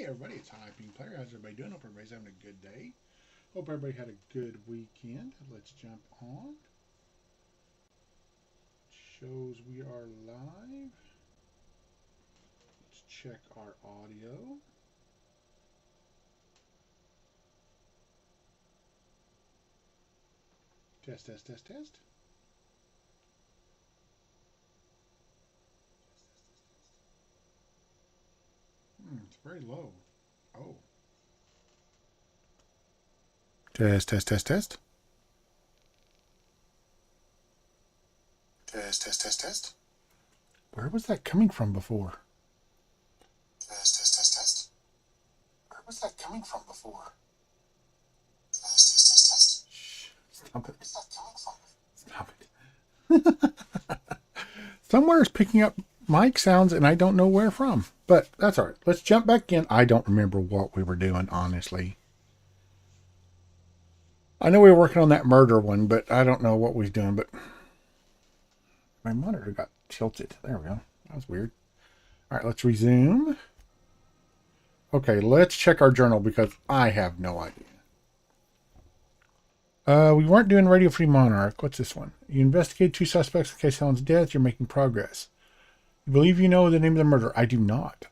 everybody, it's Sci-Fi Player. How's everybody doing? Hope everybody's having a good day. Hope everybody had a good weekend. Let's jump on. Shows we are live. Let's check our audio. Test, test, test, test. It's very low. Oh. Test, test, test, test. Test, test, test, test. Where was that coming from before? Test, test, test, test. Where was that coming from before? Test, test, test, test. Shh. Stop it. Where's that coming from? Stop it. Somewhere is picking up mic sounds and I don't know where from. But that's all right. Let's jump back in. I don't remember what we were doing, honestly. I know we were working on that murder one, but I don't know what we was doing. But my monitor got tilted. There we go. That was weird. All right, let's resume. Okay, let's check our journal because I have no idea. We weren't doing Radio Free Monarch. What's this one? You investigate 2 suspects in case Helen's death. You're making progress. You believe you know the name of the murderer. I do not.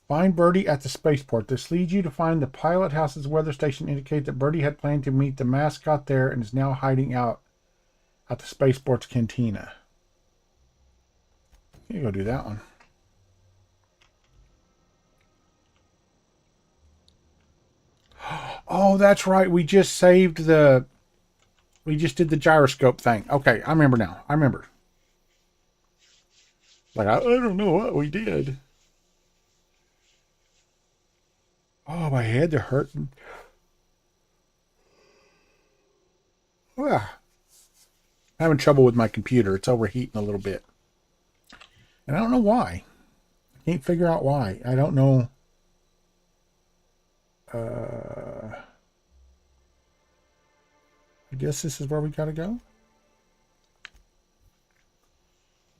Find Birdie at the spaceport. This leads you to find the pilot house's weather station indicate that Birdie had planned to meet the mascot there and is now hiding out at the spaceport's cantina. You go do that one. Oh, that's right. We just saved the... We just did the gyroscope thing. Okay, I remember now. I remember. Like, I don't know what we did. Oh, my head, are hurting. Ah. I'm having trouble with my computer. It's overheating a little bit. And I don't know why. I can't figure out why. I don't know. I guess this is where we gotta go.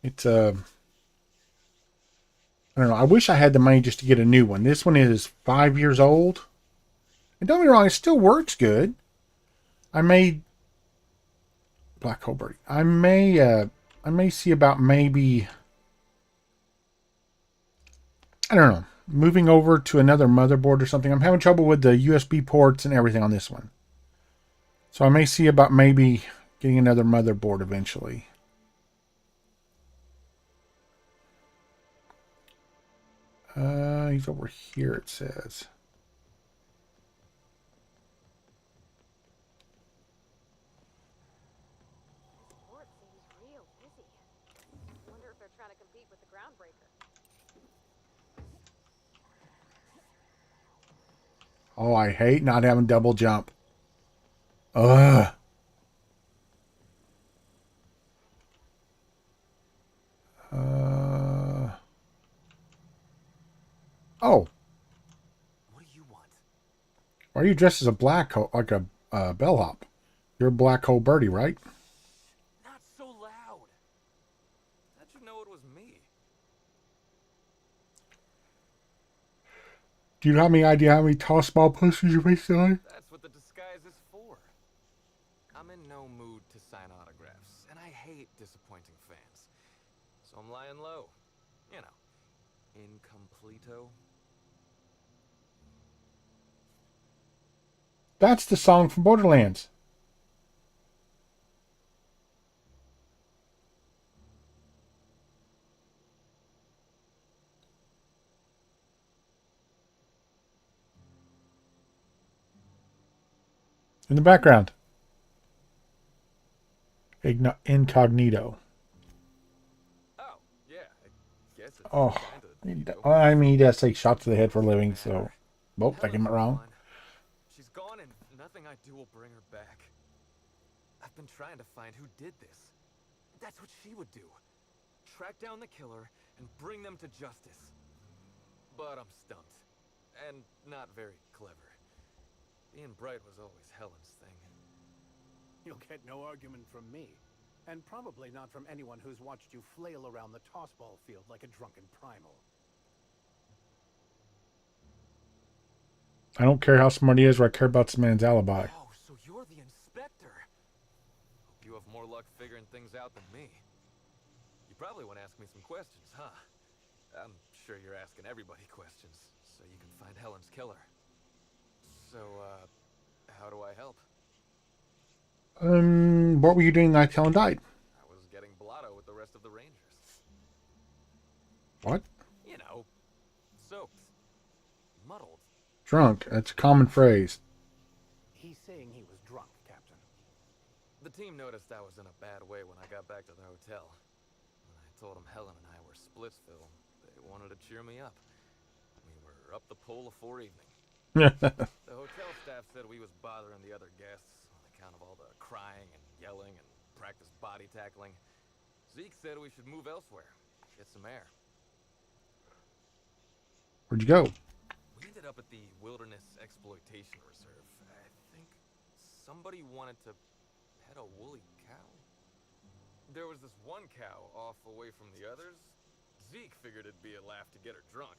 It's I don't know. I wish I had the money just to get a new one. This one is 5 years old. And don't get me wrong, it still works good. I may Black Hole Birdie. I may see about maybe, I don't know, moving over to another motherboard or something. I'm having trouble with the USB ports and everything on this one. So I may see about maybe getting another motherboard eventually. He's over here, it says. Port seems real busy. Wonder if they're trying to compete with the groundbreaker. Oh, I hate not having double jump. Ugh. Oh. What do you want? Why are you dressed as a black hole, like a bellhop? You're a Black Hole Birdie, right? Not so loud. How'd you know it was me? Do you have any idea how many tall, small posters you face today? That's what the disguise is for. I'm in no mood to sign autographs, and I hate disappointing fans. So I'm lying low. You know, incompleto. That's the song from Borderlands. In the background. Incognito. Oh, yeah, I guess it's Oh, kinda I mean, he does take shots to the head for a living, so... Well, I came wrong. She's gone and nothing I do will bring her back. I've been trying to find who did this. That's what she would do. Track down the killer and bring them to justice. But I'm stumped. And not very clever. Being bright was always Helen's thing. You'll get no argument from me. And probably not from anyone who's watched you flail around the tossball field like a drunken primal. I don't care how smart he is, or I care about this man's alibi. Oh, so you're the inspector. Hope you have more luck figuring things out than me. You probably want to ask me some questions, huh? I'm sure you're asking everybody questions, so you can find Helen's killer. So, how do I help? What were you doing the night Helen died? I was getting blotto with the rest of the Rangers. What? You know, soaked, muddled. Drunk. That's a common phrase. He's saying he was drunk, Captain. The team noticed I was in a bad way when I got back to the hotel. When I told them Helen and I were Splitsville, they wanted to cheer me up. We were up the pole afore evening. The hotel staff said we was bothering the other guests on account of all the crying and yelling and practice body tackling. Zeke said we should move elsewhere, get some air. Where'd you go? We ended up at the Wilderness Exploitation Reserve. I think somebody wanted to pet a woolly cow. There was this one cow off away from the others. Zeke figured it'd be a laugh to get her drunk.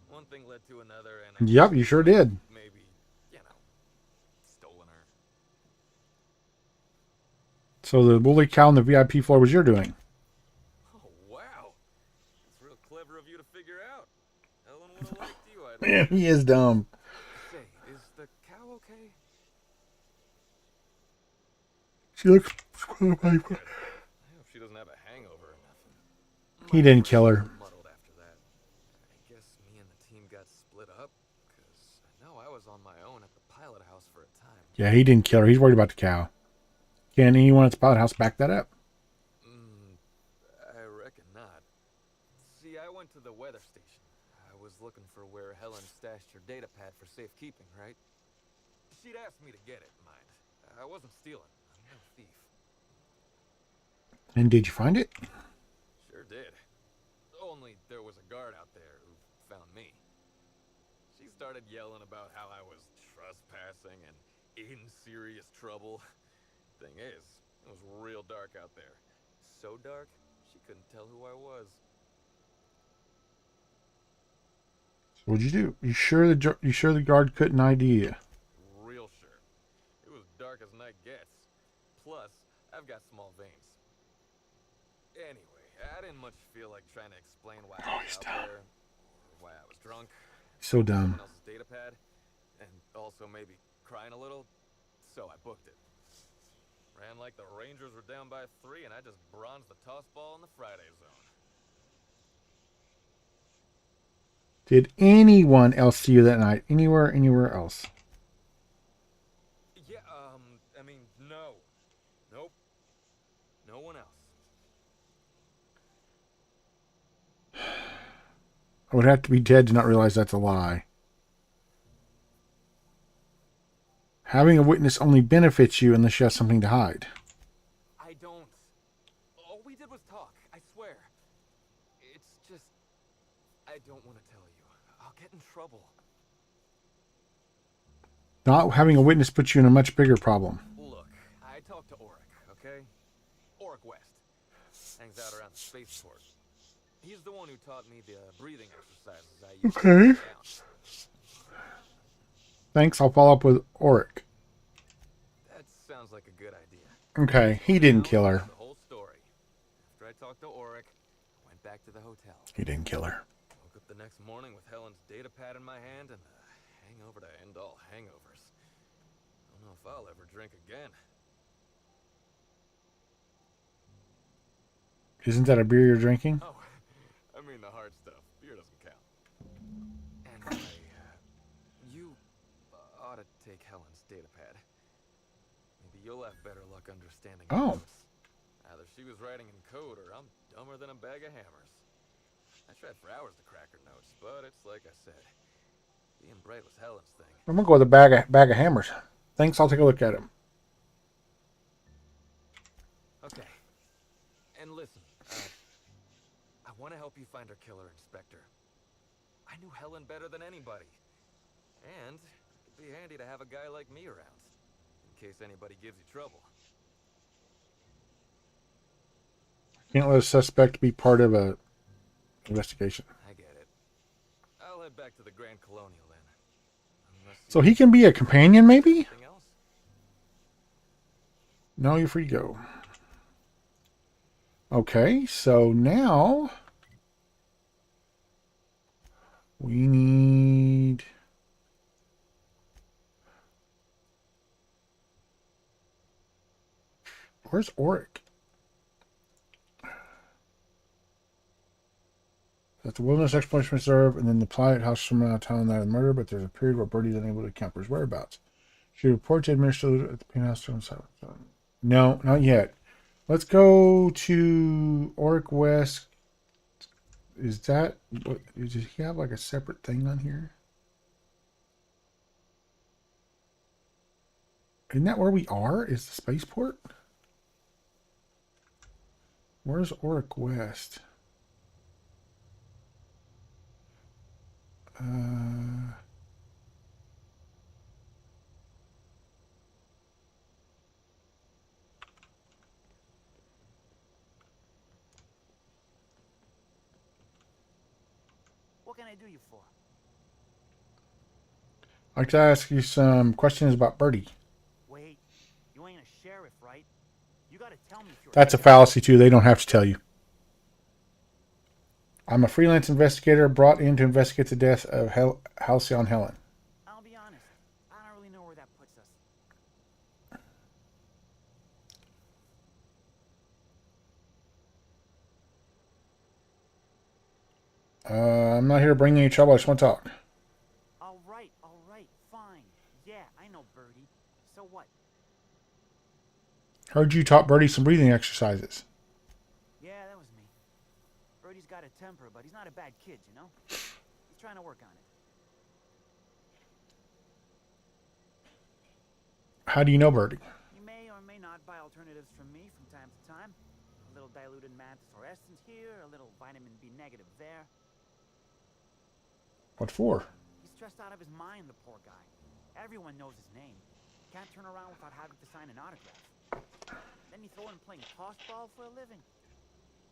One thing led to another, and Yep, you sure did. maybe, you know, stolen her. So the woolly cow on the VIP floor was your doing. Oh, wow. It's real clever of you to figure out. Helen would have liked you, I'd Man, he is dumb. say. Is the cow okay? She looks. I hope she doesn't have a hangover or nothing. He didn't kill her. Muddled after that. I guess me and the team got split up, because I know I was on my own at the pilot house for a time. Yeah, he didn't kill her. He's worried about the cow. Can anyone at the pilot house back that up? I reckon not. See, I went to the weather station. I was looking for where Helen stashed her data pad for safekeeping, right? She'd asked me to get it, mind. I wasn't stealing. I'm no thief. And did you find it? Sure did. Only there was a guard out there who found me. She started yelling about how I was trespassing and in serious trouble. Thing is, it was real dark out there. So dark, she couldn't tell who I was. What'd you do? You sure the guard couldn't ID you? Real sure. It was dark as night gets. Plus, I've got small veins. Anyway, I didn't much feel like trying to explain why I was out there, or why I was drunk. So dumb. Someone else's data pad, and also maybe crying a little, so I booked it. Ran like the Rangers were down by 3, and I just bronzed the toss ball in the Friday zone. Did anyone else see you that night? Anywhere else? Yeah, I mean, no. Nope. No one else. I would have to be dead to not realize that's a lie. Having a witness only benefits you unless you have something to hide. I don't. All we did was talk, I swear. It's just, I don't want to tell you. I'll get in trouble. Not having a witness puts you in a much bigger problem. Look, I talked to Auric, okay? Auric West. Hangs out around the spaceport. He's the one who taught me the breathing exercises I use. Okay. To Thanks, I'll follow up with Auric. That sounds like a good idea. Okay, he didn't kill her. The whole story. After I talked to Auric, I went back to the hotel. He didn't kill her. Woke up the next morning with Helen's data pad in my hand and a hangover to end all hangovers. Don't know if I'll ever drink again. Isn't that a beer you're drinking? Oh, I mean the hard stuff. Beer doesn't count. Anyway, you ought to take Helen's data pad. Maybe you'll have better luck understanding Oh. notes. Either she was writing in code or I'm dumber than a bag of hammers. I tried for hours to crack her notes, but it's like I said. Being bright was Helen's thing. I'm gonna go with a bag of hammers. Thanks, I'll take a look at him. Okay. And listen, I want to help you find her killer, Inspector. I knew Helen better than anybody. And it'd be handy to have a guy like me around, in case anybody gives you trouble. Can't let a suspect be part of a investigation. I get it. I'll head back to the Grand Colonial then. I'm Unless So you he can be a companion, maybe? something else. No, you're free to go. Okay, so now we need... Where's Oric? That the wilderness exploration reserve, and then the Plight House someone out of town that of murder, but there's a period where Birdie's unable to account for his whereabouts. She reported to administrator at the Penhouse Stone Silent. No, not yet. Let's go to Oric West. Is that what? Does he have like a separate thing on here? Isn't that where we are? Is the spaceport? Where's Oric West? Uh, What can I do you for? I'd like to ask you some questions about Birdie. Wait, you ain't a sheriff, right? You gotta tell me if you're That's a fallacy, too. They don't have to tell you. I'm a freelance investigator brought in to investigate the death of Halcyon Helen. I'll be honest, I don't really know where that puts us. I'm not here to bring any trouble. I just want to talk. All right, fine. Yeah, I know Birdie. So what? Heard you taught Birdie some breathing exercises. Yeah, that was me. Birdie's got a temper, but he's not a bad kid, you know? He's trying to work on it. How do you know Birdie? He may or may not buy alternatives from me from time to time. A little diluted mantis fluorescence here, a little vitamin B negative there. What for? He's stressed out of his mind, the poor guy. Everyone knows his name. Can't turn around without having to sign an autograph. Then you throw in playing tossball for a living.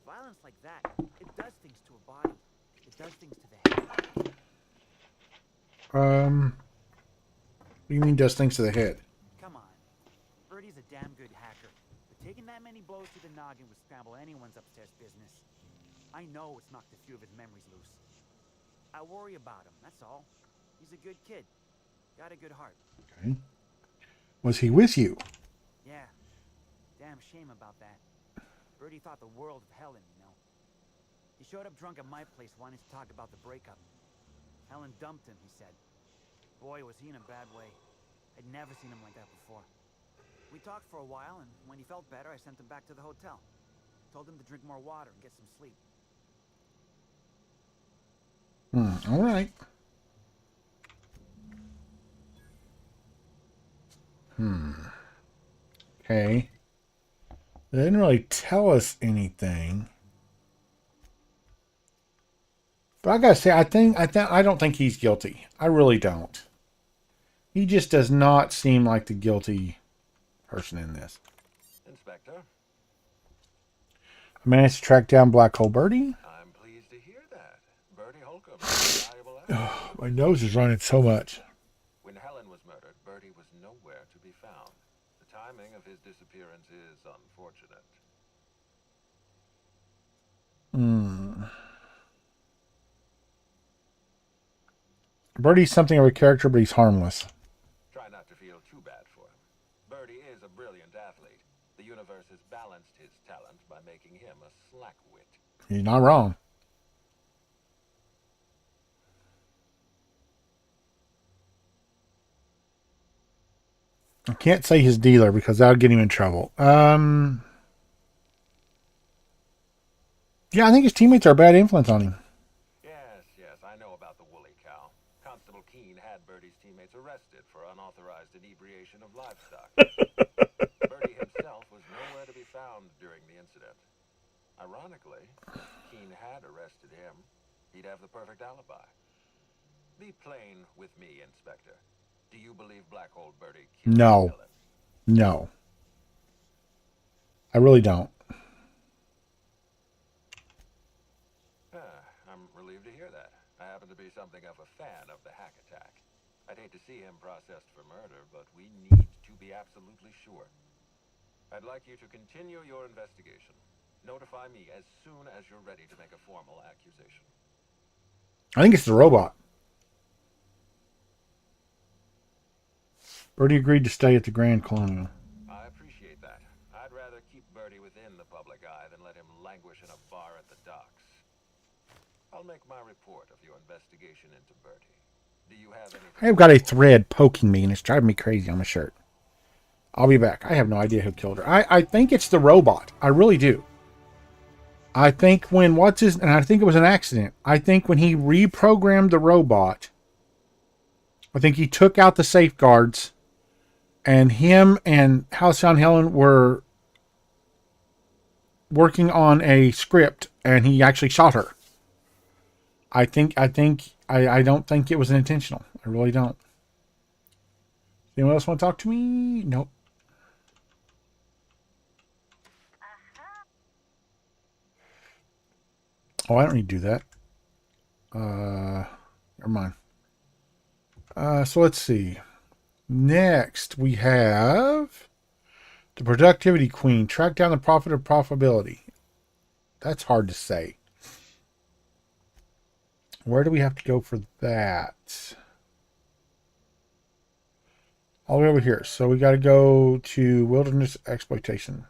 Violence like that, it does things to a body. It does things to the head. What do you mean does things to the head? Come on. Birdie's a damn good hacker. But taking that many blows to the noggin would scramble anyone's upstairs business. I know it's knocked a few of his memories loose. I worry about him, that's all. He's a good kid. Got a good heart. Okay. Was he with you? Yeah. Damn shame about that. Birdie thought the world of Helen, you know. He showed up drunk at my place wanting to talk about the breakup. Helen dumped him, he said. Boy, was he in a bad way. I'd never seen him like that before. We talked for a while, and when he felt better, I sent him back to the hotel. Told him to drink more water and get some sleep. All right. Okay. They didn't really tell us anything. But I gotta say, I don't think he's guilty. I really don't. He just does not seem like the guilty person in this. Inspector, I managed to track down Black Hole Birdie. I'm pleased to hear that. Birdie Holcomb is a valuable asset. My nose is running so much. When Helen was murdered, Birdie was nowhere to be found. The timing of his disappearance is unfortunate. Birdie's something of a character, but he's harmless. Try not to feel too bad for him. Birdie is a brilliant athlete. The universe has balanced his talent by making him a slackwit. He's not wrong. I can't say his dealer because that would get him in trouble. Yeah, I think his teammates are a bad influence on him. Yes, I know about the woolly cow. Constable Keene had Birdie's teammates arrested for unauthorized inebriation of livestock. Birdie himself was nowhere to be found during the incident. Ironically, if Keene had arrested him, he'd have the perfect alibi. Be plain with me, Inspector. Do you believe Black Hole Birdie killed No. Helen? No. I really don't. I'm relieved to hear that. I happen to be something of a fan of the hack attack. I'd hate to see him processed for murder, but we need to be absolutely sure. I'd like you to continue your investigation. Notify me as soon as you're ready to make a formal accusation. I think it's the robot. Birdie agreed to stay at the Grand Colonial. I appreciate that. I'd rather keep Birdie within the public eye than let him languish in a bar at the docks. I'll make my report of your investigation into Birdie. Do you have anything? I have got a thread poking me and it's driving me crazy on my shirt. I'll be back. I have no idea who killed her. I think it's the robot. I really do. I think and I think it was an accident. I think when he reprogrammed the robot, I think he took out the safeguards and him and Halcyon Helen were working on a script and he actually shot her. I don't think it was intentional. I really don't. Anyone else want to talk to me? Nope. Oh, I don't need to do that. Never mind. So let's see. Next, we have the Productivity Queen. Track down the profit of profitability. That's hard to say. Where do we have to go for that? All the way over here. So we got to go to Wilderness Exploitation.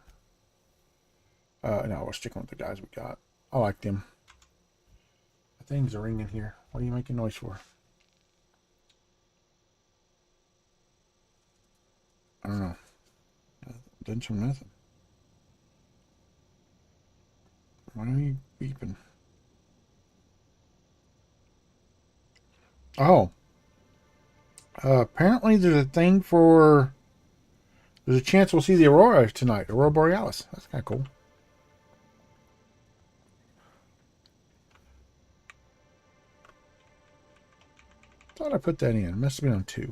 No, we're sticking with the guys we got. I like them. The things are ringing here. What are you making noise for? I don't know. Didn't show nothing. Why are you beeping? Oh. Apparently there's a thing for... There's a chance we'll see the Aurora tonight. Aurora Borealis. That's kind of cool. Thought I put that in. It must have been on 2. We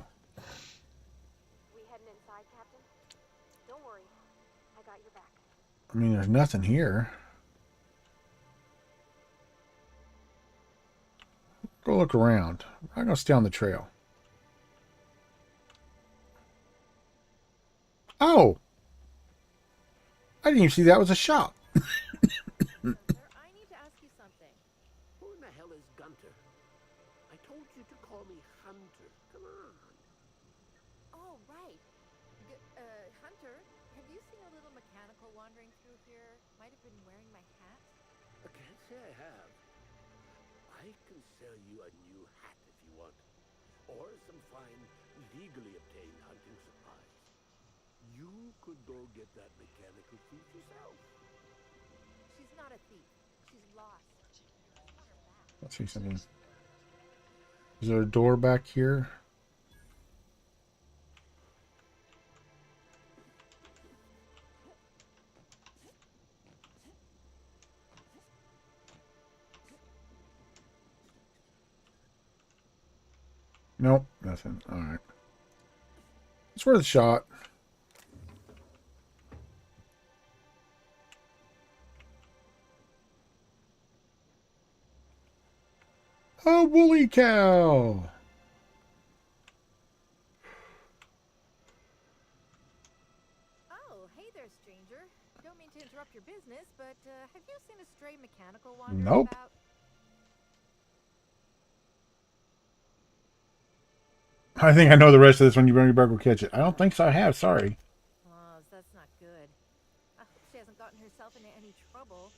heading inside, Captain? Don't worry. I got your back. I mean, there's nothing here. Go look around. I'm going to stay on the trail. Oh! I didn't even see that was a shop. Sir, I need to ask you something. Who in the hell is Gunter? I told you to call me Hunter. Come on. Oh, right. Hunter, have you seen a little mechanical wandering through here? Might have been wearing my hat. I can't say I have. I can sell you a new hat if you want. Or some fine, legally obtained hunting supplies. You could go get that mechanical thief yourself. She's not a thief. She's lost. I want her back. Let's see something. Is there a door back here? Nope, nothing. All right. It's worth a shot. A woolly cow. Oh, hey there, stranger. Don't mean to interrupt your business, but have you seen a stray mechanical wandering Nope. about? I think I know the rest of this when you bring your back, we'll catch it. I don't think so. I have. Sorry. Oh, that's not good. I hope she hasn't gotten herself into any trouble.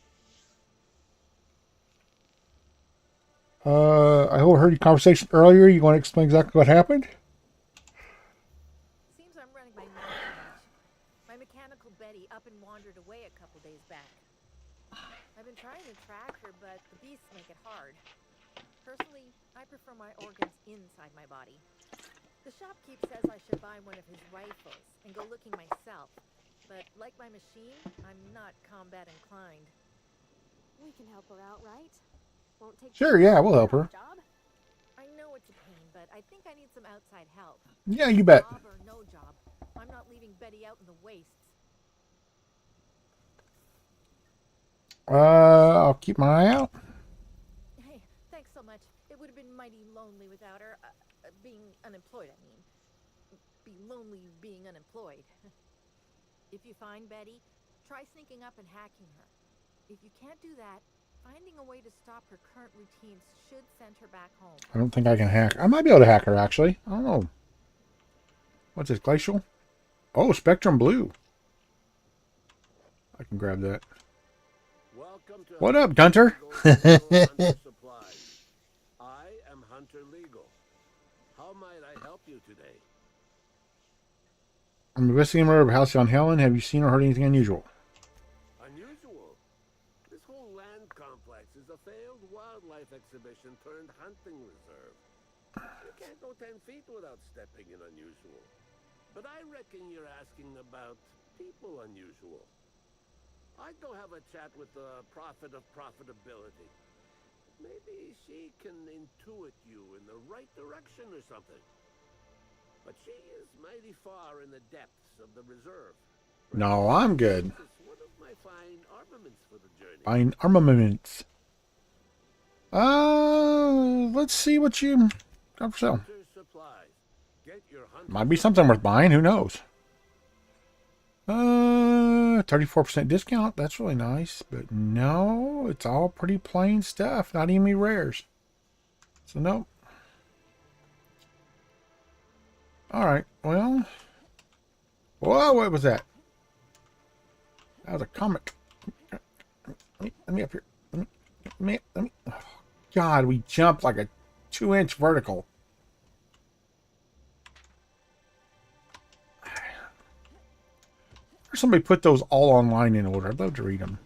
I overheard your conversation earlier. You want to explain exactly what happened? Seems I'm running my mouth too much. My mechanical Betty up and wandered away a couple days back. I've been trying to track her, but the beasts make it hard. Personally, I prefer my organs inside my body. The shopkeep says I should buy one of his rifles and go looking myself. But like my machine, I'm not combat inclined. We can help her out, right? Won't take Sure, yeah, we'll help her. Job? I know it's a pain, but I think I need some outside help. Yeah, you bet. Job or no job, I'm not leaving Betty out in the wastes. I'll keep my eye out. Hey, thanks so much. It would have been mighty lonely without her. Being unemployed, I mean. Be lonely being unemployed. If you find Betty, try sneaking up and hacking her. If you can't do that, finding a way to stop her current routines should send her back home. I don't think I can hack. I might be able to hack her, actually. I don't know. What's this, glacial? Oh, Spectrum Blue. I can grab that. Welcome to What up, Gunter? Hunter Supplies. I am Hunter Legal. How might I help you today? I'm investigating a murder of House on Helen. Have you seen or heard anything unusual? Unusual. This whole land complex is a failed wildlife exhibition turned hunting reserve. You can't go 10 feet without stepping in unusual. But I reckon you're asking about people unusual. I'd go have a chat with the prophet of profitability. Maybe she can intuit you in the right direction or something. But she is mighty far in the depths of the reserve. No, I'm good. It's one of my fine armaments for the journey. Fine armaments. Let's see what you got for sale. Hunter Supplies. Get your hunter Might be something worth buying. Who knows? 34% discount. That's really nice. But no, it's all pretty plain stuff. Not even any rares. So no. All right. Well. Whoa! What was that? That was a comet. Let me up here. Let me. Oh, God, we jumped like a 2-inch vertical. Or somebody put those all online in order. I'd love to read them.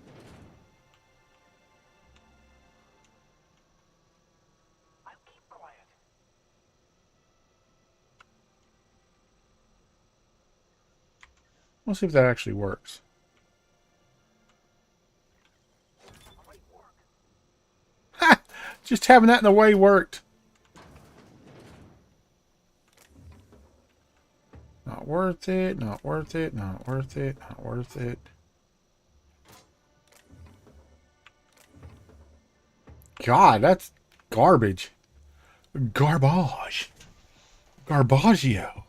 I'll keep quiet. We'll see if that actually works. Ha! Just having that in the way worked. Not worth it, not worth it, not worth it, not worth it. God, that's garbage. Garbage. Garbaggio.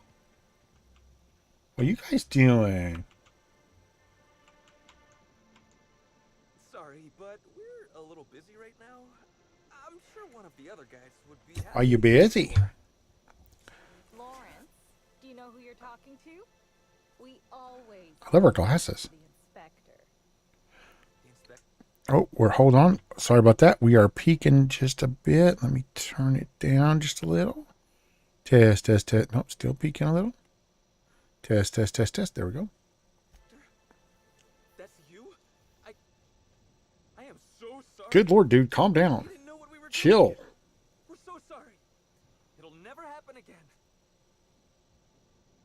What are you guys doing? Sorry, but we're a little busy right now. I'm sure one of the other guys would be happy. Are you busy? Lawrence, do you know who you're talking to? We always I love her glasses. the inspector. The inspector. Oh, hold on. Sorry about that. We are peaking just a bit. Let me turn it down just a little. Test, test, test. Nope, still peaking a little. Test, test, test, test. There we go. That's you? I am so sorry. Good Lord, dude. Calm down. We didn't know what we were doing Chill. here. We're so sorry. It'll never happen again.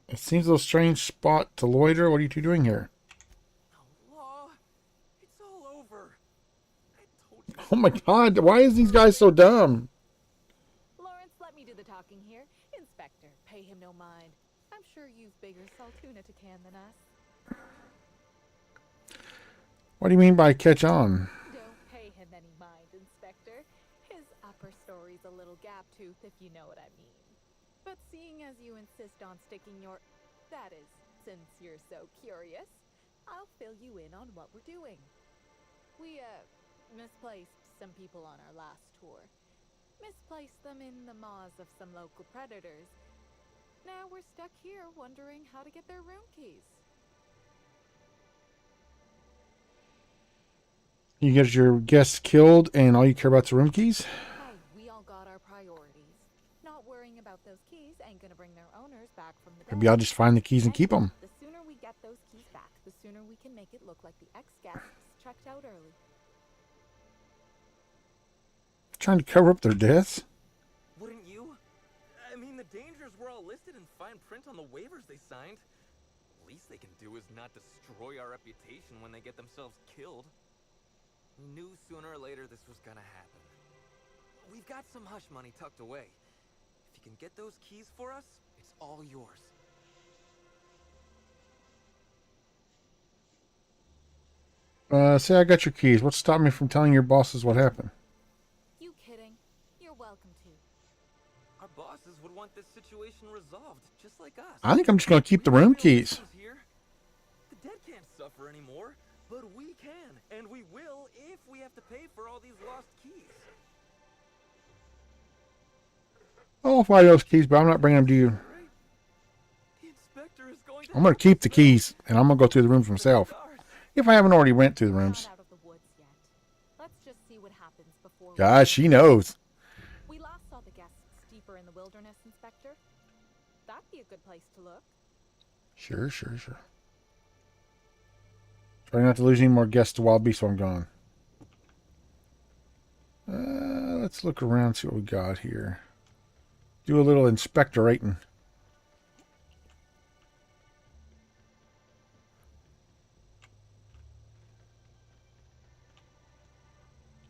It seems a little strange spot to loiter. What are you two doing here? Law, it's all over. I told you. Oh my God. Why is these guys so dumb? Lawrence, let me do the talking here. Inspector, pay him no mind. I'm sure you've bigger saltuna to can than us. What do you mean by catch on? Don't pay him any mind, Inspector. His upper story's a little gap-toothed, if you know what I mean. But seeing as you insist on sticking your... That is, since you're so curious, I'll fill you in on what we're doing. We, misplaced some people on our last tour. Misplaced them in the maws of some local predators. Now we're stuck here wondering how to get their room keys. You get your guests killed and all you care about is the room keys? Hey, we all got our priorities. Not worrying about those keys ain't gonna bring their owners back from the dead. Maybe I'll just find the keys and keep them. The sooner we get those keys back, the sooner we can make it look like the ex-guests checked out early. Trying to cover up their deaths? Wouldn't you? I mean, the dangers were all listed in fine print on the waivers they signed. Least they can do is not destroy our reputation when they get themselves killed. We knew sooner or later this was gonna happen. We've got some hush money tucked away. If you can get those keys for us, it's all yours. Say I got your keys. What's stopping me from telling your bosses what happened? You kidding? You're welcome to. Our bosses would want this situation resolved, just like us. I think I'm just going to keep the We have room real keys. issues here. The dead can't suffer anymore, but we can, and we will if we have to pay for all these lost keys. I'll find those keys, but I'm not bringing them to you. Right? The inspector is going to I'm going to keep the keys, and I'm going to go through the rooms myself. If I haven't already went through the We're rooms. not out of the woods yet. Let's just see what happens before. Gosh, she knows. We last saw the guests deeper in the wilderness, Inspector. That'd be a good place to look. Sure. Try not to lose any more guests to Wild Beast while I'm gone. Let's look around, see what we got here. Do a little inspectorating.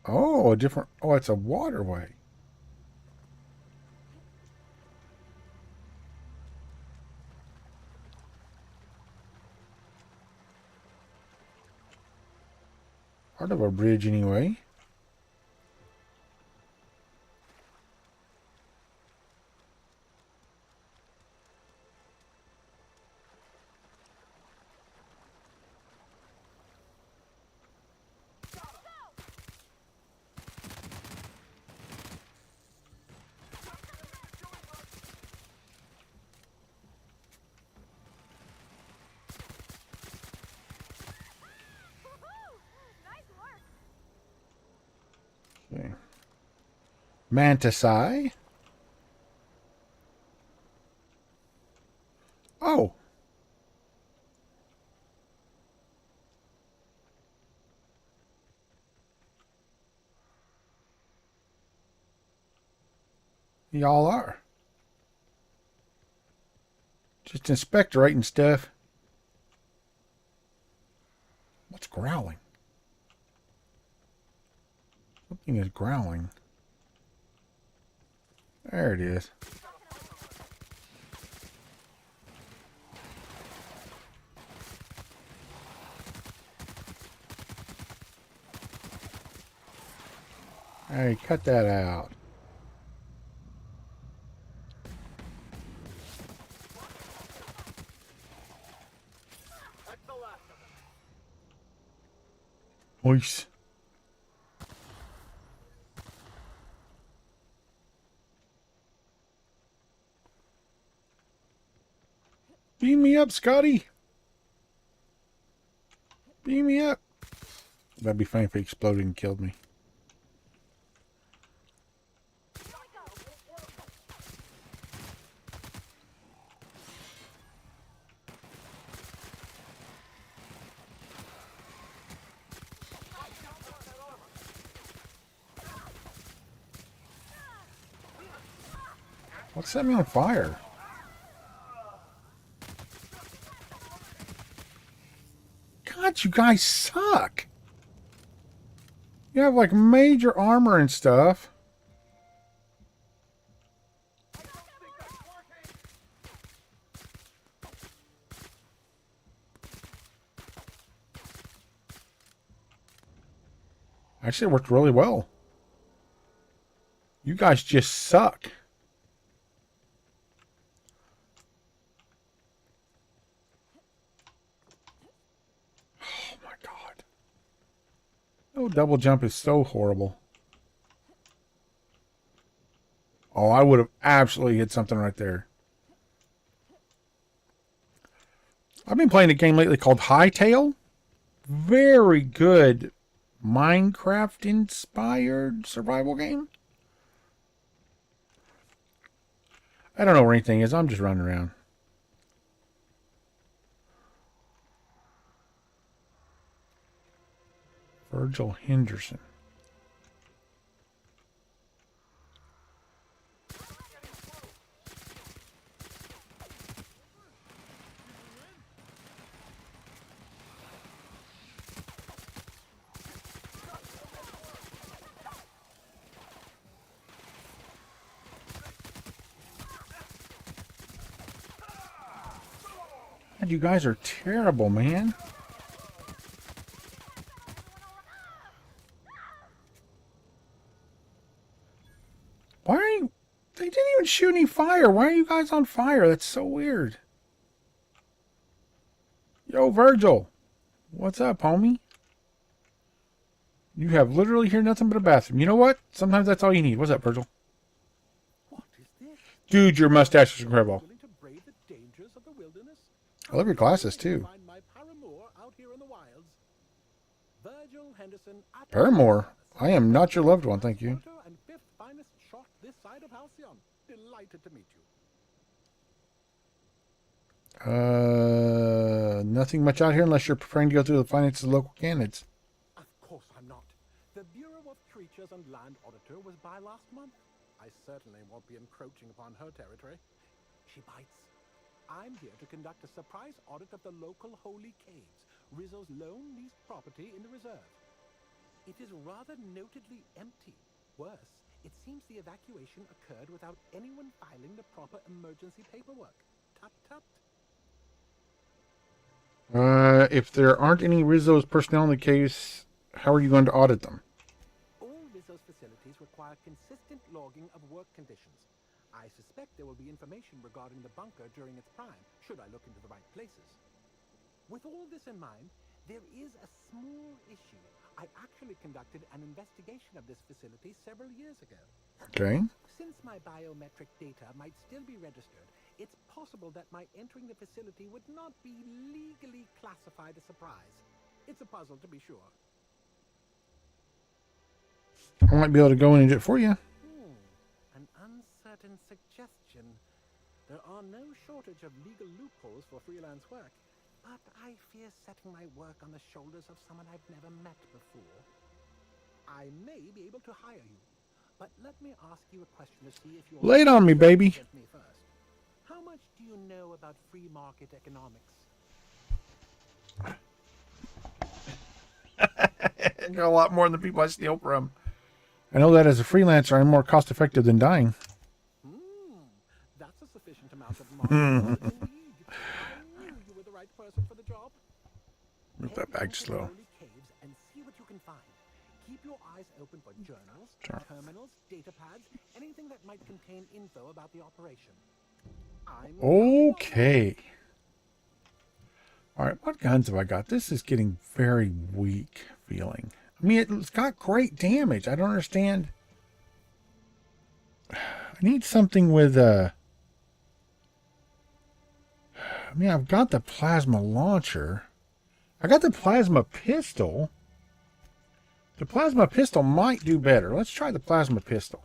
Oh, it's a waterway. Part of a bridge anyway. Okay. Mantis-eye. Oh. Y'all are. Just inspectorating stuff. What's growling? Something is growling. There it is. Hey, cut that out. Nice. Beam me up, Scotty. Beam me up. That'd be funny if he exploded and killed me. What set me on fire? God, you guys suck. You have like major armor and stuff. Actually, it worked really well. You guys just suck. Oh my God. Oh, double jump is so horrible. Oh, I would have absolutely hit something right there. I've been playing a game lately called Hightail. Very good Minecraft-inspired survival game. I don't know where anything is. I'm just running around. Virgil Henderson. God, you guys are terrible, man. Why are you... They didn't even shoot any fire. Why are you guys on fire? That's so weird. Yo, Virgil. What's up, homie? You have literally heard nothing but a bathroom. You know what? Sometimes that's all you need. What's up, Virgil? What is this? Dude, your mustache is incredible. Willing to brave the dangers of the wilderness? I love your glasses, too. Find my paramour out here in the wilds. Virgil Henderson. Paramore? I am not your loved one, thank you. And fifth finest shot this side of Halcyon. Delighted to meet you. Nothing much out here unless you're preparing to go through the finances of local candidates. Of course I'm not. The Bureau of Creatures and Land Auditor was by last month. I certainly won't be encroaching upon her territory. She bites. I'm here to conduct a surprise audit of the local holy caves, Rizzo's lone leased property in the reserve. It is rather notedly empty. Worse, it seems the evacuation occurred without anyone filing the proper emergency paperwork. Tut tut. If there aren't any Rizzo's personnel in the case, how are you going to audit them? All Rizzo's facilities require consistent logging of work conditions. I suspect there will be information regarding the bunker during its prime, should I look into the right places. With all this in mind, there is a small issue. I actually conducted an investigation of this facility several years ago. Okay. Since my biometric data might still be registered, it's possible that my entering the facility would not be legally classified a surprise. It's a puzzle, to be sure. I might be able to go in and do it for you. An uncertain suggestion. There are no shortage of legal loopholes for freelance work, but I fear setting my work on the shoulders of someone I've never met before. I may be able to hire you, but let me ask you a question to see if you're... Lay it on me, baby. Me first. How much do you know about free market economics? I got a lot more than the people I steal from. I know that as a freelancer, I'm more cost effective than dying. That's a sufficient amount of market knowledge indeed. I knew you were the right person for the job. Move that back Head slow. into the early caves and see what you can find. Keep your eyes open for journals, Sure. terminals, data pads, anything that might contain info about the operation. Okay. All right, what guns have I got? This is getting very weak feeling. I mean, it's got great damage. I don't understand. I need something with I mean, I've got the plasma launcher. I got the plasma pistol. The plasma pistol might do better. Let's try the plasma pistol.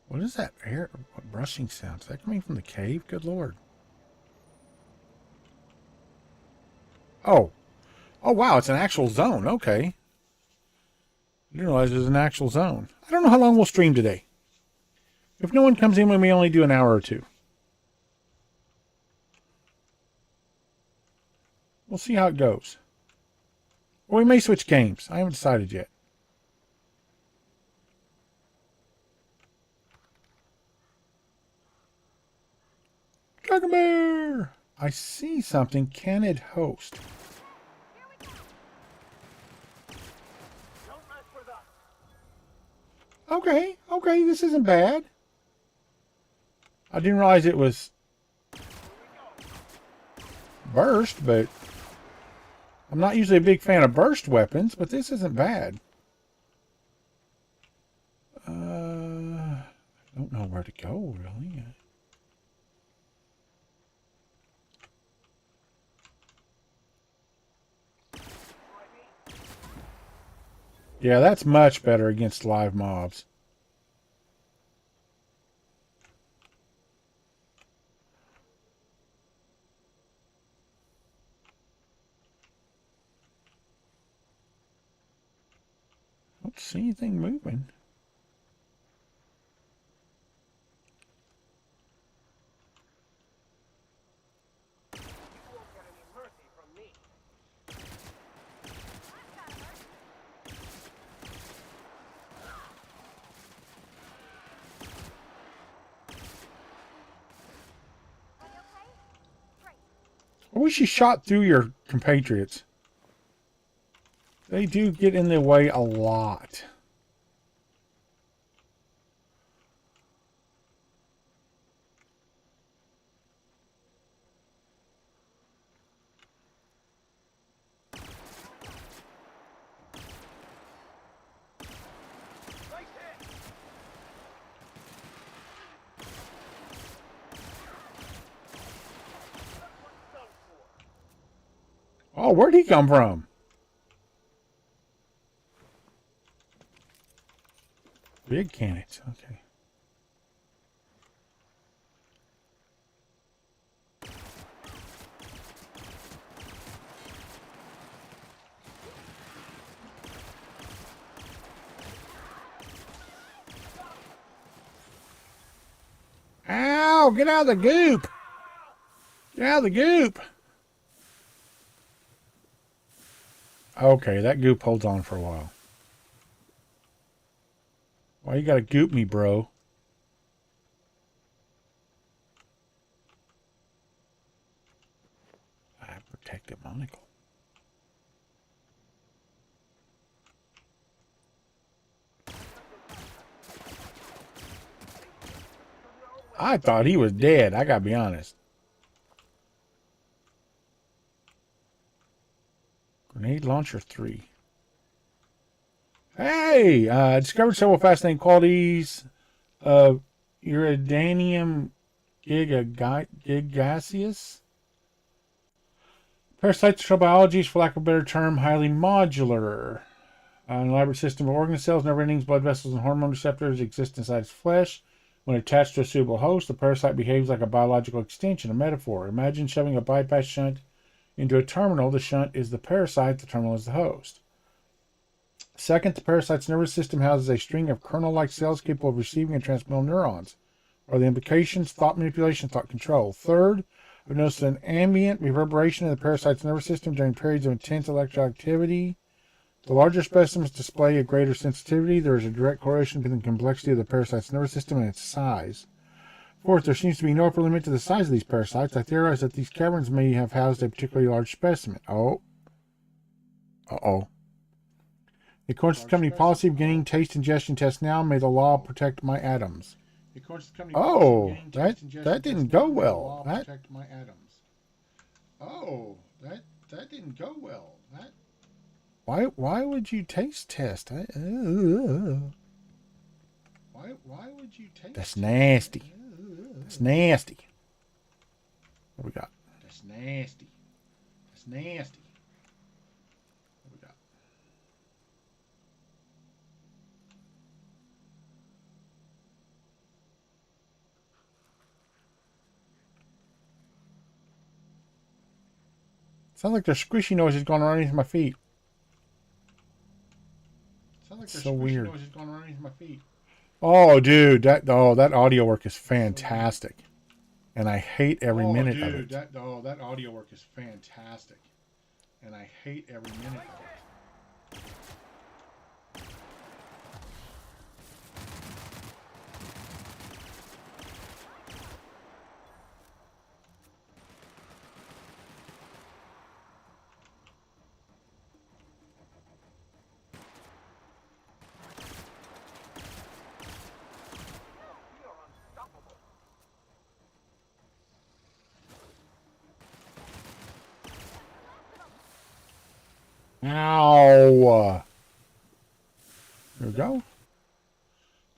What is that air brushing sound? Is that coming from the cave? Good Lord. Oh. Oh, wow. It's an actual zone. Okay. I didn't realize it was an actual zone. I don't know how long we'll stream today. If no one comes in, we may only do an hour or two. We'll see how it goes. Or we may switch games. I haven't decided yet. Dragomir! I see something. Candid host. Okay, okay, this isn't bad. I didn't realize it was burst, but I'm not usually a big fan of burst weapons, but this isn't bad. I don't know where to go, really. Yeah, that's much better against live mobs. Don't see anything moving. I wish you shot through your compatriots. They do get in the way a lot. Oh, where'd he come from? Big cannons. Okay. Ow! Get out of the goop! Get out of the goop! Okay, that goop holds on for a while. Why you gotta goop me, bro? I protect a monocle. I thought he was dead. I gotta be honest. Grenade launcher 3. Hey! Discovered several fascinating qualities of Iridanium gigaseus. Parasites cell biology is, for lack of a better term, highly modular. An elaborate system of organ cells, nerve endings, blood vessels, and hormone receptors exist inside its flesh. When attached to a suitable host, the parasite behaves like a biological extension, a metaphor. Imagine shoving a bypass shunt into a terminal. The shunt is the parasite, the terminal is the host. Second, the parasite's nervous system houses a string of kernel-like cells capable of receiving and transmitting neurons. Are the implications thought manipulation, thought control? Third, I've noticed an ambient reverberation of the parasite's nervous system during periods of intense electrical activity. The larger specimens display a greater sensitivity. There is a direct correlation between the complexity of the parasite's nervous system and its size. Fourth, there seems to be no upper limit to the size of these parasites. I theorize that these caverns may have housed a particularly large specimen. Oh. Uh-oh. The accordance to company policy beginning taste ingestion test now. May the law protect my atoms. Oh, that didn't go well. That didn't go well. Why would you taste test? Why would you taste? That's nasty. That's nasty. What we got? That's nasty. That's nasty. What we got? Sounds like there's squishy noises going on underneath my feet. So weird. Oh, dude, that audio work is fantastic, and I hate every minute of it. That audio work is fantastic, and I hate every minute of it. Ow! There we go.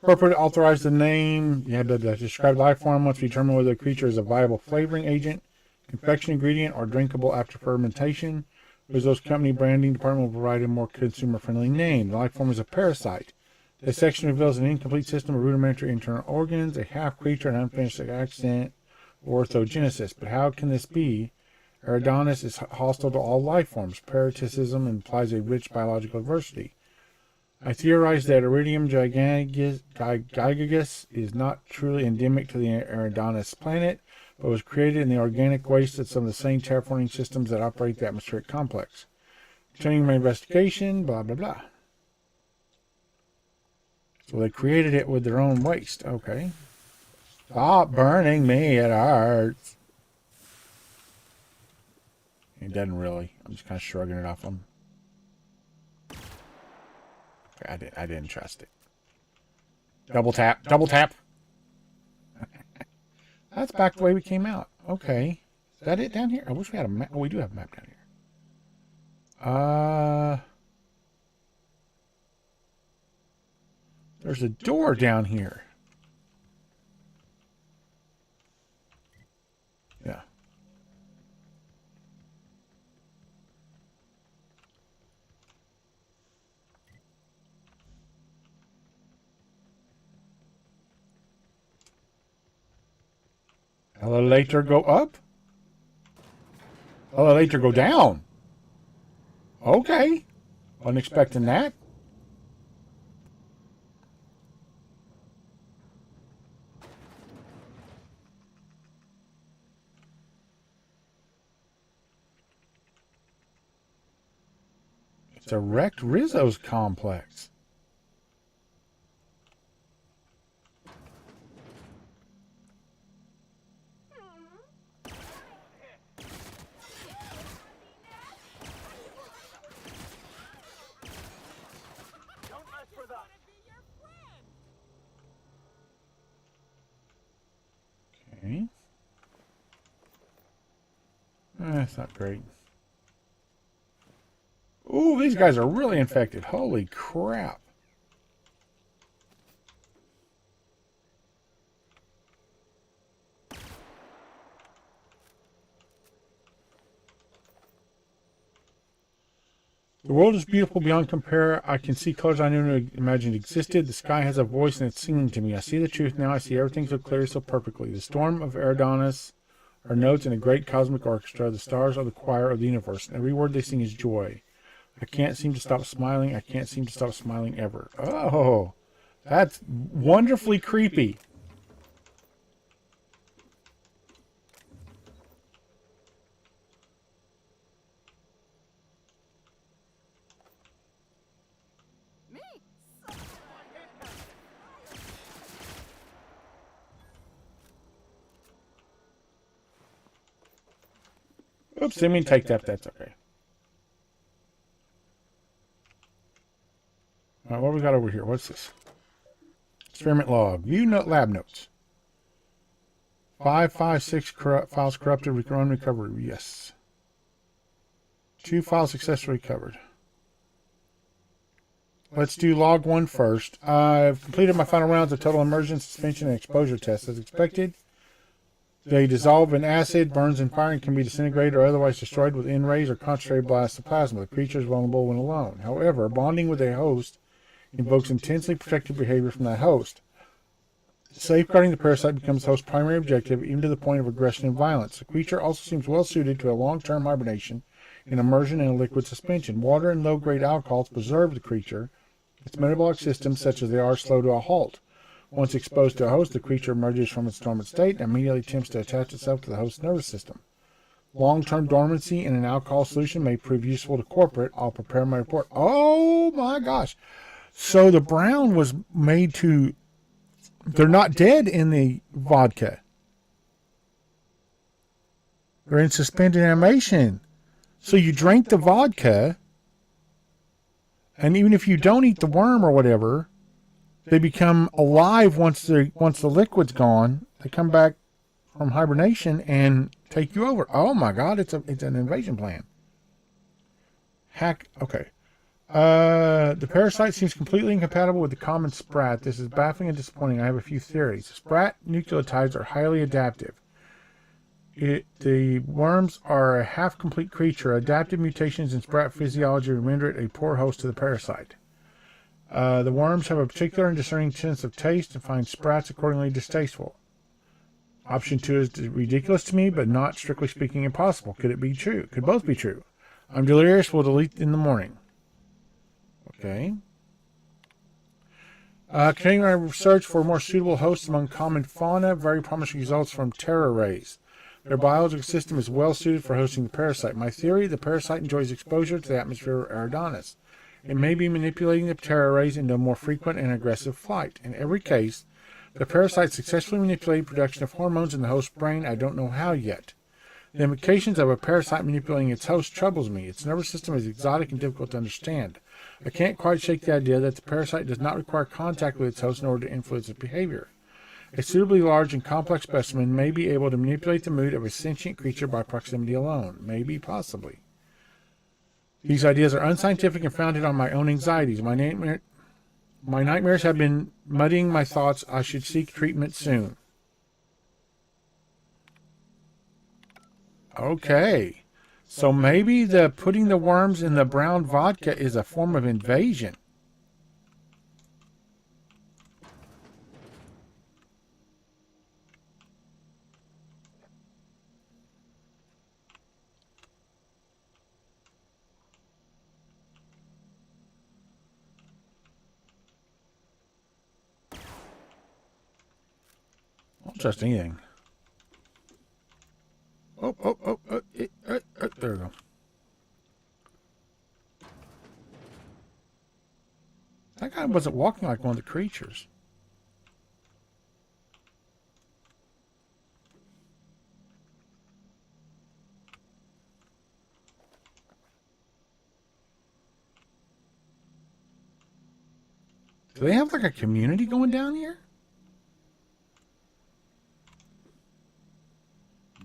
Corporate authorized the name. You had to describe the life form once we determine whether the creature is a viable flavoring agent, confection ingredient, or drinkable after fermentation. Rizzo's company branding department will provide a more consumer-friendly name. The life form is a parasite. This section reveals an incomplete system of rudimentary internal organs, a half-creature, an unfinished accent, orthogenesis. But how can this be? Eridanus is hostile to all life forms. Parasitism implies a rich biological diversity. I theorize that Iridium giganticus is not truly endemic to the Eridanus planet, but was created in the organic waste of some of the same terraforming systems that operate the atmospheric complex. Continuing my investigation, blah, blah, blah. So they created it with their own waste. Okay. Stop burning me, it hurts. It doesn't really. I'm just kind of shrugging it off them. Okay, I didn't trust it. Double tap. Double tap. That's back the way we came out. Okay. Is that it down here? I wish we had a map. Oh, we do have a map down here. There's a door down here. Yeah. Elevator go up? Elevator go down? Okay. Wasn't expecting that. It's a wrecked Rizzo's complex. Okay. That's not great. Ooh, these guys are really infected. Holy crap. The world is beautiful beyond compare. I can see colors I never imagined existed. The sky has a voice and it's singing to me. I see the truth now. I see everything so clearly, so perfectly. The storm of Eridanos are notes in a great cosmic orchestra. The stars are the choir of the universe, and every word they sing is joy. I can't seem to stop smiling. I can't seem to stop smiling ever. Oh, that's wonderfully creepy. Oops, didn't mean to take that. That's okay. All right, what we got over here? What's this? Experiment log. View note lab notes. 556 files corrupted. Run recovery. Yes. 2 files successfully recovered. Let's do log 1 first. I've completed my final rounds of total immersion, suspension, and exposure tests. As expected, they dissolve in acid, burns in fire, and can be disintegrated or otherwise destroyed with N-rays or concentrated blasts of plasma. The creature is vulnerable when alone. However, bonding with a host invokes intensely protective behavior from that host. Safeguarding the parasite becomes the host's primary objective, even to the point of aggression and violence. The creature also seems well suited to a long-term hibernation and immersion in a liquid suspension. Water and low-grade alcohols preserve the creature. Its metabolic systems, such as they are, slow to a halt. Once exposed to a host, the creature emerges from its dormant state and immediately attempts to attach itself to the host's nervous system. Long-term dormancy in an alcohol solution may prove useful to corporate. I'll prepare my report. Oh my gosh. So the brown was made to... They're not dead in the vodka. They're in suspended animation. So you drink the vodka, and even if you don't eat the worm or whatever, they become alive once the liquid's gone. They come back from hibernation and take you over. Oh my God, it's an invasion plan. Hack. Okay. The parasite seems completely incompatible with the common sprat. This is baffling and disappointing. I have a few theories. Sprat nucleotides are highly adaptive. The worms are a half-complete creature. Adaptive mutations in sprat physiology render it a poor host to the parasite. The worms have a particular and discerning sense of taste and find sprats accordingly distasteful. Option 2 is ridiculous to me, but not, strictly speaking, impossible. Could it be true? Could both be true. I'm delirious. We'll delete in the morning. Okay. Continuing our research for more suitable hosts among common fauna. Very promising results from terror rays. Their biological system is well suited for hosting the parasite. My theory, the parasite enjoys exposure to the atmosphere of Eridanos. It may be manipulating the terror rays into a more frequent and aggressive flight. In every case, the parasite successfully manipulated production of hormones in the host's brain. I don't know how yet. The implications of a parasite manipulating its host troubles me. Its nervous system is exotic and difficult to understand. I can't quite shake the idea that the parasite does not require contact with its host in order to influence its behavior. A suitably large and complex specimen may be able to manipulate the mood of a sentient creature by proximity alone. Maybe, possibly. These ideas are unscientific and founded on my own anxieties. My nightmares have been muddying my thoughts. I should seek treatment soon. Okay. So maybe the putting the worms in the brown vodka is a form of invasion. I don't trust anything. There we go. That guy wasn't walking like one of the creatures. Do they have like a community going down here?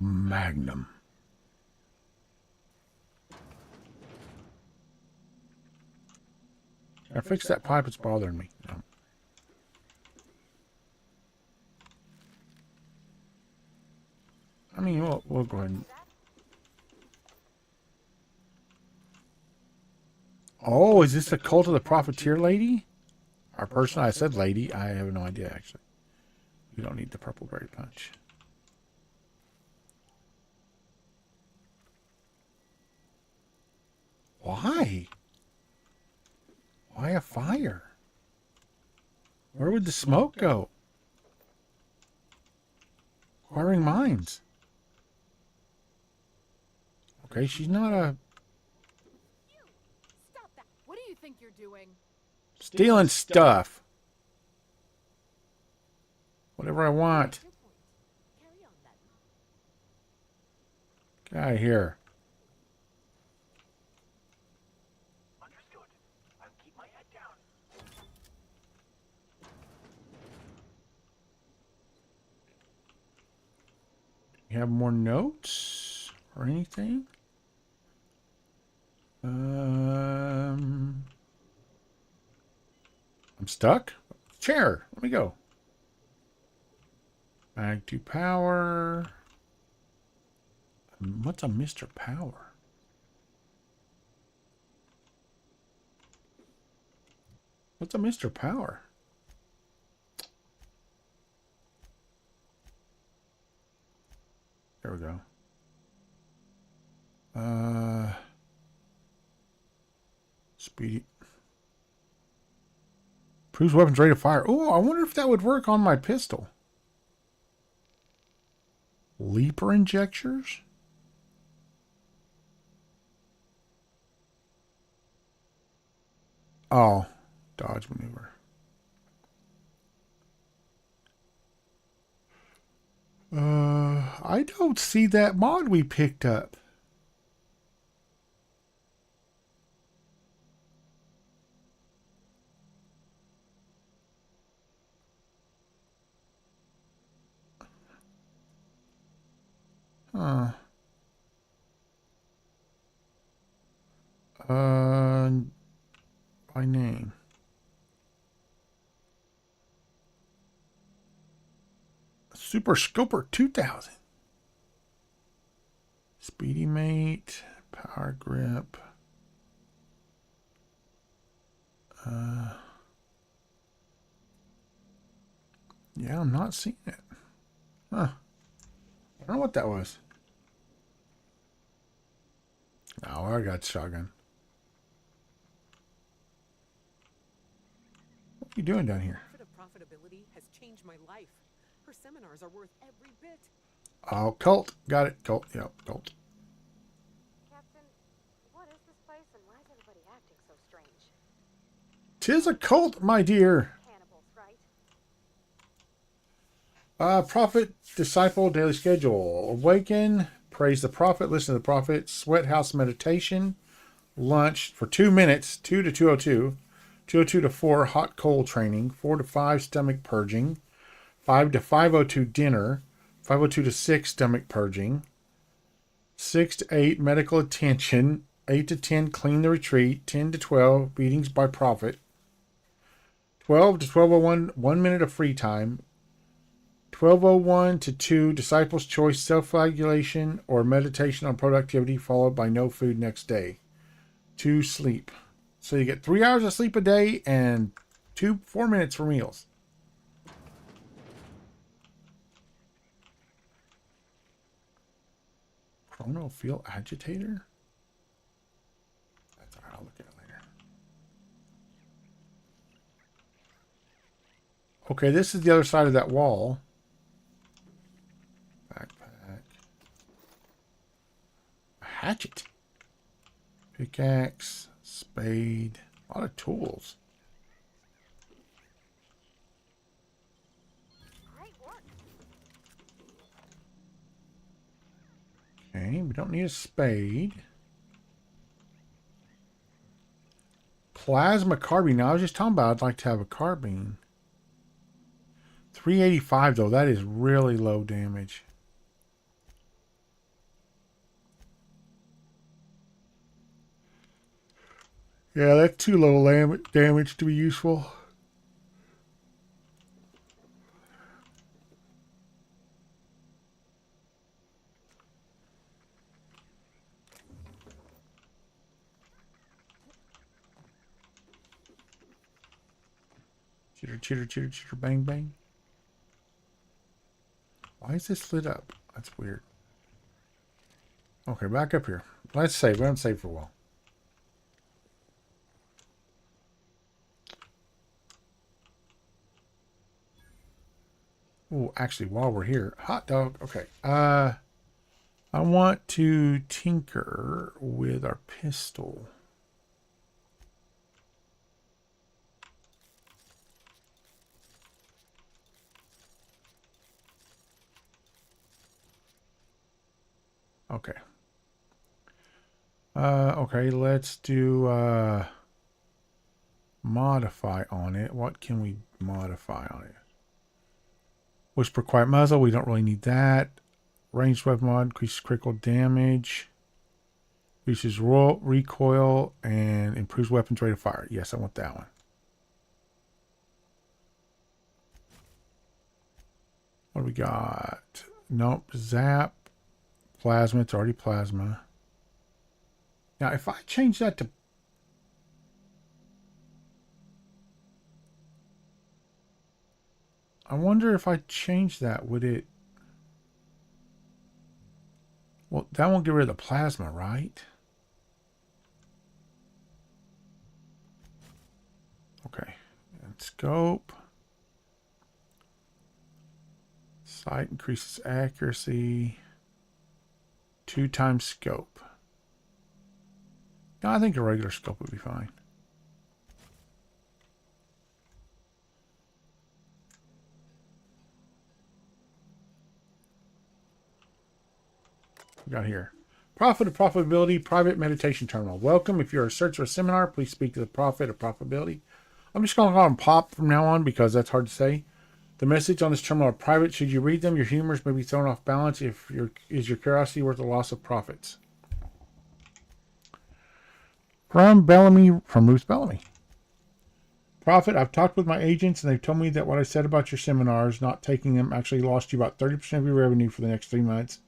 Magnum. I fixed that pipe. It's bothering me. No. I mean, we'll go ahead and... Oh, is this the cult of the profiteer lady? Or person? I said lady. I have no idea, actually. We don't need the purple berry punch. Why? Why a fire? Where would the smoke go? Acquiring mines. Okay, she's not a... Stop that. What do you think you're doing? Stealing stuff. Whatever I want. Carry on then. Get out of here. Understood. I'll keep my head down. You have more notes or anything? I'm stuck. Chair. Let me go. Mag to power. What's a Mr. Power? What's a Mr. Power? There we go. Speedy. Proves weapons rate of fire. Oh, I wonder if that would work on my pistol. Leaper injectors? Oh, dodge maneuver. I don't see that mod we picked up. Huh. By name. Super Scoper 2000. Speedy Mate. Power Grip. Yeah, I'm not seeing it. Huh. I don't know what that was. Oh, I got shotgun. What are you doing down here? Profit of profitability has changed my life. Her seminars are worth every bit. Oh, cult. Got it. Cult. Yep, cult. Captain, what is this place and why is everybody acting so strange? 'Tis a cult, my dear. Cannibals, right? Prophet, Disciple, Daily Schedule. Awaken, praise the prophet, listen to the prophet, sweat house meditation, lunch for 2 minutes, 2 to 2:02, 2:02 to 4 hot cold training, 4 to 5 stomach purging, 5 to 5:02 dinner, 5:02 to 6 stomach purging, 6 to 8 medical attention, 8 to 10 clean the retreat, 10 to 12 meetings by prophet, 12 to 12:01 1 minute of free time, 12:01 to 2 disciples choice self-flagellation or meditation on productivity followed by no food next day. 2 sleep. So you get 3 hours of sleep a day and 4 minutes for meals. Chrono field agitator? That's all right, I'll look at it later. Okay, this is the other side of that wall. Backpack. A hatchet. Pickaxe. Spade. A lot of tools. Great work. Okay, we don't need a spade. Plasma carbine. Now, I was just talking about I'd like to have a carbine. 385 though, that is really low damage. Yeah, that's too low damage to be useful. Chitter, chitter, chitter, chitter, bang, bang. Why is this lit up? That's weird. Okay, back up here. Let's save. We haven't saved for a while. Oh, actually, while we're here, hot dog. Okay. I want to tinker with our pistol. Okay. Okay, let's do modify on it. What can we modify on it? Whisper quiet muzzle, we don't really need that. Ranged weapon mod, increases critical damage. Increases recoil and improves weapons rate of fire. Yes, I want that one. What do we got? Nope, zap. Plasma, it's already plasma. Now, if I change that to... I wonder if I change that, would it... Well, that won't get rid of the plasma, right? Okay. And scope. Sight increases accuracy. 2 times scope. No, I think a regular scope would be fine. We got here. Prophet of Profitability, Private Meditation Terminal. Welcome. If you're a search for a seminar, please speak to the Prophet of Profitability. I'm just going to call him Pop from now on because that's hard to say. The message on this terminal are private. Should you read them, your humors may be thrown off balance. Is your curiosity worth the loss of profits? From Ruth Bellamy. Prophet, I've talked with my agents and they've told me that what I said about your seminars, not taking them, actually lost you about 30% of your revenue for the next 3 months,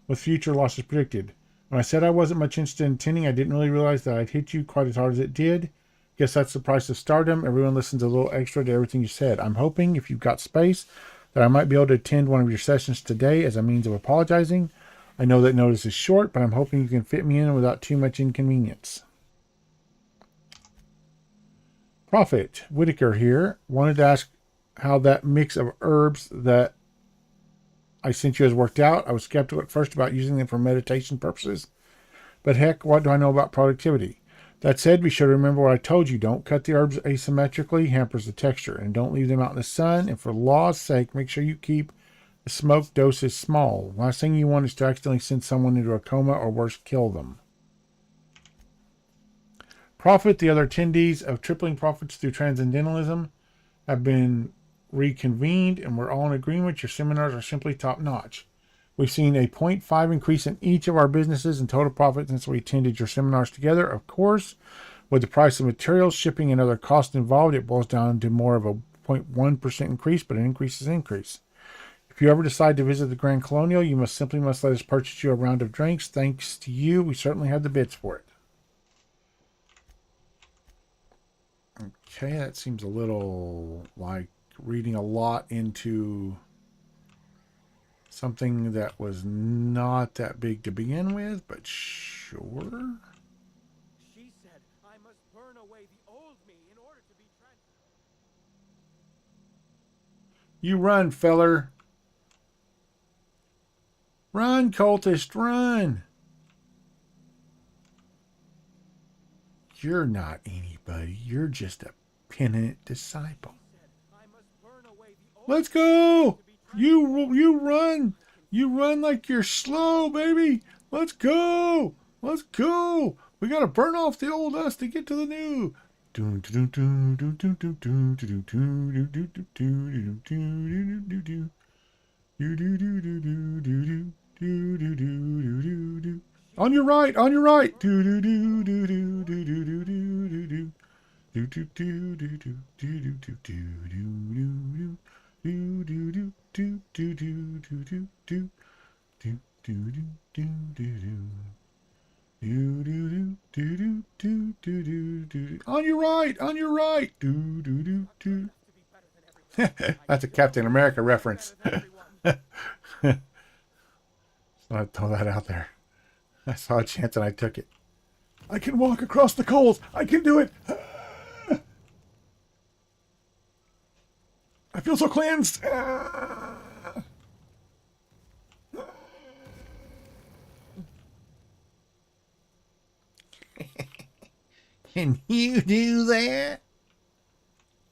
with future losses predicted. When I said I wasn't much interested in attending, I didn't really realize that I'd hit you quite as hard as it did. Guess that's the price of stardom. Everyone listens a little extra to everything you said. I'm hoping, if you've got space, that I might be able to attend one of your sessions today as a means of apologizing. I know that notice is short, but I'm hoping you can fit me in without too much inconvenience. Prophet Whitaker here. Wanted to ask how that mix of herbs that I sent you has worked out. I was skeptical at first about using them for meditation purposes, but heck, what do I know about productivity? That said, be sure to remember what I told you. Don't cut the herbs asymmetrically, hampers the texture, and don't leave them out in the sun. And for law's sake, make sure you keep The smoke dose is small. Last thing you want is to accidentally send someone into a coma or worse, kill them. Profit. The other attendees of tripling profits through transcendentalism have been reconvened, and we're all in agreement. Your seminars are simply top notch. We've seen a 0.5 increase in each of our businesses and total profit since we attended your seminars together. Of course, with the price of materials, shipping, and other costs involved, it boils down to more of a 0.1% increase, but an increase is an increase. If you ever decide to visit the Grand Colonial, you must let us purchase you a round of drinks. Thanks to you, we certainly have the bids for it. Okay, that seems a little like reading a lot into something that was not that big to begin with, but sure. She said I must burn away the old me in order to be You run, feller. Run, cultist, run. You're not anybody. You're just a penitent disciple. Let's go. You run. You run like you're slow, baby. Let's go. Let's go. We gotta burn off the old us to get to the new. On your right, on your right. On your right, on your right. That's a Captain America reference. So I throw that out there. I saw a chance and I took it. I can walk across the coals. I can do it. I feel so cleansed. Can you do that?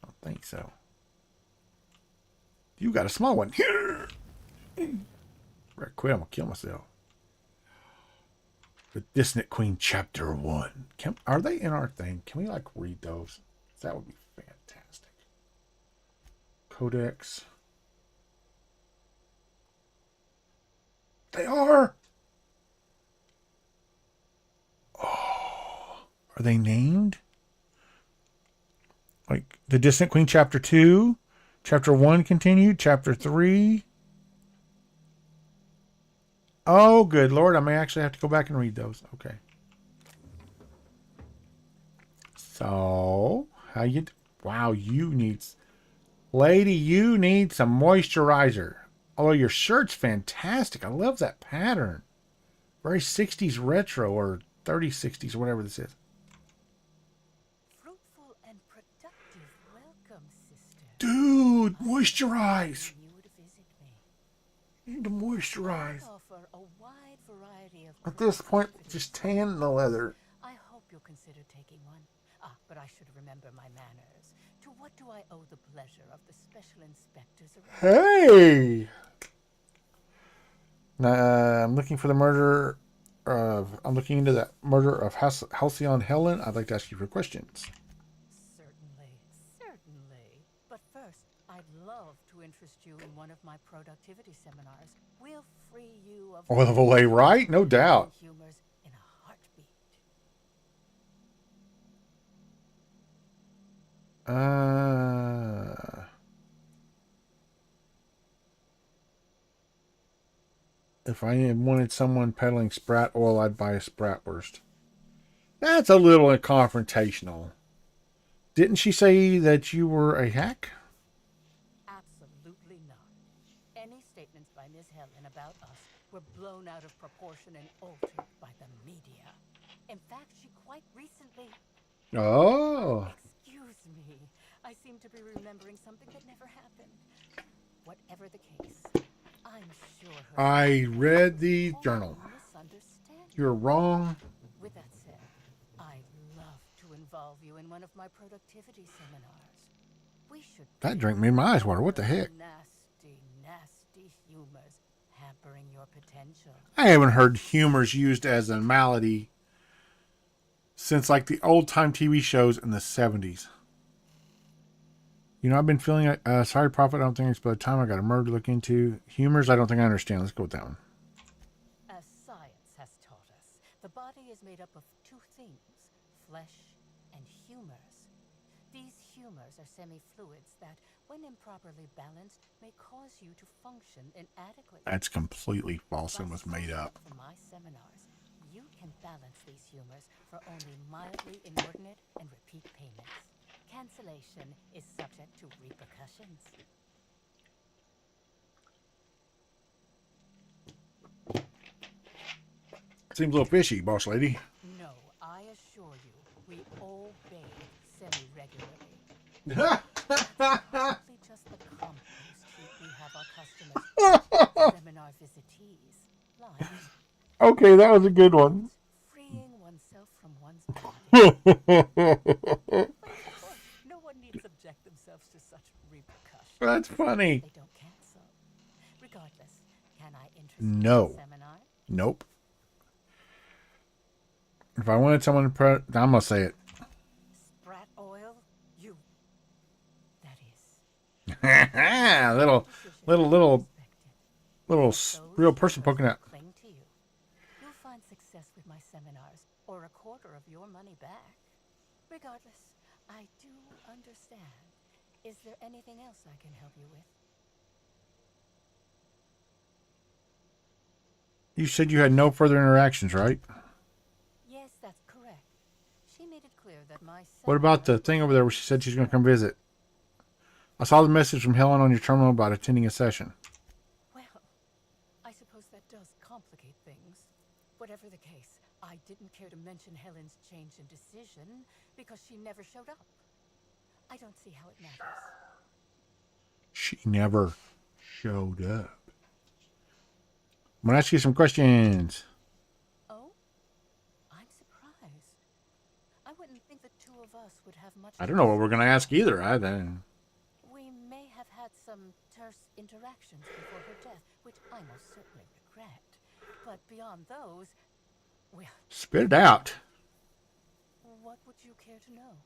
I don't think so. You got a small one. Right, quit. I'm gonna kill myself. The Dissonant Queen Chapter 1. Are they in our thing? Can we read those? That would be fantastic. Codex. They are. Oh, are they named? Like the Dissonant Queen Chapter 2, Chapter 1 continued, Chapter 3. Oh, good Lord. I may actually have to go back and read those. Okay. So, how you... Wow, you need... Lady, you need some moisturizer. Although your shirt's fantastic. I love that pattern. Very 60s retro or 3060s or whatever this is. Fruitful and productive welcome, sister. Dude, moisturize. You would visit me. You need to moisturize. I offer a wide variety of At this point, just tan the leather. I hope you'll consider taking one. But I should remember my manners. To what do I owe the pleasure of the special inspector's arrival? Hey! I'm looking for the murder of... I'm looking into that murder of Halcyon Helen. I'd like to ask you for questions. Certainly. But first, I'd love to interest you in one of my productivity seminars. We'll free you of... Well, lay right? No doubt. Humors in a heartbeat. If I wanted someone peddling Sprat oil, I'd buy a Spratwurst. That's a little confrontational. Didn't she say that you were a hack? Absolutely not. Any statements by Miss Helen about us were blown out of proportion and altered by the media. In fact, she quite recently... Oh. Excuse me. I seem to be remembering something that never happened. Whatever the case, I'm sure her... I read the journal. You're wrong. With that said, I'd love to involve you in one of my productivity seminars. We should... That drink made my eyes water. What the heck? Nasty, nasty humor potential. I haven't heard humors used as a malady since like the old time TV shows in the 70s. You know, I've been feeling sorry, Prophet. I don't think it's by the time I got a murder to look into. Humors, I don't think I understand. Let's go with that one. As science has taught us, the body is made up of two things, flesh and humors. These humors are semi-fluids that, when improperly balanced, may cause you to function inadequately. That's completely false and was made up. For my seminars, you can balance these humors for only mildly inordinate and repeat payments. Cancellation is subject to repercussions. Seems a little fishy, boss lady. No, I assure you, we all bathe semi-regularly. Probably just the compost heap we have our customers, seminar visitees, like. Okay, that was a good one. Freeing oneself from one's body. Of course, no one need subject themselves to such repercussions. That's funny. They don't cancel. Regardless, can I interest No. you in the seminar? Nope. If I wanted someone to I'm gonna say it. Sprat oil? You. That is. little real person poking out. Cling to you. You'll find success with my seminars, or a quarter of your money back. Regardless, I do understand. Is there anything else I can help you with? You said you had no further interactions, right? Yes, that's correct. She made it clear that my What about the thing over there where she said she's going to come visit? I saw the message from Helen on your terminal about attending a session. Well, I suppose that does complicate things. Whatever the case, I didn't care to mention Helen's change in decision because she never showed up. I don't see how it matters. She never showed up. I'm going to ask you some questions. Oh? I'm surprised. I wouldn't think the two of us would have much... I don't know what we're going to ask either. We may have had some terse interactions before her death, which I most certainly regret. But beyond those, well... Spit it out. What would you care to know?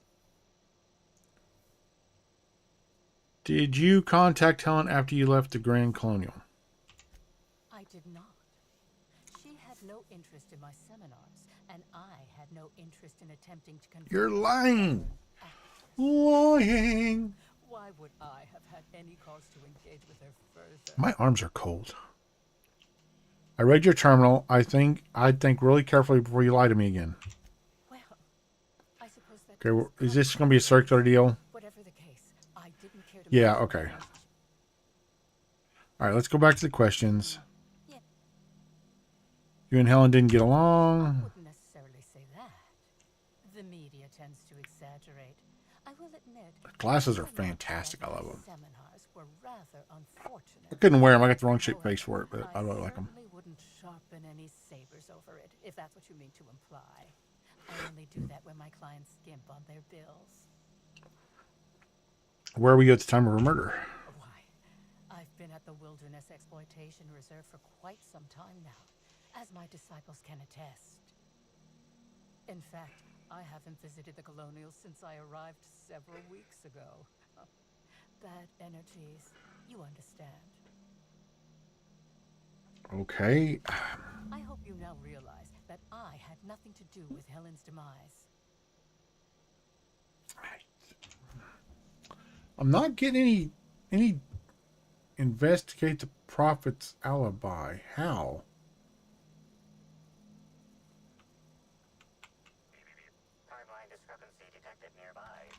Did you contact Helen after you left the Grand Colonial? I did not. She had no interest in my seminars, and I had no interest in attempting to convince... You're lying. Lying. Why would I have had any cause to engage with her further? My arms are cold. I read your terminal. I'd think really carefully before you lie to me again. Well, I suppose that... Okay, is this going to be a circular deal? Whatever the case, I didn't care to... Yeah, okay. All right, let's go back to the questions. Yeah. You and Helen didn't get I along. wouldn't necessarily say that. The media tends to exaggerate. I will admit... Glasses are fantastic. I love them. Seminars were rather unfortunate. I couldn't wear them. I got the wrong shape face for it, but I really like them. certainly wouldn't sharpen any sabers over it, if that's what you mean to imply. I only do that when my clients skimp on their bills. Where were you at the time of her murder? Why, I've been at the Wilderness Exploitation Reserve for quite some time now, as my disciples can attest. In fact, I haven't visited the Colonials since I arrived several weeks ago. Bad energies, you understand. Okay. I hope you now realize that I had nothing to do with Helen's demise. I'm not getting any investigate the prophet's alibi. How? Timeline discrepancy detected nearby.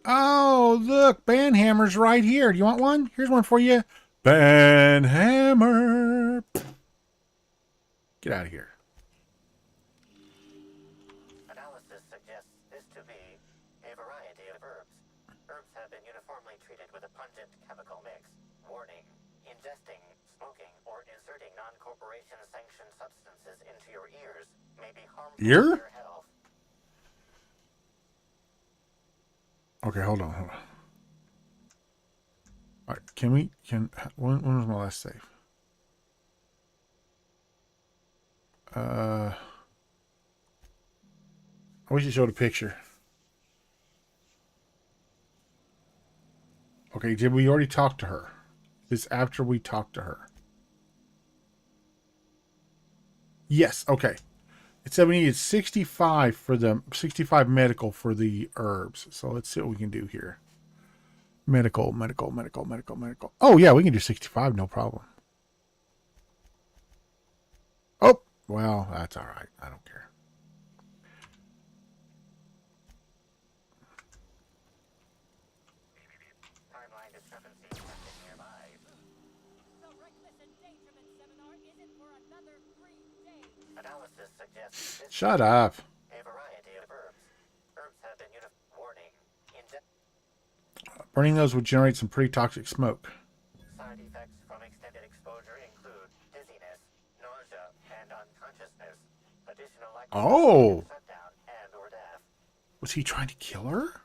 Oh, look, Banhammer's right here. Do you want one? Here's one for you. Banhammer. Get out of here. Analysis suggests this to be a variety of herbs. Herbs have been uniformly treated with a pungent chemical mix. Warning: ingesting, smoking, or inserting non-corporation sanctioned substances into your ears may be harmful to your health. Okay, hold on. All right, when was my last save? I wish you showed a picture. Okay, did we already talk to her? This after we talked to her. Yes, okay. It said we needed 65 for the 65 medical for the herbs. So let's see what we can do here. Medical. Oh yeah, we can do 65, no problem. Oh, well, that's all right. I don't care. Timeline discrepancy testing nearby. The reckless endangerment seminar isn't for another 3 days. Analysis suggests this Shut up. a variety of herbs. Herbs have been warning. Burning those would generate some pretty toxic smoke. Side effects from extended exposure include dizziness, nausea, and unconsciousness. Additional Oh. shutdown and or death. Was he trying to kill her?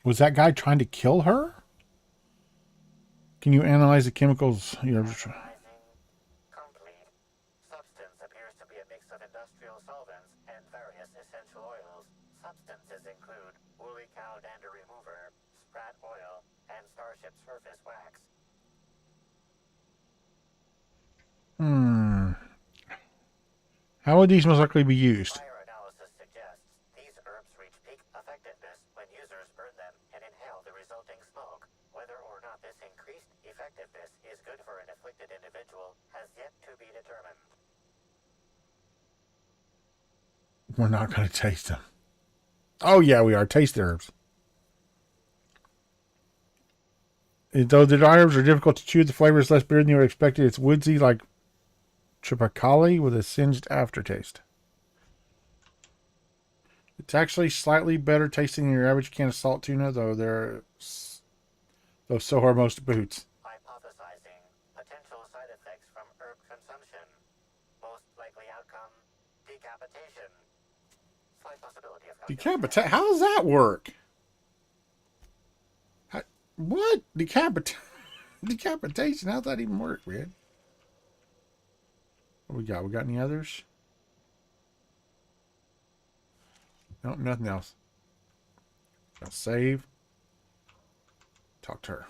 Was that guy trying to kill her? Can you analyze the chemicals? Analyzing complete. Substance appears to be a mix of industrial solvents and various essential oils. Substances include woolly cow dander remover, sprat oil, and starship surface wax. How would these most likely be used? Prior analysis suggests these herbs reach peak effectiveness when users burn them and inhale the resulting smoke. Whether or not this increased effectiveness is good for an afflicted individual has yet to be determined. We're not going to taste them. Oh yeah, we are. Taste the herbs. Though the dry herbs are difficult to chew, the flavor is less bitter than you would expect. It's woodsy like Tripacali with a singed aftertaste. It's actually slightly better tasting than your average can of salt tuna, though so are most boots. Hypothesizing potential side effects from herb consumption. Most likely outcome, decapitation. Slight possibility of Decapitate? How does that work? What? Decapitation? How's that even work, man? What we got? We got any others? Nope, nothing else. I'll save. Talk to her.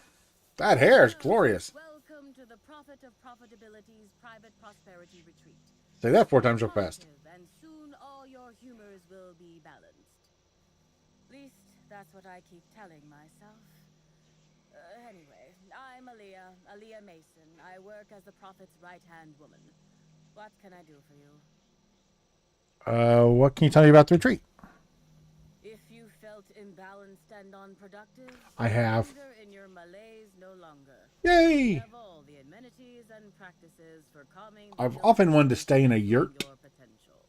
That hair is glorious. Welcome to the Prophet of Profitability's private prosperity retreat. Say that 4 times real fast. And soon all your humors will be balanced. At least that's what I keep telling myself. Anyway, I'm Aaliyah Mason. I work as the Prophet's right-hand woman. What can I do for you? What can you tell me about the retreat? If you felt imbalanced and unproductive, I have. in your malaise no longer. Yay! We have all the amenities and practices for calming the I've often wanted to stay in a yurt. your potential.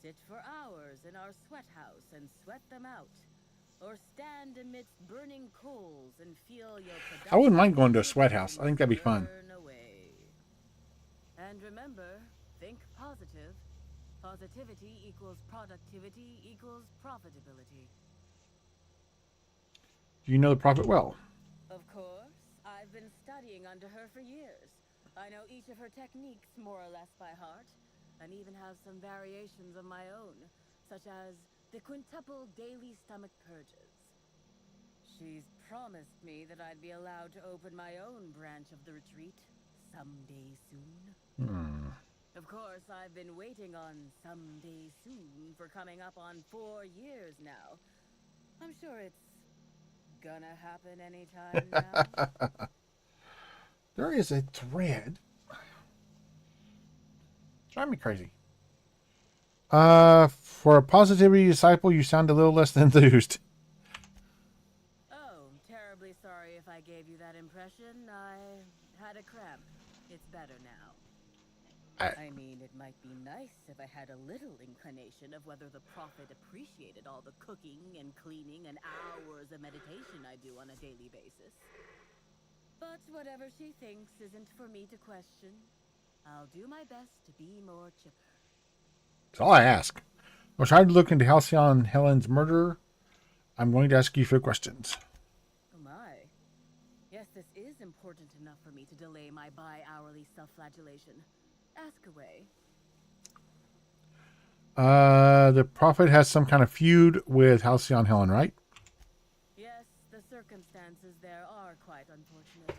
Sit for hours in our sweat house and sweat them out. Or stand amidst burning coals and feel your I wouldn't mind going to a sweat house. I think that'd be fun. burn away. And remember, think positive. Positivity equals productivity equals profitability. Do you know the Prophet well? Of course, I've been studying under her for years. I know each of her techniques more or less by heart, and even have some variations of my own, such as the quintuple daily stomach purges. She's promised me that I'd be allowed to open my own branch of the retreat someday soon. Of course, I've been waiting on someday soon for coming up on 4 years now. I'm sure it's gonna happen anytime now. There is a thread. Drive me crazy. For a positivity disciple, you sound a little less enthused. Oh, terribly sorry if I gave you that impression. I had a cramp. It's better now. I mean, it might be nice if I had a little inclination of whether the Prophet appreciated all the cooking and cleaning and hours of meditation I do on a daily basis. But whatever she thinks isn't for me to question. I'll do my best to be more chipper. That's all I ask. I tried to look into Halcyon Helen's murder. I'm going to ask you a few questions. Oh my. Yes, this is important enough for me to delay my bi-hourly self-flagellation. Ask away. The Prophet has some kind of feud with Halcyon Helen, right? Yes, the circumstances there are quite unfortunate.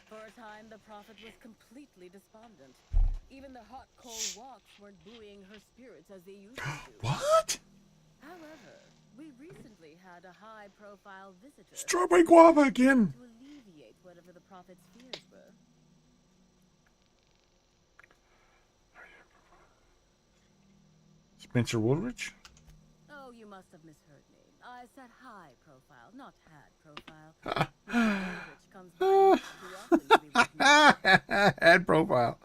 For a time, the Prophet was completely despondent. Even the hot coal walks weren't buoying her spirits as they used to. What? However, we recently had a high-profile visitor Strawberry guava again. to alleviate whatever the Prophet's fears were. Spencer Woolridge? Oh, you must have misheard me. I said high profile, not had profile. Mr. Woolridge comes by too often to be with me. Ad profile.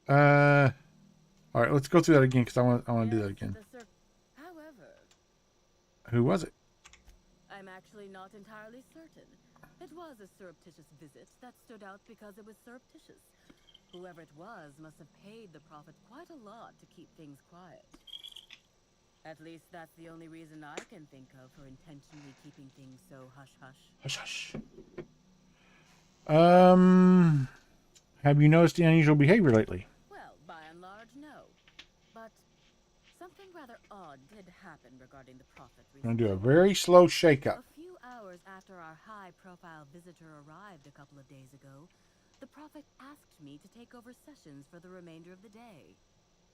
All right, let's go through that again because I want to do that again. However, Who was it? I'm actually not entirely certain. It was a surreptitious visit that stood out because it was surreptitious. Whoever it was must have paid the Prophet quite a lot to keep things quiet. At least that's the only reason I can think of for intentionally keeping things so hush-hush. Hush, hush. Have you noticed any unusual behavior lately? Well, by and large, no. But something rather odd did happen regarding the Prophet I'm going recently. to do a very slow shake-up. A few hours after our high-profile visitor arrived a couple of days ago, the Prophet asked me to take over sessions for the remainder of the day.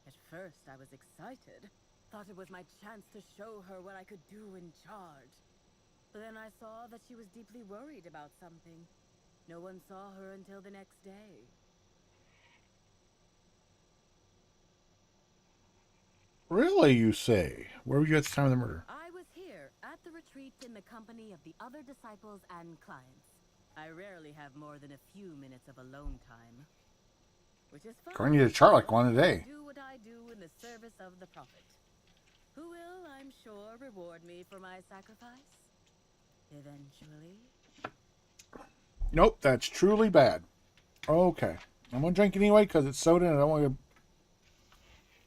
At first, I was excited. Thought it was my chance to show her what I could do in charge. But then I saw that she was deeply worried about something. No one saw her until the next day. Really, you say? Where were you at the time of the murder? I was here at the retreat in the company of the other disciples and clients. I rarely have more than a few minutes of alone time. Which is fine. According to the chart, like one a day. Do what I do in the service of the Prophet, who will, I'm sure, reward me for my sacrifice. Eventually. Nope, that's truly bad. Okay. I'm going to drink it anyway because it's soda and I don't want to...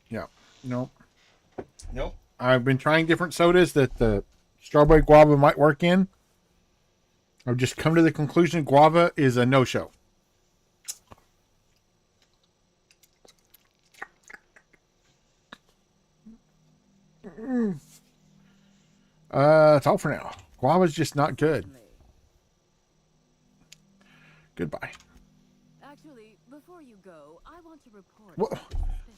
Yeah. Nope. Nope. I've been trying different sodas that the strawberry guava might work in. I've just come to the conclusion guava is a no-show. That's all for now. Guava's just not good. Goodbye. Actually, before you go, I want to report. What?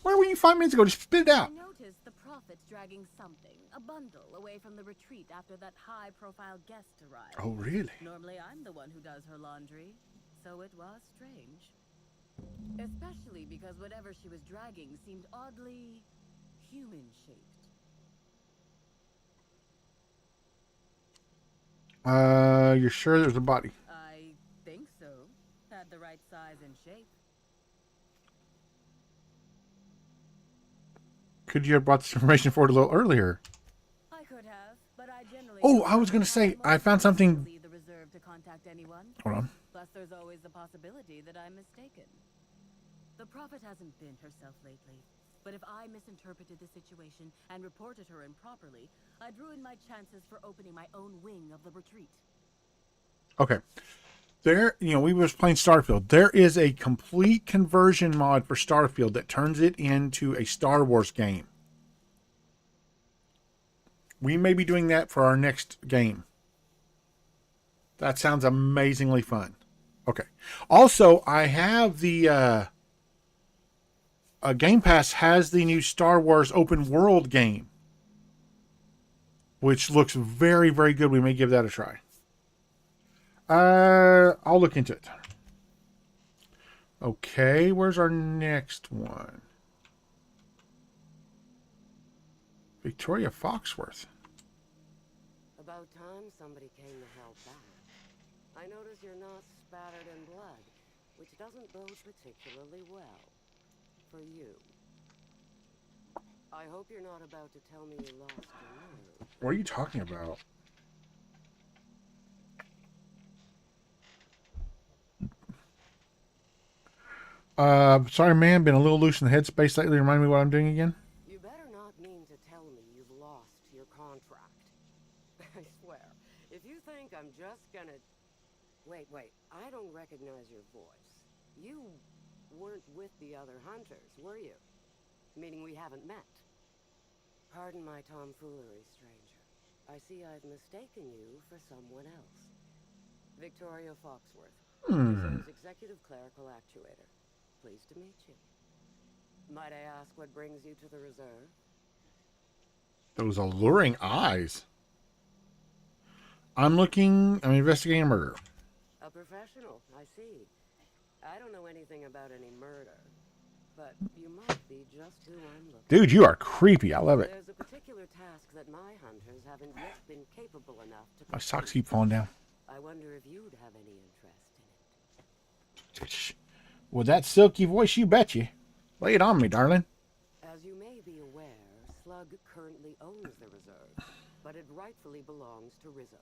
Where were you 5 minutes ago? Just spit it out. I noticed the Prophet dragging something, a bundle, away from the retreat after that high-profile guest arrived. Oh, really? Normally, I'm the one who does her laundry, so it was strange. Especially because whatever she was dragging seemed oddly human-shaped. You're sure there's a body? I think so. Had the right size and shape. Could you have brought this information forward a little earlier? I could have, but I generally... Oh, I was going to say, I found something... Leave the reserve to contact anyone. Hold on. Plus, there's always the possibility that I'm mistaken. The Prophet hasn't been herself lately, but if I misinterpreted the situation and reported her improperly, I'd ruin my chances for opening my own wing of the retreat. Okay. There, we were playing Starfield. There is a complete conversion mod for Starfield that turns it into a Star Wars game. We may be doing that for our next game. That sounds amazingly fun. Okay. Also, I have the Game Pass has the new Star Wars open world game, which looks very, very good. We may give that a try. I'll look into it. Okay, where's our next one? Victoria Foxworth. About time somebody came to help back. I notice you're not spattered in blood, which doesn't bode particularly well for you. I hope you're not about to tell me you lost your nerve. What are you talking about? Sorry, man. Been a little loose in the headspace lately. Remind me what I'm doing again. You better not mean to tell me you've lost your contract. I swear, if you think I'm just gonna... Wait, I don't recognize your voice. You weren't with the other hunters, were you? Meaning we haven't met. Pardon my tomfoolery, stranger. I see I've mistaken you for someone else. Victoria Foxworth, Rizzo's executive clerical actuator. Pleased to meet you. Might I ask what brings you to the reserve? Those alluring eyes. I'm investigating a murder. A professional, I see. I don't know anything about any murder, but you might be just who I'm looking for. Dude, you are creepy. I love it. There's a particular task that my hunters haven't yet been capable enough to complete. My socks keep falling down. I wonder if you'd have any interest in it. With that silky voice, you betcha. Lay it on me, darling. As you may be aware, Slug currently owns the reserve, but it rightfully belongs to Rizzo's.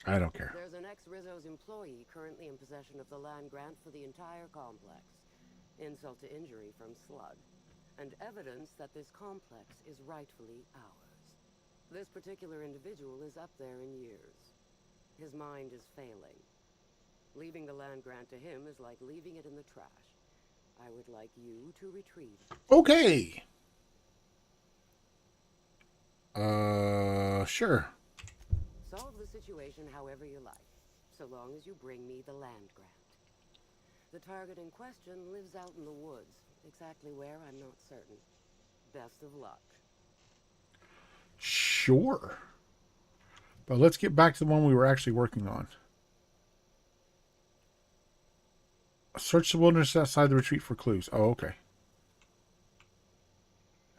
I don't care. There's an ex-Rizzo's employee currently in possession of the land grant for the entire complex. Insult to injury from Slug. And evidence that this complex is rightfully ours. This particular individual is up there in years. His mind is failing. Leaving the land grant to him is like leaving it in the trash. I would like you to retrieve it. Okay. Sure. Solve the situation however you like, so long as you bring me the land grant. The target in question lives out in the woods. Exactly where, I'm not certain. Best of luck. Sure. But let's get back to the one we were actually working on. Search the wilderness outside the retreat for clues. Oh, okay.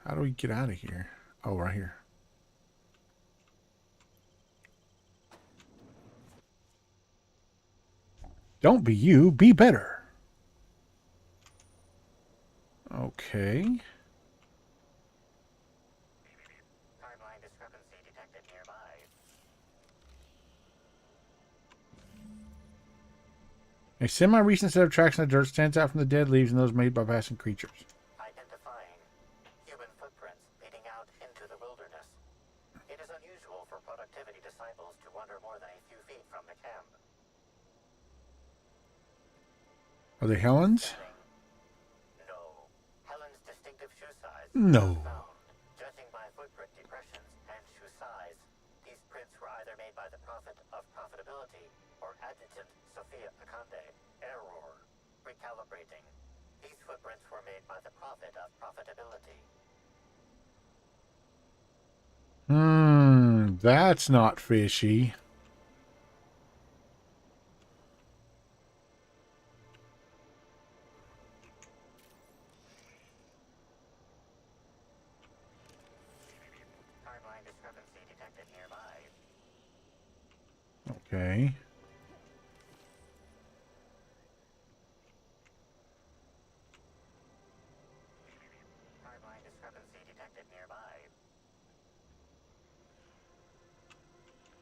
How do we get out of here? Oh, right here. Don't be you, be better. Okay. Timeline discrepancy detected nearby. A semi-recent set of tracks in the dirt stands out from the dead leaves and those made by passing creatures. Identifying human footprints leading out into the wilderness. It is unusual for productivity disciples to wander more than a few feet from the camp. Are they Helen's? No. Helen's distinctive shoe size No. was found. Judging by footprint depressions and shoe size, these prints were either made by the Prophet of Profitability or Adjutant Sophia Akande. Error. Recalibrating. These footprints were made by the Prophet of Profitability. That's not fishy. Timeline discrepancy detected nearby. Okay. Timeline discrepancy detected nearby.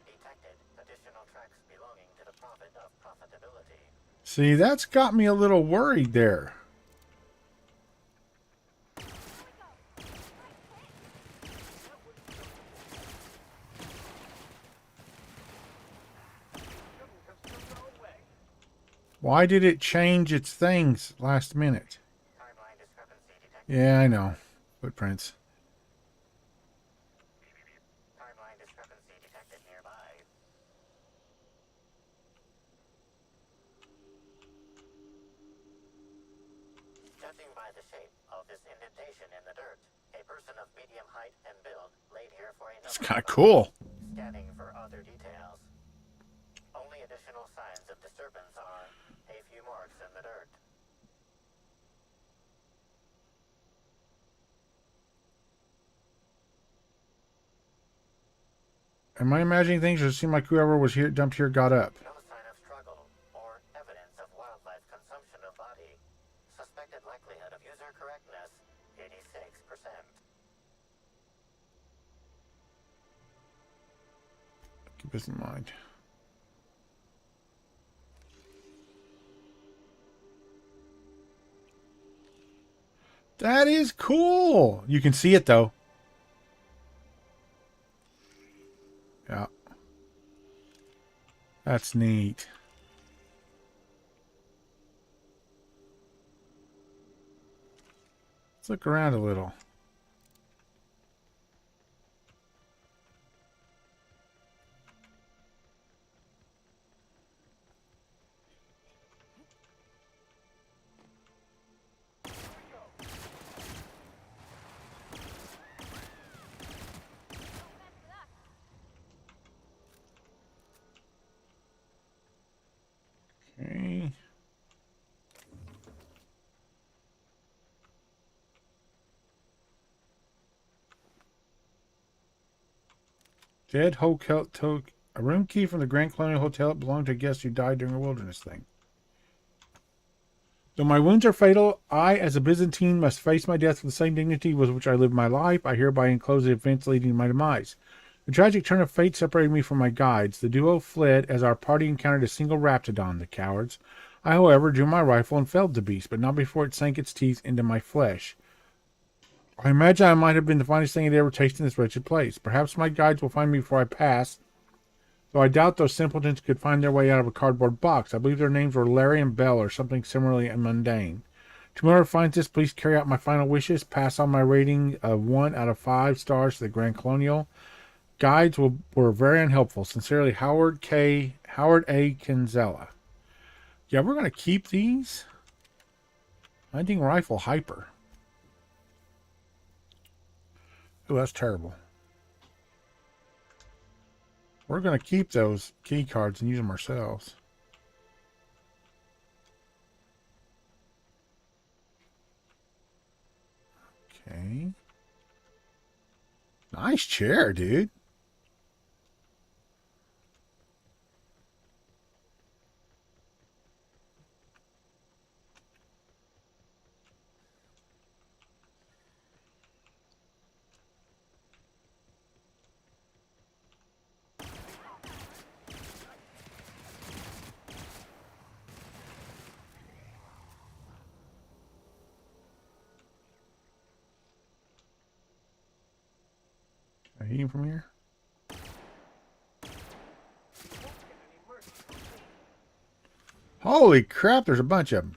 Detected additional tracks belonging to the Prophet of Profitability. See, that's got me a little worried there. Why did it change its things last minute? Timeline discrepancy detected. Yeah, I know. Footprints. Timeline discrepancy detected nearby. Judging by the shape of this indentation in the dirt, a person of medium height and build laid here for a It's number kind of of cool. months. Scanning for other details. Only additional signs of disturbance are a few marks in the dirt. Am I imagining things, or it seemed like whoever was here, dumped here, got up? No sign of struggle or evidence of wildlife consumption of body. Suspected likelihood of user correctness, 86%. Keep this in mind. That is cool. You can see it though. Yeah. That's neat. Let's look around a little. Okay. Dead hotel took a room key from the Grand Colonial Hotel. It belonged to a guest who died during a wilderness thing. Though my wounds are fatal, I, as a Byzantine, must face my death with the same dignity with which I lived my life. I hereby enclose the events leading to my demise. The tragic turn of fate separated me from my guides. The duo fled as our party encountered a single raptidon, the cowards. I, however, drew my rifle and felled the beast, but not before it sank its teeth into my flesh. I imagine I might have been the finest thing I'd ever tasted in this wretched place. Perhaps my guides will find me before I pass, though I doubt those simpletons could find their way out of a cardboard box. I believe their names were Larry and Bell or something similarly mundane. To whoever finds this, please carry out my final wishes. Pass on my rating of 1 out of 5 stars to the Grand Colonial. Guides were very unhelpful. Sincerely, Howard A. Kinsella. Yeah, we're going to keep these. Hunting rifle hyper. Oh, that's terrible. We're going to keep those key cards and use them ourselves. Okay. Nice chair, dude. Can I eat him from here? Holy crap, there's a bunch of them.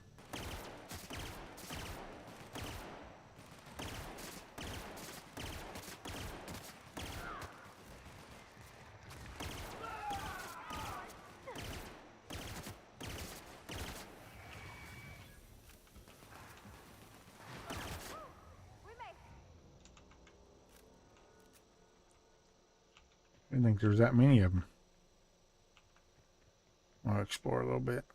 I didn't think there was that many of them. I'll explore a little bit.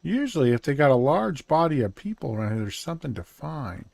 Usually, if they got a large body of people around here, there's something to find.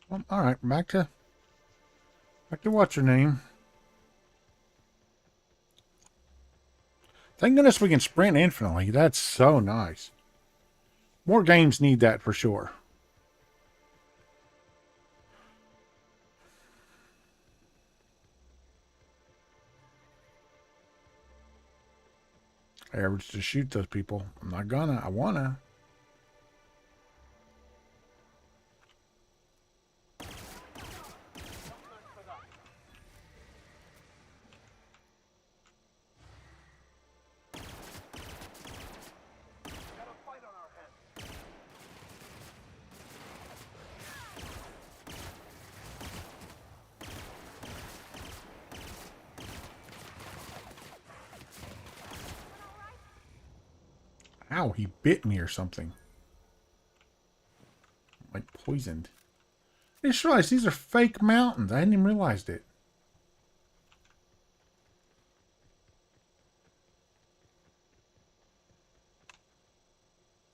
Well, all right, back to what's her name. Thank goodness we can sprint infinitely. That's so nice. More games need that for sure. I ever just shoot those people. I'm not gonna. I wanna. Ow, he bit me or something. Like poisoned. I just realized these are fake mountains. I hadn't even realized it.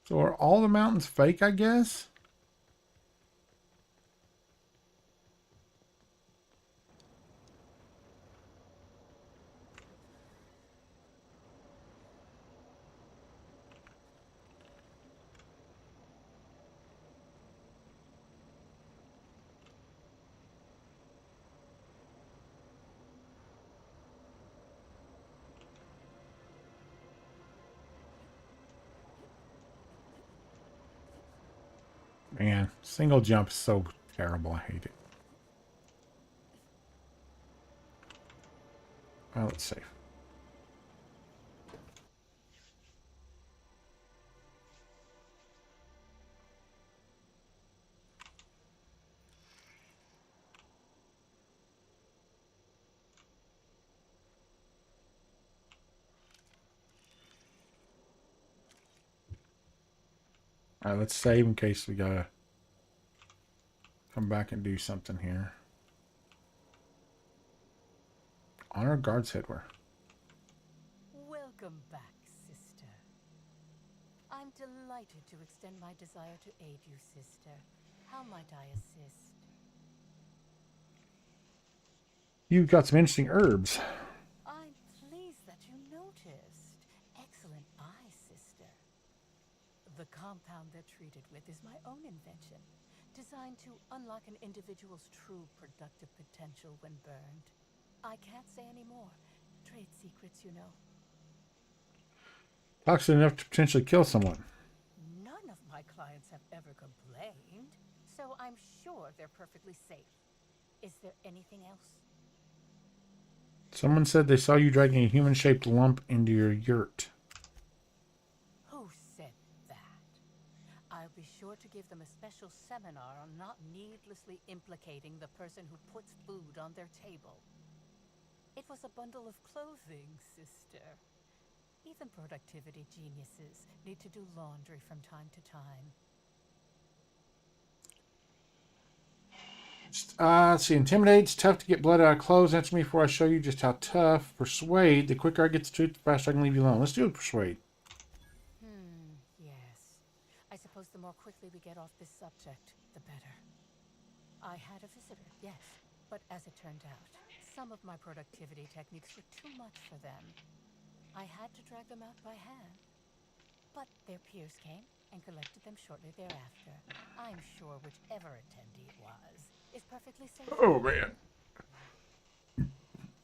So are all the mountains fake, I guess? Man, single jump is so terrible. I hate it. Well, let's save. All right, let's save in case we gotta come back and do something here. Honor guard's headwear. Welcome back, sister. I'm delighted to extend my desire to aid you, sister. How might I assist? You've got some interesting herbs. I'm pleased that you noticed. Excellent eye, sister. The compound they're treated with is my own invention, designed to unlock an individual's true productive potential when burned. I can't say any more. Trade secrets, you know. Toxic enough to potentially kill someone. None of my clients have ever complained, so I'm sure they're perfectly safe. Is there anything else? Someone said they saw you dragging a human-shaped lump into your yurt. Who said that? I'll be sure to give them a special seminar on not needlessly implicating the person who puts food on their table. It was a bundle of clothing, sister. Even productivity geniuses need to do laundry from time to time. Let's see. Intimidate. It's tough to get blood out of clothes. Answer me before I show you just how tough. Persuade. The quicker I get the truth, the faster I can leave you alone. Let's do it. Persuade. Yes. I suppose the more quickly we get off this subject, the better. I had a visitor, yes. But as it turned out, some of my productivity techniques were too much for them. I had to drag them out by hand. But their peers came and collected them shortly thereafter. I'm sure whichever attendee it was is perfectly safe. Oh, man.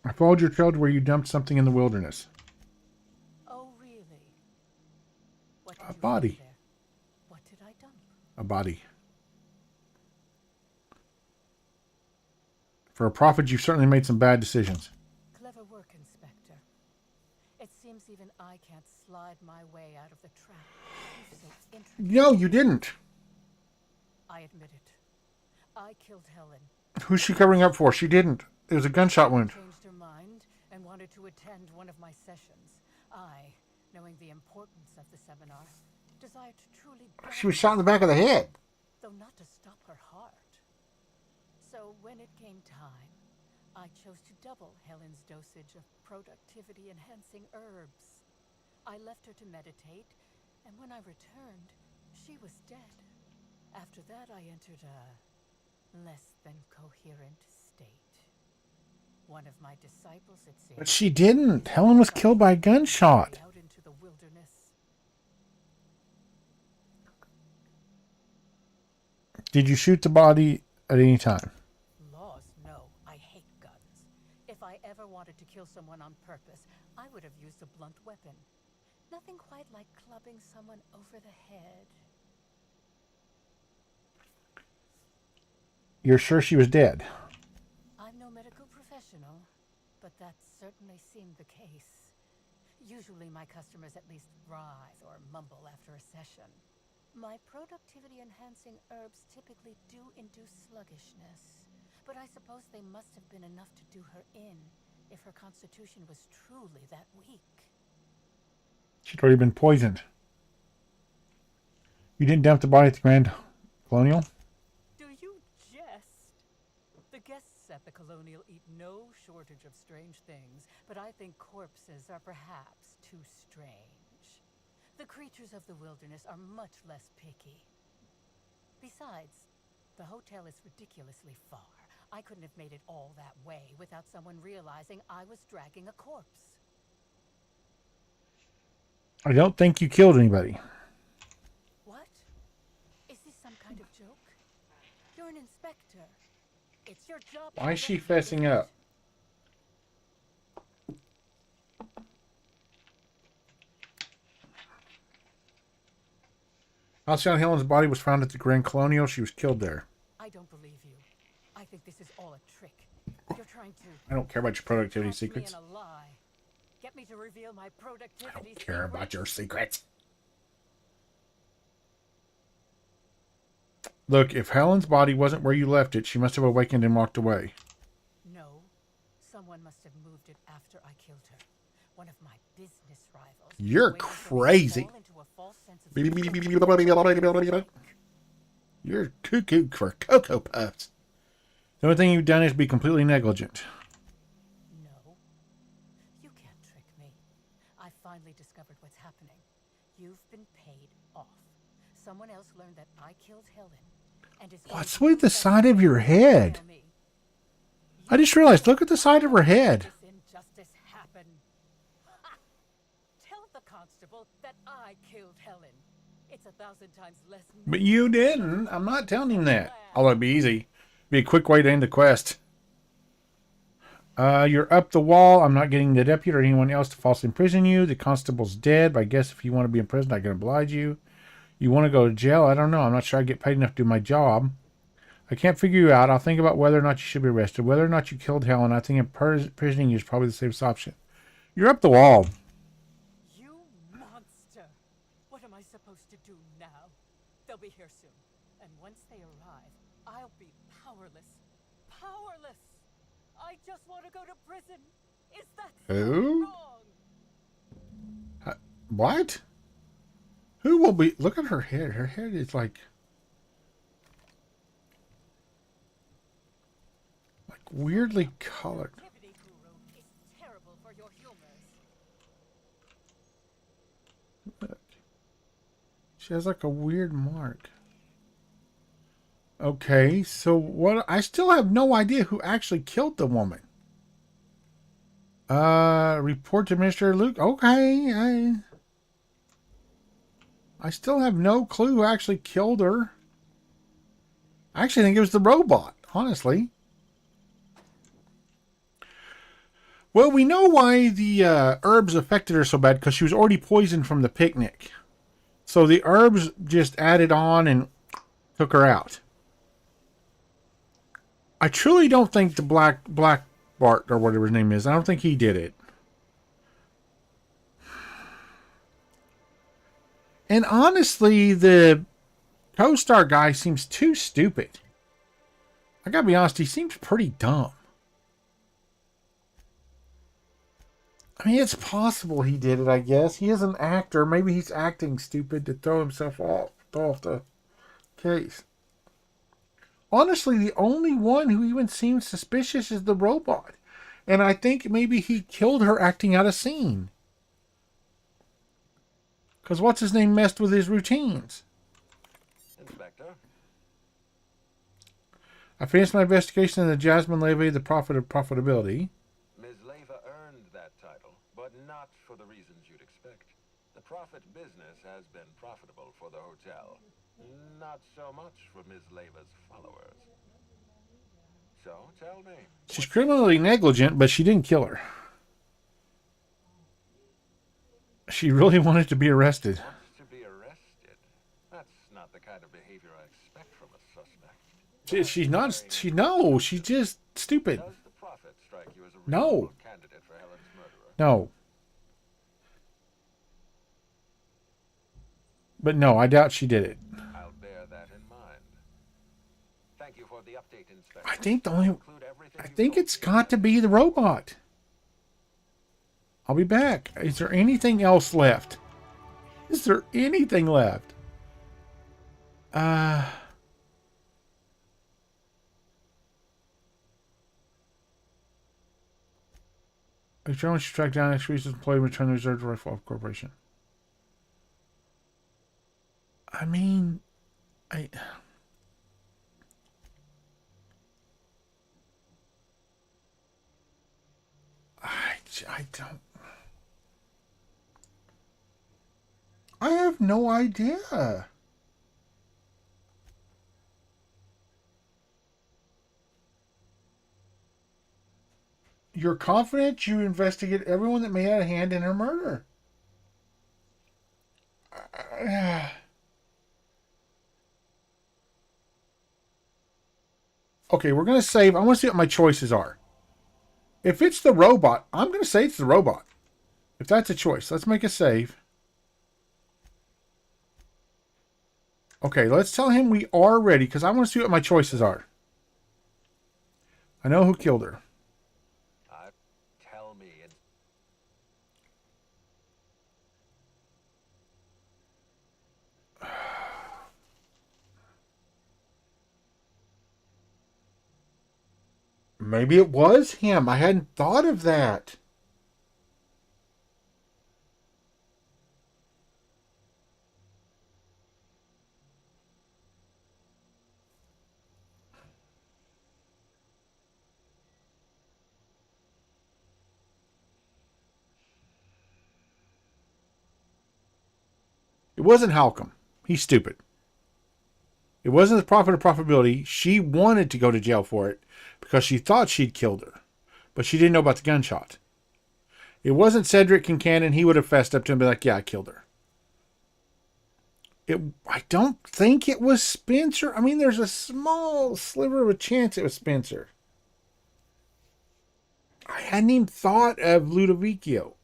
I followed your trail to where you dumped something in the wilderness. Oh, really? What did A you body. find there? What did I dump? A body. For a prophet, you've certainly made some bad decisions. Clever work, Inspector. It seems even I can't slide my way out of the trap. You've so intricate. No, you didn't. I admit it. I killed Helen. Who's she covering up for? She didn't. It was a gunshot wound. Changed her mind and wanted to attend one of my sessions. I, knowing the importance of the seminar, desired to truly... She was shot in the back of the head. Though not to stop her heart. So when it came time, I chose to double Helen's dosage of productivity-enhancing herbs. I left her to meditate, and when I returned, she was dead. After that, I entered a less than coherent state. One of my disciples, it seems. But she didn't. Helen was killed by a gunshot. Out into the wilderness. Did you shoot the body at any time? Laws, no. I hate guns. If I ever wanted to kill someone on purpose, I would have used a blunt weapon. Nothing quite like clubbing someone over the head. You're sure she was dead? I'm no medical professional, but that certainly seemed the case. Usually my customers at least writhe or mumble after a session. My productivity-enhancing herbs typically do induce sluggishness, but I suppose they must have been enough to do her in, if her constitution was truly that weak. She'd already been poisoned. You didn't dump the body at the Grand Colonial? Do you jest? The guests at the Colonial eat no shortage of strange things, but I think corpses are perhaps too strange. The creatures of the wilderness are much less picky. Besides, the hotel is ridiculously far. I couldn't have made it all that way without someone realizing I was dragging a corpse. I don't think you killed anybody. What? Is this some kind of joke? You're an inspector. It's your job. Why is she fessing up? Halcyon Helen's body was found at the Grand Colonial. She was killed there. I don't believe you. I think this is all a trick. You're trying to... I don't care about your productivity catch me secrets. in a lie. Get me to reveal my productivity I don't care about your secrets. Look, if Helen's body wasn't where you left it, she must have awakened and walked away. No. Someone must have moved it after I killed her. One of my business rivals. You're waiting for me to crazy. fall into a false sense of You're cuckoo for Cocoa Puffs. The only thing you've done is be completely negligent. No. You can't trick me. I finally discovered what's happening. You've been paid off. Someone else learned that I killed Helen. And is What's with the side of your head? I just realized, look at the side of her head. This injustice happened. Tell the constable that I killed Helen. It's 1,000 times less. But you didn't. I'm not telling him that. Although it'd be easy. Be a quick way to end the quest. You're up the wall. I'm not getting the deputy or anyone else to falsely imprison you. The constable's dead. But I guess if you want to be imprisoned, I can oblige you. You want to go to jail? I don't know. I'm not sure I get paid enough to do my job. I can't figure you out. I'll think about whether or not you should be arrested. Whether or not you killed Helen, I think imprisoning you is probably the safest option. You're up the wall. You monster! What am I supposed to do now? They'll be here soon. And once they arrive, I'll be powerless. Powerless! I just want to go to prison. Is that Who? wrong? What? Who will be... Look at her head. Her head is like weirdly colored. Productivity guru is terrible for your humors. Look. She has like a weird mark. Okay, so what? I still have no idea who actually killed the woman. Report to Mr. Luke. Okay, I still have no clue who actually killed her. I actually think it was the robot, honestly. Well, we know why the herbs affected her so bad, because she was already poisoned from the picnic. So the herbs just added on and took her out. I truly don't think the Black Bart, or whatever his name is, I don't think he did it. And honestly, the co-star guy seems too stupid. I gotta be honest, he seems pretty dumb. I mean, it's possible he did it, I guess. He is an actor. Maybe he's acting stupid to throw himself off the case. Honestly, the only one who even seems suspicious is the robot. And I think maybe he killed her acting out a scene. Because what's his name messed with his routines. Inspector? I finished my investigation in the Jasmine Levy, the Prophet of Profitability. Ms. Leva earned that title, but not for the reasons you'd expect. The profit business has been profitable for the hotel. Not so much for Ms. Leva's followers. So, tell me. She's criminally negligent, but she didn't kill her. She really wanted to be arrested. Wants to be arrested? That's not the kind of behavior I expect from a suspect. She's just stupid. Does the prophet strike you as a No. reasonable candidate for Helen's murderer? No. But no, I doubt she did it. I'll bear that in mind. Thank you for the update, Inspector. I think it's got to be the robot. I'll be back. Is there anything else left? Is there anything left? Are you trying to track down next week's employee and return the reserve rifle of corporation? I mean, I don't. I have no idea. You're confident you investigate everyone that may have a hand in her murder. Okay, we're going to save. I want to see what my choices are. If it's the robot, I'm going to say it's the robot. If that's a choice, let's make a save. Okay, let's tell him we are ready because I want to see what my choices are. I know who killed her. Tell me. Maybe it was him. I hadn't thought of that. It wasn't Halcom. He's stupid. It wasn't the Prophet of Profitability. She wanted to go to jail for it because she thought she'd killed her, but she didn't know about the gunshot. It wasn't Cedric Kincannon. He would have fessed up to him and be like, yeah, I killed her. I don't think it was Spencer. I mean, there's a small sliver of a chance it was Spencer. I hadn't even thought of Ludovico.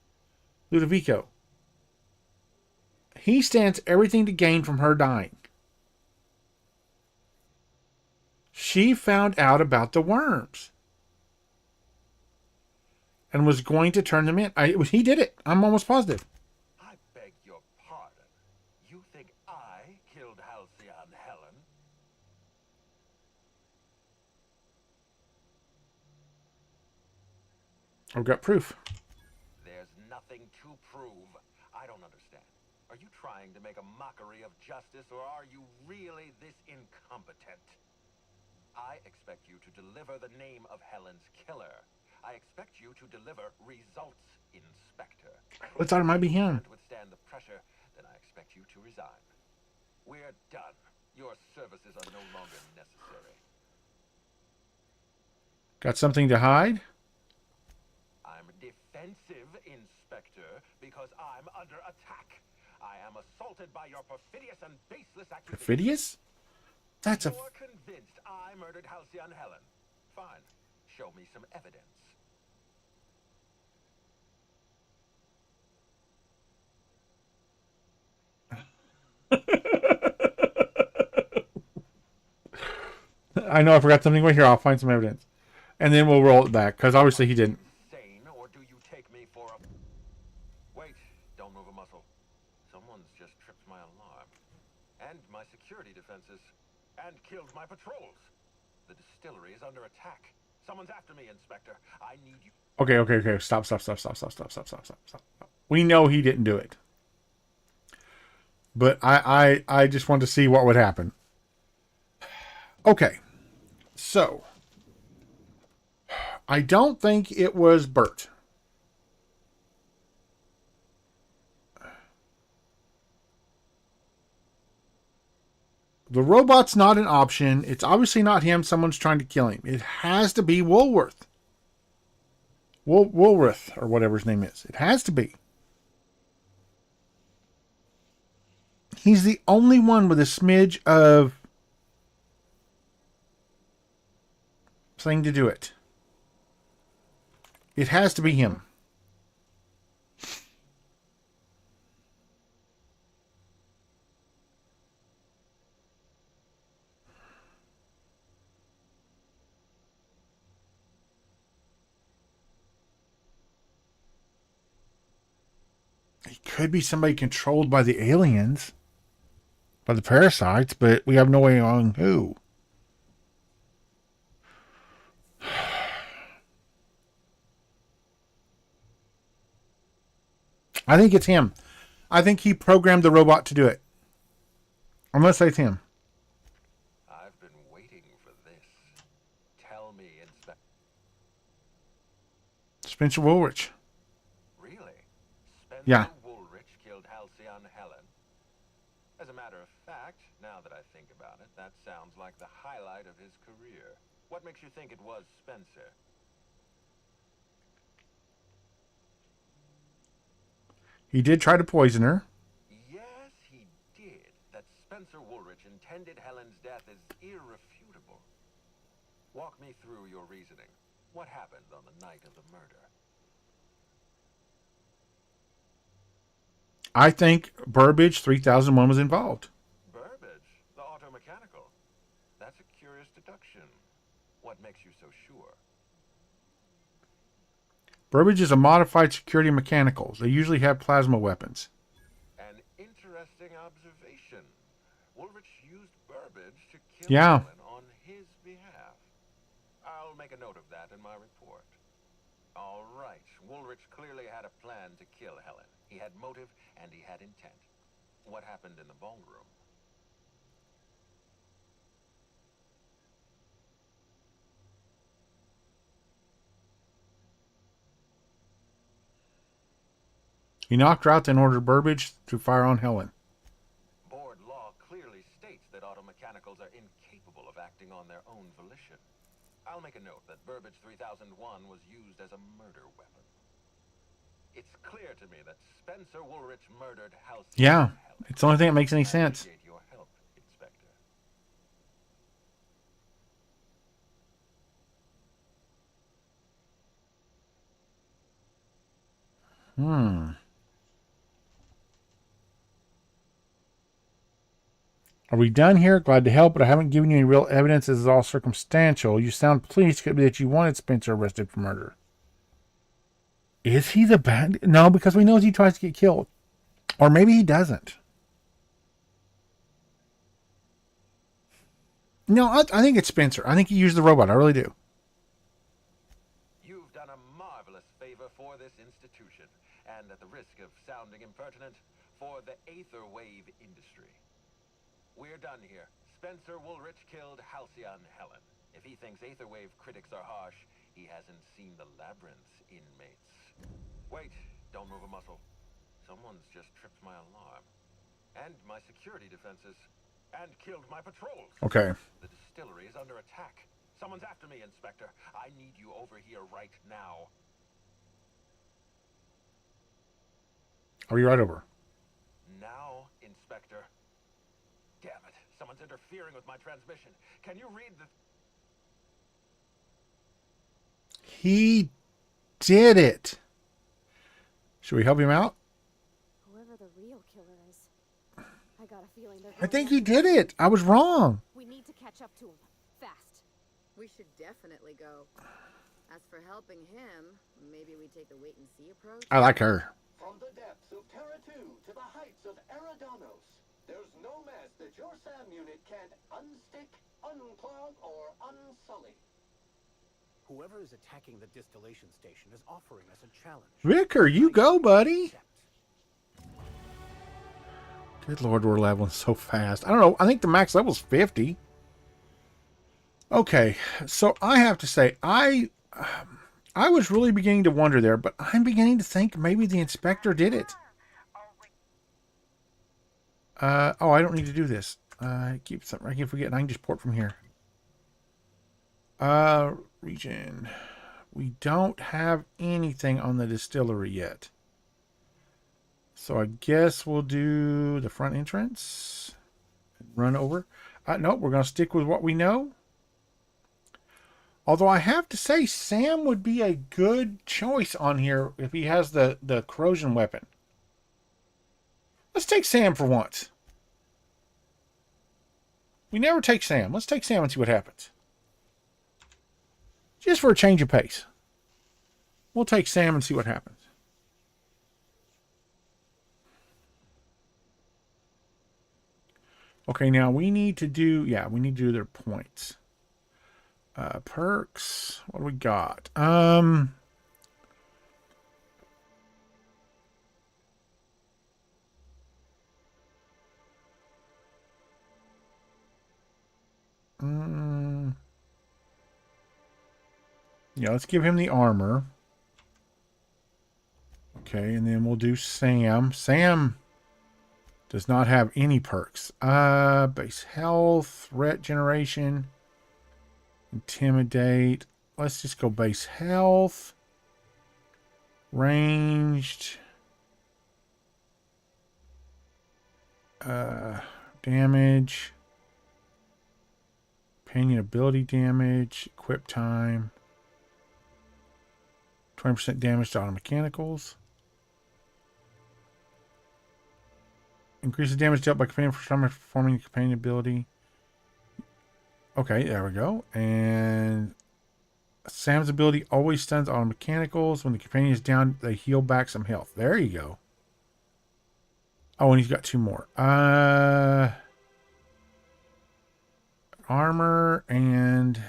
He stands everything to gain from her dying. She found out about the worms and was going to turn them in. He did it. I'm almost positive. I beg your pardon. You think I killed Halcyon Helen? I've got proof. There's nothing to prove. I don't understand. Are you trying to make a mockery of justice, or are you really this incompetent? I expect you to deliver the name of Helen's killer. I expect you to deliver results, Inspector. I thought it might be him. If you can't withstand the pressure, then I expect you to resign. We're done. Your services are no longer necessary. Got something to hide? I'm defensive, Inspector, because I'm under attack. I am assaulted by your perfidious and baseless accusations. Perfidious? That's a... You're convinced I murdered Halcyon Helen. Fine. Show me some evidence. I know I forgot something right here. I'll find some evidence. And then we'll roll it back, because obviously he didn't. Insane, or do you take me for a... Wait, don't move a muscle. Someone's just tripped my alarm. And my security defenses. And killed my patrols. The distillery is under attack. Someone's after me, Inspector. I need you... Okay. Stop. We know he didn't do it. But I just wanted to see what would happen. Okay. So, I don't think it was Bert. The robot's not an option. It's obviously not him. Someone's trying to kill him. It has to be Woolworth. Woolworth, or whatever his name is. It has to be. He's the only one with a smidge of thing to do it. It has to be him. He could be somebody controlled by the aliens, by the parasites, but we have no way on who. I think it's him. I think he programmed the robot to do it. I'm going to say it's him. I've been waiting for this. Tell me, Inspector. Spencer Woolrich. Really? Spencer Yeah. Woolrich killed Halcyon Helen? As a matter of fact, now that I think about it, that sounds like the highlight of his career. What makes you think it was Spencer? He did try to poison her. Yes, he did. That Spencer Woolrich intended Helen's death is irrefutable. Walk me through your reasoning. What happened on the night of the murder? I think Burbage 3001 was involved. Burbage, the automechanical. That's a curious deduction. What makes you so sure? Burbage is a modified security mechanicals. They usually have plasma weapons. An interesting observation. Woolrich used Burbage to kill Yeah. Helen on his behalf. I'll make a note of that in my report. All right. Woolrich clearly had a plan to kill Helen. He had motive and he had intent. What happened in the ballroom? He knocked her out, then ordered Burbage to fire on Helen. Board law clearly states that automechanicals are incapable of acting on their own volition. I'll make a note that Burbage 3001 was used as a murder weapon. It's clear to me that Spencer Woolrich murdered Halcyon. Yeah, Helen. it's the only thing that makes any I sense. appreciate your help, Inspector. Are we done here? Glad to help, but I haven't given you any real evidence. This is all circumstantial. You sound pleased. Could be that you wanted Spencer arrested for murder. Is he the bad? No, because we know he tries to get killed. Or maybe he doesn't. No, I think it's Spencer. I think he used the robot. I really do. You've done a marvelous favor for this institution, and at the risk of sounding impertinent, for the Aether Wave industry. We're done here. Spencer Woolrich killed Halcyon Helen. If he thinks Aether Wave critics are harsh, he hasn't seen the Labyrinth's inmates. Wait, don't move a muscle. Someone's just tripped my alarm. And my security defenses. And killed my patrols. Okay. The distillery is under attack. Someone's after me, Inspector. I need you over here right now. Are you right over? Now, Inspector. Damn it. Someone's interfering with my transmission. Can you read the... He did it. Should we help him out? Whoever the real killer is, I got a feeling they're I going think after he did it. I was wrong. We need to catch up to him. Fast. We should definitely go. As for helping him, maybe we take the wait-and-see approach? I like her. From the depths of Terra 2 to the heights of Eridanos, there's no mess that your SAM unit can't unstick, unclog, or unsully. Whoever is attacking the distillation station is offering us a challenge. Ricker, you go, buddy. Good Lord, we're leveling so fast. I don't know. I think the max level's 50. Okay, so I have to say, I was really beginning to wonder there, but I'm beginning to think maybe the inspector did it. Oh, I don't need to do this. I keep forgetting. I can just port from here. Region. We don't have anything on the distillery yet. So I guess we'll do the front entrance. Run over. No, we're going to stick with what we know. Although I have to say, Sam would be a good choice on here if he has the corrosion weapon. Let's take Sam for once. We never take Sam. Let's take Sam and see what happens. Just for a change of pace. We'll take Sam and see what happens. Okay, now we need to do their points. Perks. What do we got? Yeah, let's give him the armor. Okay, and then we'll do Sam. Sam does not have any perks. Base health, threat generation, intimidate. Let's just go base health. Ranged. Damage. Companion ability damage. Equip time. 20% damage to auto mechanicals. Increases damage dealt by companion for some performing companion ability. Okay, there we go. And Sam's ability always stuns auto mechanicals. When the companion is down, they heal back some health. There you go. Oh, and he's got 2 more. Armor and...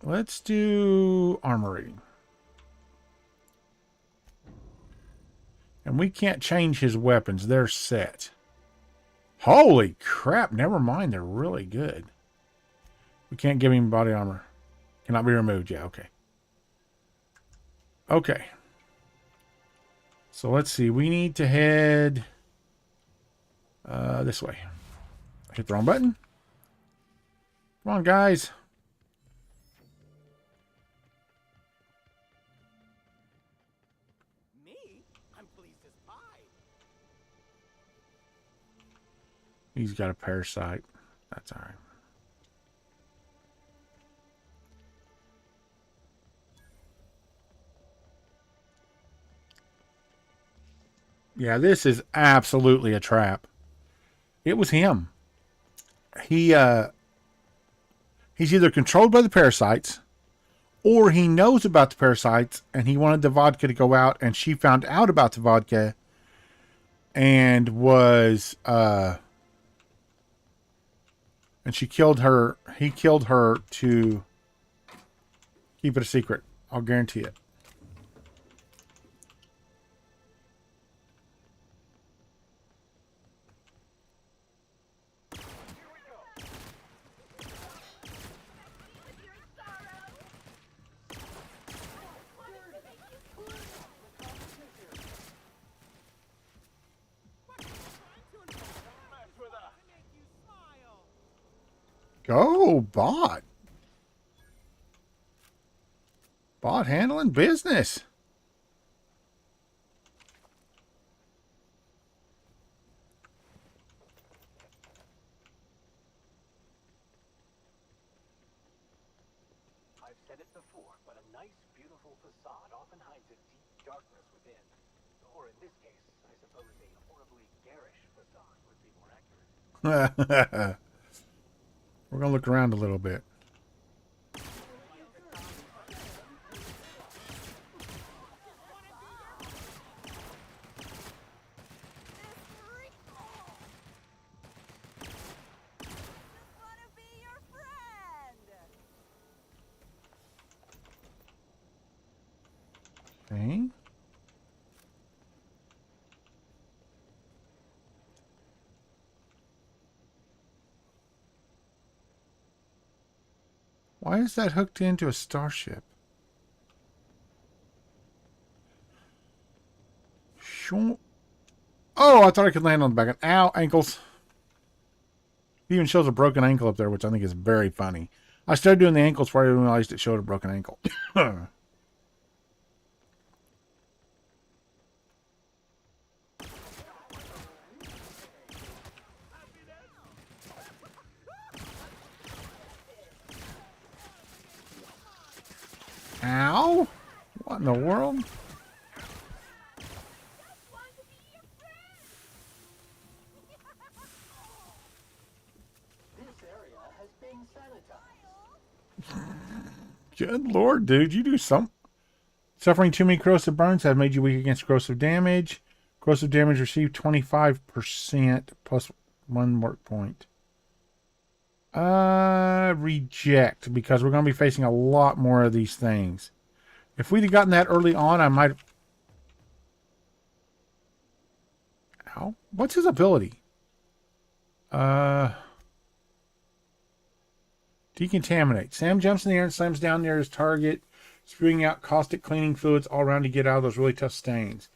Let's do armor rating. And we can't change his weapons. They're set. Holy crap. Never mind. They're really good. We can't give him body armor. Cannot be removed. Yeah, okay. Okay. So let's see. We need to head this way. Hit the wrong button. Come on, guys. He's got a parasite. That's all right. Yeah, this is absolutely a trap. It was him. He's either controlled by the parasites, or he knows about the parasites, and he wanted the vodka to go out, and she found out about the vodka, and was... and she killed her. He killed her to keep it a secret. I'll guarantee it. Go, bot. Bot handling business. I've said it before, but a nice, beautiful facade often hides a deep darkness within. Or in this case, I suppose a horribly garish facade would be more accurate. We're going to look around a little bit. Okay. Why is that hooked into a starship? Sure. Oh, I thought I could land on the back end. Ow, ankles. It even shows a broken ankle up there, which I think is very funny. I started doing the ankles before I realized it showed a broken ankle. Ow! What in the world? This area has been sanitized. Good lord, dude, you do something. Suffering too many corrosive burns have made you weak against corrosive damage. Corrosive damage received 25% plus 1 work point. Reject, because we're going to be facing a lot more of these things. If we'd have gotten that early on, I might have... Ow. What's his ability? Decontaminate. Sam jumps in the air and slams down near his target, spewing out caustic cleaning fluids all around to get out of those really tough stains.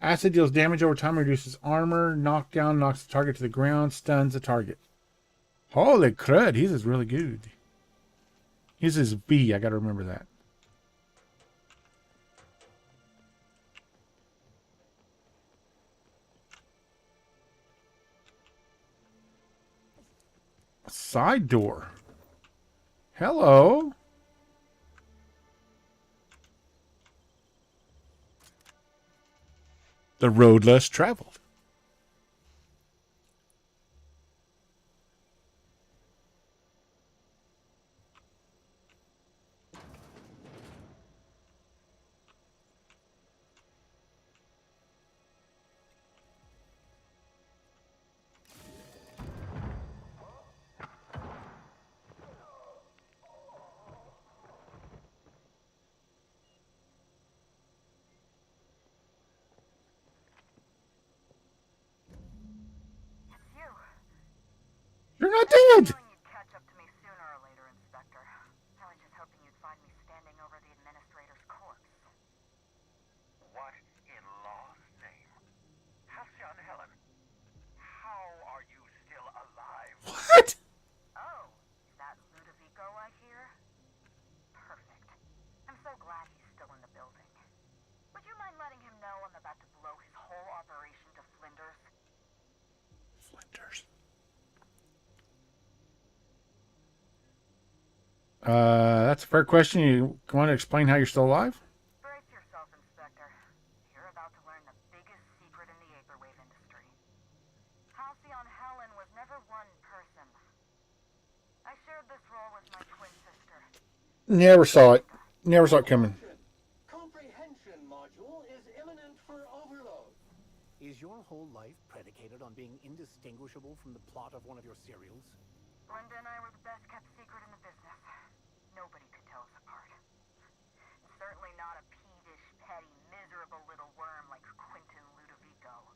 Acid deals damage over time, reduces armor. Knockdown knocks the target to the ground, stuns the target. Holy crud, his is really good. His is B, I gotta remember that. Side door. Hello. The road less traveled. You're not dead. You'd catch up to me sooner or later, Inspector. I was just hoping you'd find me standing over the administrator's corpse. What in law's name? Halcyon Helen, how are you still alive? What? Oh, is that Ludovico I hear? Perfect. I'm so glad he's still in the building. Would you mind letting him know I'm about to blow his whole operation to flinders? Flinders. That's a fair question. You want to explain how you're still alive? Brace yourself, Inspector. You're about to learn the biggest secret in the vaporwave industry. Halcyon Helen was never one person. I shared this role with my twin sister. Never saw it. Never saw it coming. Comprehension module is imminent for overload. Is your whole life predicated on being indistinguishable from the plot of one of your serials? Linda and I were the best kept secret in the business. Nobody could tell us apart. And certainly not a peevish, petty, miserable little worm like Quentin Ludovico.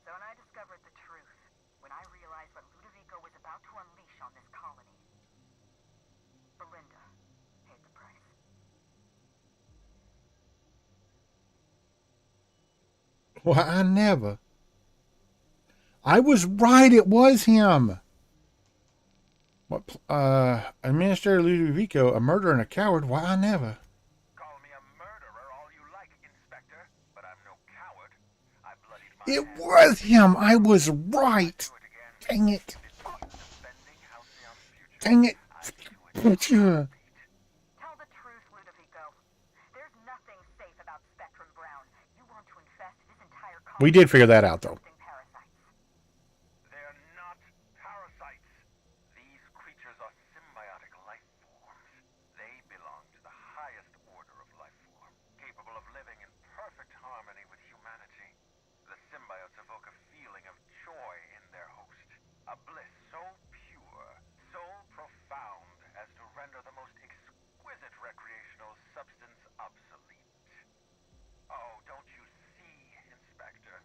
So when I discovered the truth, when I realized what Ludovico was about to unleash on this colony, Belinda paid the price. Well, I never. I was right. It was him. What? Administrator Ludovico, a murderer and a coward? Why, I never. Call me a murderer all you like, Inspector, but I'm no coward. I bloodied my It hands. was him. I was right. Dang it. Dang it. Tell the truth, Ludovico. There's nothing safe about Spectrum Brown. You want to infest this entire colony. We did figure that out, though. They're not parasites. These creatures are symbiotic life forms. They belong to the highest order of life form, capable of living in perfect harmony with humanity. The symbiotes evoke a feeling of joy in their host, a bliss so pure, so profound as to render the most exquisite recreational substance obsolete. Oh, don't you see, Inspector?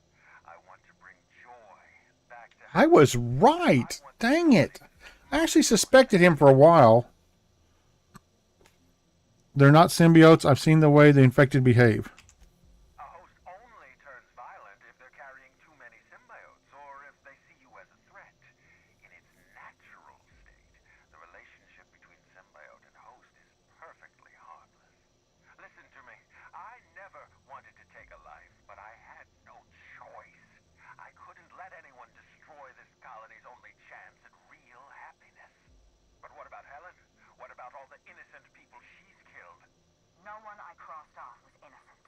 I want to bring joy back to... I was right. Dang it. I actually suspected him for a while. They're not symbiotes. I've seen the way the infected behave. A host only turns violent if they're carrying too many symbiotes, or if they see you as a threat. In its natural state, the relationship between symbiote and host is perfectly harmless. Listen to me. I never wanted to take a life, but I had no choice. I couldn't let anyone destroy this colony's only chance at real happiness. But what about Helen? What about all the innocent people she's killed? No one I crossed off was innocent.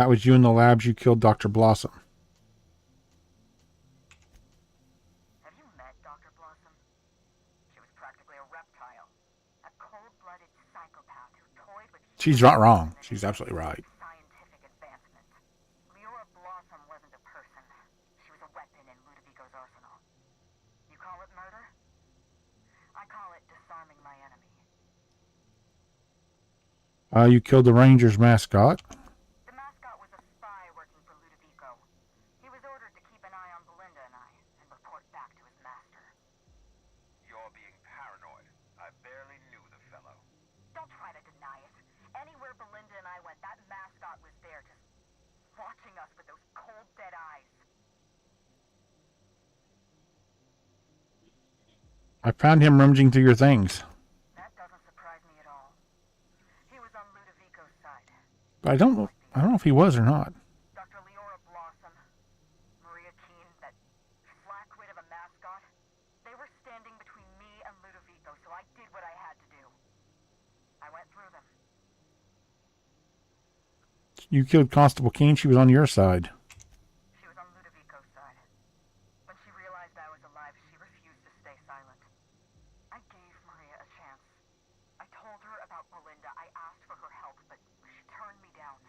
That was you in the labs. You killed Dr. Blossom. Have you met Dr. Blossom? She was practically a reptile. A cold-blooded psychopath who toyed with... She's not wrong. She's absolutely right. ...scientific advancement. Leora Blossom wasn't a person. She was a weapon in Ludovico's arsenal. You call it murder? I call it disarming my enemy. You killed the Rangers mascot. The mascot was a spy working for Ludovico. He was ordered to keep an eye on Belinda and I, and report back to his master. You're being paranoid. I barely knew the fellow. Don't try to deny it. Anywhere Belinda and I went, that mascot was there, just watching us with those cold, dead eyes. I found him rummaging through your things. That doesn't surprise me at all. He was on Ludovico's side. But I don't know if he was or not. Dr. Leora Blossom, Maria Keene, that flat wit of went through them. You killed Constable Keene. She was on your side. She was on Ludovico's side. When she realized I was alive, she refused to stay silent. I gave Maria a chance. I told her about Belinda. I asked for her help, but she turned me down.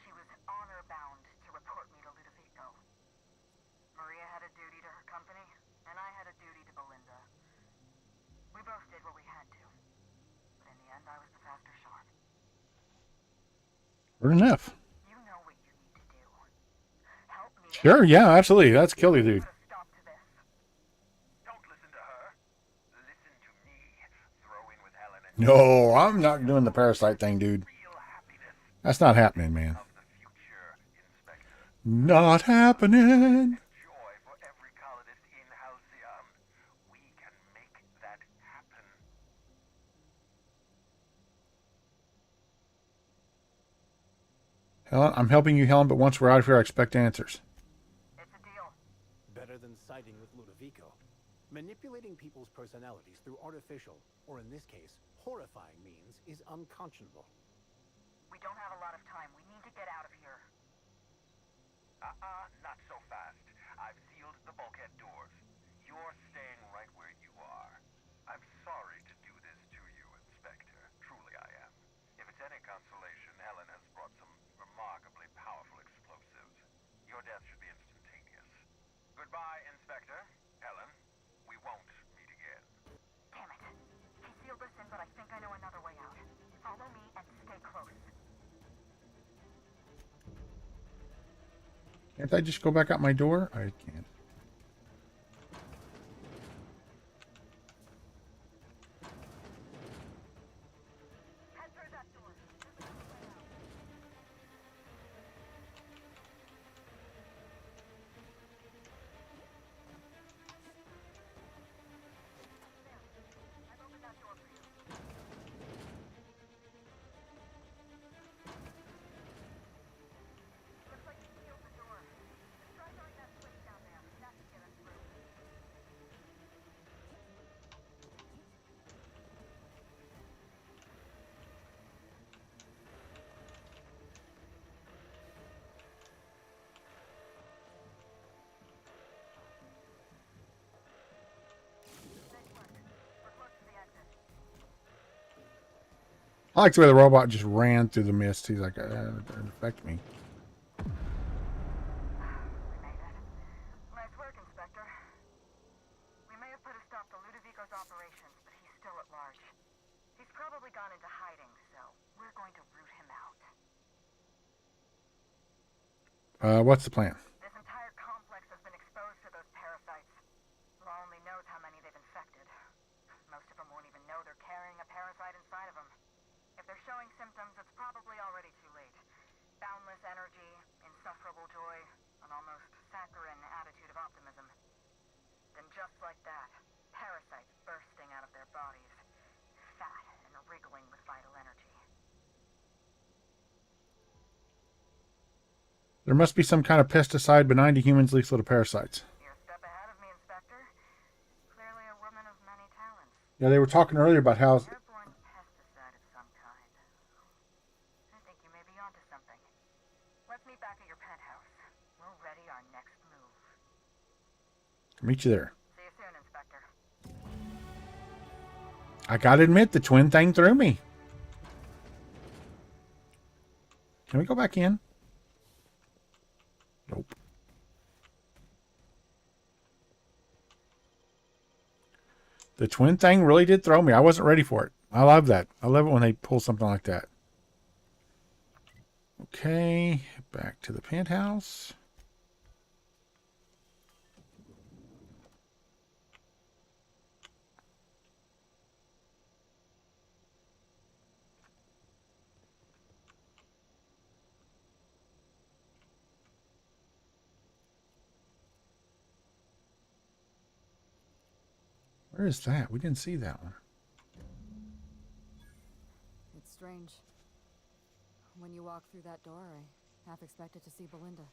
She was honor-bound to report me to Ludovico. Maria had a duty to her company, and I had a duty to Belinda. We both did what we had to. But in the end, I was the faster shot. Good enough. You know what you need to do. Help me. Sure, yeah, absolutely. That's kill you, dude. Put a stop to this. Don't listen to her. Listen to me. Throwing with Helen and No, I'm not doing the parasite thing, dude. real happiness That's not happening, man. of the future, Inspector. Not happening. Joy for every colonist in Halcyon. We can make that happen. Helen, I'm helping you, Helen, but once we're out of here, I expect answers. It's a deal. Better than siding with Ludovico. Manipulating people's personalities through artificial, or in this case, horrifying means is unconscionable. We don't have a lot of time. We need to get out of here. Not so fast. I've sealed the bulkhead doors. You're staying right where you are. I'm sorry to do this to you, Inspector. Truly I am. If it's any consolation, Helen has brought some remarkably powerful explosives. Your death should be instantaneous. Goodbye, Inspector. Helen, we won't meet again. Damn it. He sealed us in, but I think I know another way out. Follow me and stay close. Can't I just go back out my door? I can't. Head through that door. There's another way out. There. I've opened that door for you. Looks like you sealed the door. Just try throwing that switch down there. That should get us through. Nice work. We're close to the exit. I like the way the robot just ran through the mist. He's like, it didn't affect me. We made it. Nice work, Inspector. We may have put a stop to Ludovico's operations, but he's still at large. He's probably gone into hiding, so we're going to root him out. What's the plan? This entire complex has been exposed to those parasites. Law only knows how many they've infected. Most of them won't even know they're carrying a parasite inside of them. If they're showing symptoms, it's probably already too late. Boundless energy, insufferable joy, an almost saccharine attitude of optimism. Then just like that, parasites bursting out of their bodies, fat and wriggling with vital energy. There must be some kind of pesticide benign to humans lethal to parasites. You're a step ahead of me, Inspector. Clearly a woman of many talents. Yeah, they were talking earlier about how... Airborne pesticide of some kind. I think you may be onto something. Let's meet back at your penthouse. We'll ready our next move. Meet you there. See you soon, Inspector. I gotta admit, the twin thing threw me. Can we go back in? Nope. The twin thing really did throw me. I wasn't ready for it. I love that. I love it when they pull something like that. Okay, back to the penthouse. Where is that? We didn't see that one. It's strange. When you walk through that door, I half expected to see Belinda.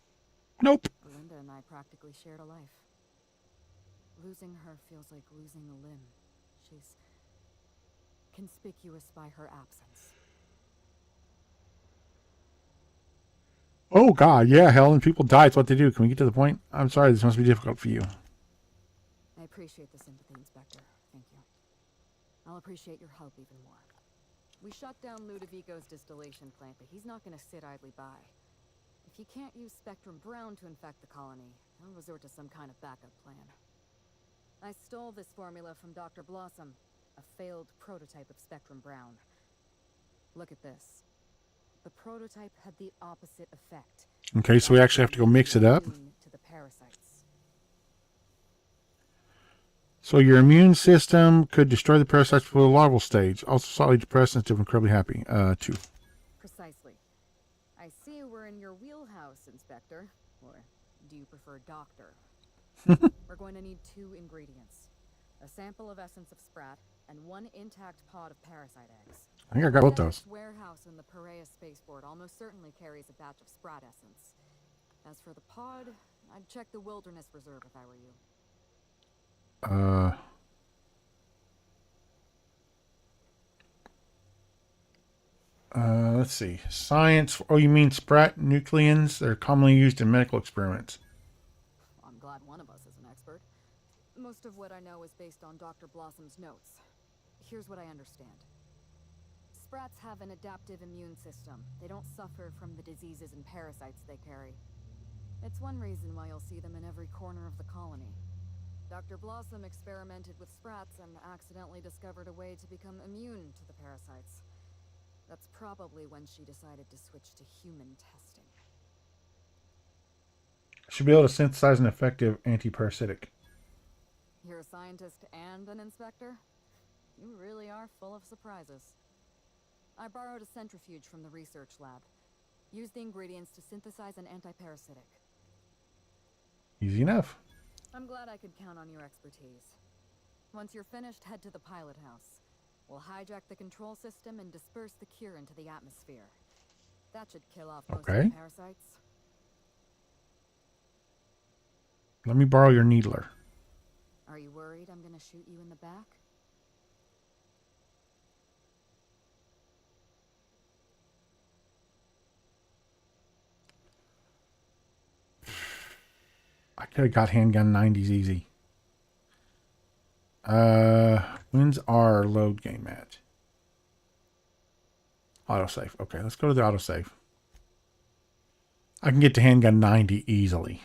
Nope. Belinda and I practically shared a life. Losing her feels like losing a limb. conspicuous by her absence. Oh, God. Yeah, Helen. People die. It's what they do. Can we get to the point? I'm sorry. This must be difficult for you. I appreciate the sympathy, Inspector. Thank you. I'll appreciate your help even more. We shut down Ludovico's distillation plant, but he's not going to sit idly by. If you can't use Spectrum Brown to infect the colony, I'll resort to some kind of backup plan. I stole this formula from Dr. Blossom, a failed prototype of Spectrum Brown. Look at this. The prototype had the opposite effect. Okay, so we actually have to go mix it up. To the parasites. So your immune system could destroy the parasites before the larval stage. Also, slightly depressed and still incredibly happy. 2. Precisely. I see we're in your wheelhouse, Inspector. Or do you prefer Doctor? We're going to need 2 ingredients. A sample of essence of sprat and 1 intact pod of parasite eggs. I think I got both those. The warehouse in the Perea spaceport almost certainly carries a batch of sprat essence. As for the pod, I'd check the wilderness reserve if I were you. Let's see. Science. Oh, you mean sprat nucleons? They're commonly used in medical experiments. I'm glad one of us is an expert. Most of what I know is based on Dr. Blossom's notes. Here's what I understand. Sprats have an adaptive immune system. They don't suffer from the diseases and parasites they carry. It's one reason why you'll see them in every corner of the colony. Dr. Blossom experimented with sprats and accidentally discovered a way to become immune to the parasites. That's probably when she decided to switch to human testing. Should be able to synthesize an effective antiparasitic. You're a scientist and an inspector? You really are full of surprises. I borrowed a centrifuge from the research lab. Use the ingredients to synthesize an antiparasitic. Easy enough. I'm glad I could count on your expertise. Once you're finished, head to the pilot house. We'll hijack the control system and disperse the cure into the atmosphere. That should kill off most of the parasites. Let me borrow your needler. Are you worried I'm gonna shoot you in the back? I could have got handgun 90s easy. When's our load game at? Autosave. Okay, let's go to the autosave. I can get to handgun 90 easily.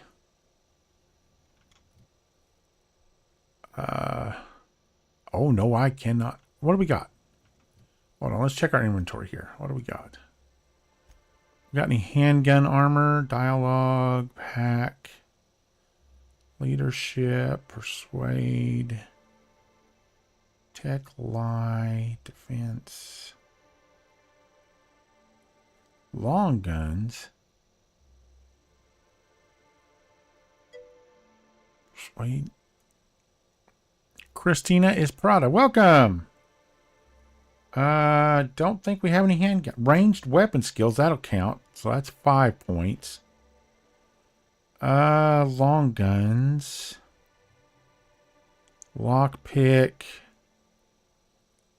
Oh, no, I cannot. What do we got? Hold on, let's check our inventory here. What do we got? We got any handgun armor, dialogue, pack, leadership, persuade, tech, lie, defense, long guns, persuade. Christina is Prada. Welcome. Don't think we have any handgun. Ranged weapon skills, that'll count. So that's 5 points. Long guns. Lockpick.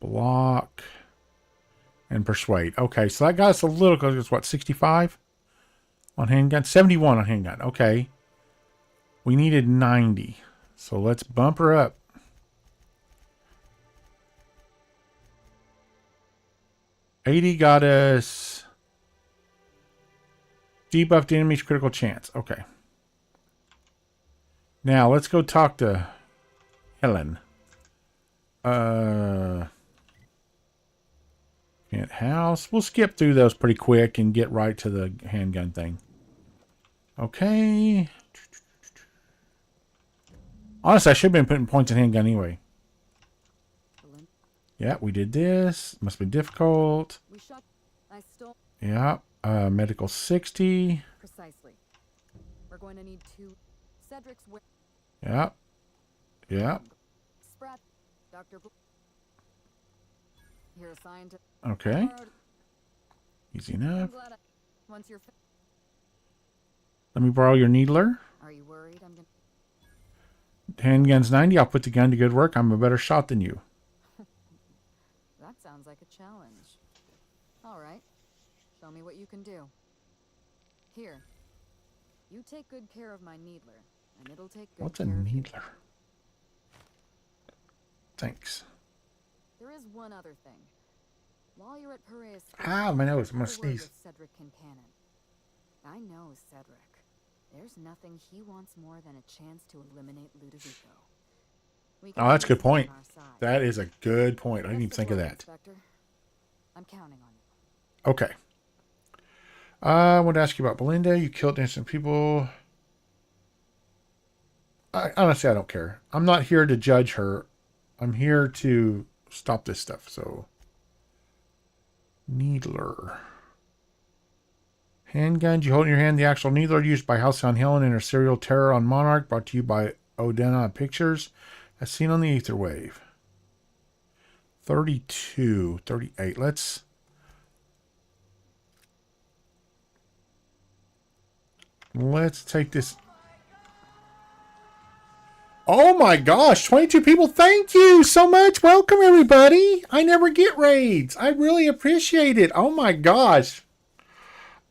Block. And persuade. Okay, so that got us a little close. It's what, 65 on handgun? 71 on handgun. Okay. We needed 90. So let's bump her up. $80 got us debuffed enemies critical chance. Okay. Now let's go talk to Helen. House. We'll skip through those pretty quick and get right to the handgun thing. Okay. Honestly, I should have been putting points in handgun anyway. Yeah, we did this. Must be difficult. Yeah. Medical 60. Precisely. We're going to need 2. Cedric's. Yeah. Yeah. Sprat. Dr. You're a scientist. Okay. Easy enough. Once you're Let me borrow your needler. Are you worried I'm gonna... Handgun's 90. I'll put the gun to good work. I'm a better shot than you. That sounds like a challenge. All right. Show me what you can do. Here. You take good care of my needler, and it'll take good What's a care of you. needler? Thanks. There is one other thing. While you're at Piraeus, Ah, my nose. I'm gonna have a word sneeze. with Cedric Kincannon. I know Cedric. There's nothing he wants more than a chance to eliminate Ludovico. We can Oh, that's a good use him on point. our side. That is a good point. I didn't even Best think of luck, that. Inspector. I'm counting on you. Okay. I want to ask you about Belinda. You killed innocent people. Honestly, I don't care. I'm not here to judge her. I'm here to stop this stuff. So, needler. Handguns. You hold in your hand the actual needler used by Halcyon Helen in her serial terror on Monarch. Brought to you by Odena Pictures. As seen on the ether wave. 32, 38. Let's take this. Oh my gosh, 22 people. Thank you so much. Welcome, everybody. I never get raids. I really appreciate it. Oh my gosh.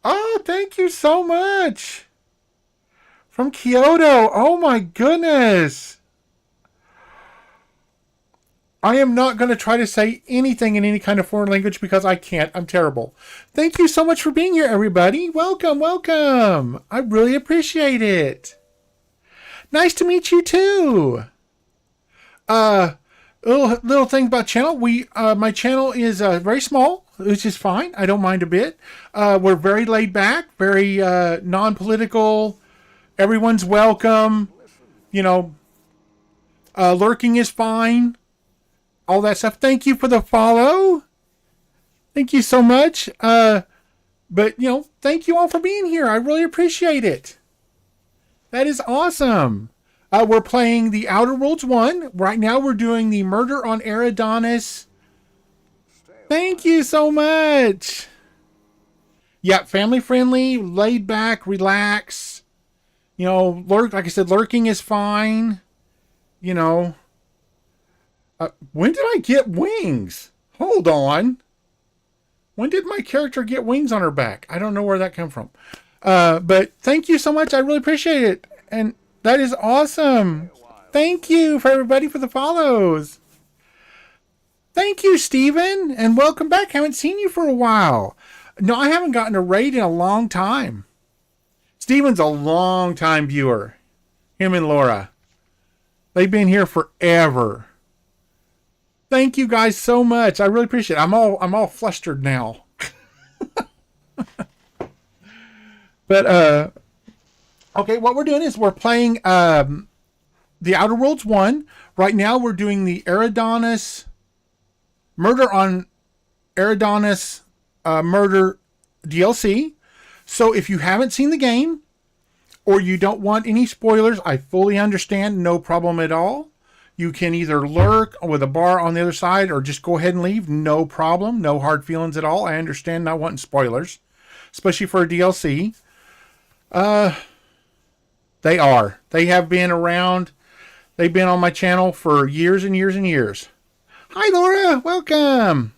Oh, thank you so much. From Kyoto. Oh my goodness. I am not going to try to say anything in any kind of foreign language because I can't. I'm terrible. Thank you so much for being here, everybody. Welcome, welcome. I really appreciate it. Nice to meet you too. Little thing about channel. My channel is very small, which is fine. I don't mind a bit. We're very laid back, very non-political. Everyone's welcome. You know, lurking is fine. All that stuff. Thank you for the follow. Thank you so much. But thank you all for being here. I really appreciate it. That is awesome. We're playing the Outer Worlds 1. Right now we're doing the Murder on Eridanus. Thank you so much. Yeah, family friendly, laid back, relax. Like I said, lurking is fine. When did I get wings? Hold on. When did my character get wings on her back? I don't know where that came from. But thank you so much. I really appreciate it. And that is awesome. Thank you for everybody for the follows. Thank you, Steven. And welcome back. Haven't seen you for a while. No, I haven't gotten a raid in a long time. Steven's a long time viewer. Him and Laura. They've been here forever. Thank you guys so much. I really appreciate it. I'm all flustered now. But okay, what we're doing is we're playing the Outer Worlds 1. Right now we're doing the Eridanus Murder on Eridanus Murder DLC. So if you haven't seen the game or you don't want any spoilers, I fully understand. No problem at all. You can either lurk with a bar on the other side or just go ahead and leave. No problem. No hard feelings at all. I understand not wanting spoilers, especially for a DLC. They have been around. They've been on my channel for years and years and years. Hi, Laura. Welcome.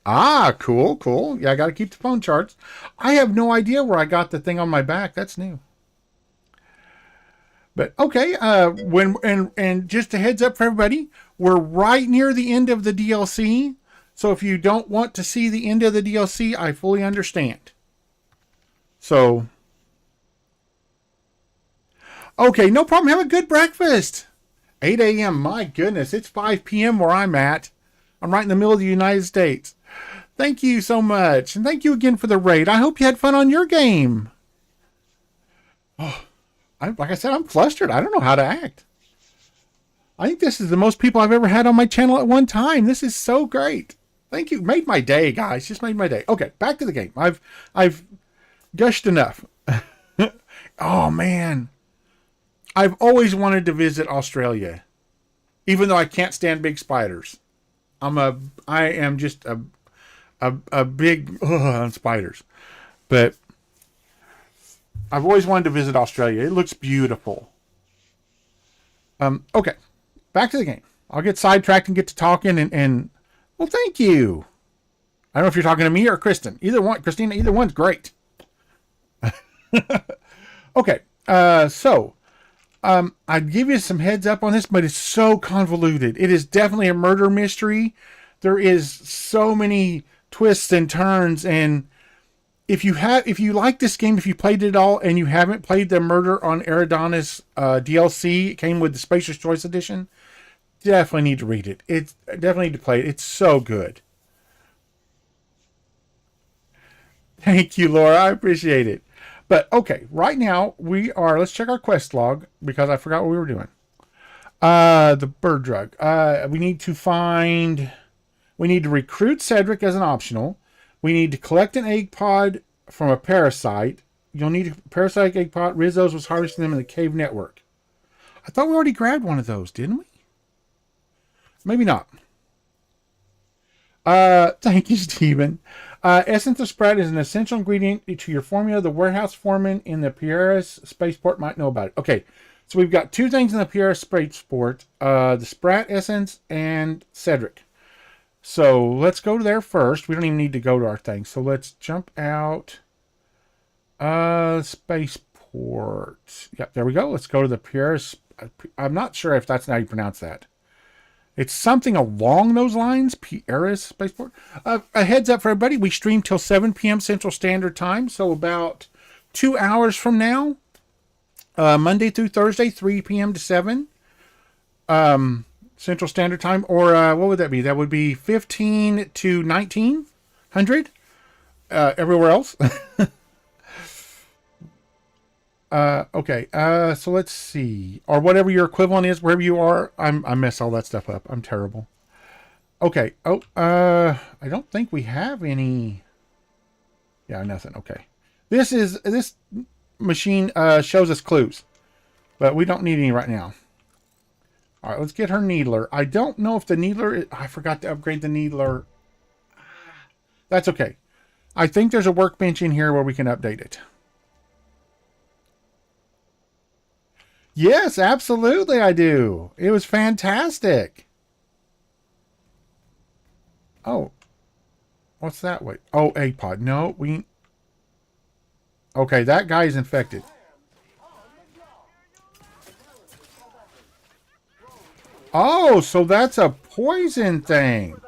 Ah, cool. Yeah, I got to keep the phone charts. I have no idea where I got the thing on my back. That's new. But okay, and just a heads up for everybody, we're right near the end of the DLC. So if you don't want to see the end of the DLC, I fully understand. So, okay, no problem. Have a good breakfast. 8 a.m. My goodness, it's 5 p.m. where I'm at. I'm right in the middle of the United States. Thank you so much. And thank you again for the raid. I hope you had fun on your game. Oh, like I said, I'm flustered. I don't know how to act. I think this is the most people I've ever had on my channel at one time. This is so great. Thank you. Made my day, guys. Just made my day. Okay, back to the game. I've gushed enough. Oh, man. I've always wanted to visit Australia, even though I can't stand big spiders. I am just a big on spiders, but I've always wanted to visit Australia. It looks beautiful. Okay, back to the game. I'll get sidetracked and get to talking, and Well, thank you. I don't know if you're talking to me or Kristen. Either one, Christina, either one's great. Okay, so I'd give you some heads up on this, but it's so convoluted. It is definitely a murder mystery. There is so many twists and turns, and if you like this game, if you played it all and you haven't played the Murder on Eridanos DLC, it came with the Spacious Choice Edition, definitely need to read it. It's definitely need to play it. It's so good. Thank you, Laura. I appreciate it. But okay, right now let's check our quest log because I forgot what we were doing. The bird drug. We need to recruit Cedric as an optional. We need to collect an egg pod from a parasite. You'll need a parasitic egg pod. Rizzo's was harvesting them in the cave network. I thought we already grabbed one of those, didn't we? Maybe not. Thank you, Stephen. Essence of Sprat is an essential ingredient to your formula. The warehouse foreman in the Pieris spaceport might know about it. Okay, so we've got two things in the Pieris spaceport. The Sprat Essence and Cedric. So let's go there first. We don't even need to go to our thing. So let's jump out. Spaceport. Yep, there we go. Let's go to the Pieris. I'm not sure if that's how you pronounce that. It's something along those lines. Pieris Spaceport. A heads up for everybody. We stream till 7 p.m. Central Standard Time. So about 2 hours from now. Monday through Thursday, 3 p.m. to 7. Central Standard Time. Or what would that be? That would be 15 to 1900. Everywhere else. Okay. So let's see. Or whatever your equivalent is, wherever you are. I mess all that stuff up. I'm terrible. Okay. Oh, I don't think we have any. Yeah, nothing. Okay. This machine shows us clues, but we don't need any right now. All right, let's get her needler. I don't know if the needler. I forgot to upgrade the needler. That's okay. I think there's a workbench in here where we can update it. Yes, absolutely I do. It was fantastic. Oh. What's that way? Oh, egg pod. No, we... Okay, that guy is infected. Oh, so that's a poison thing.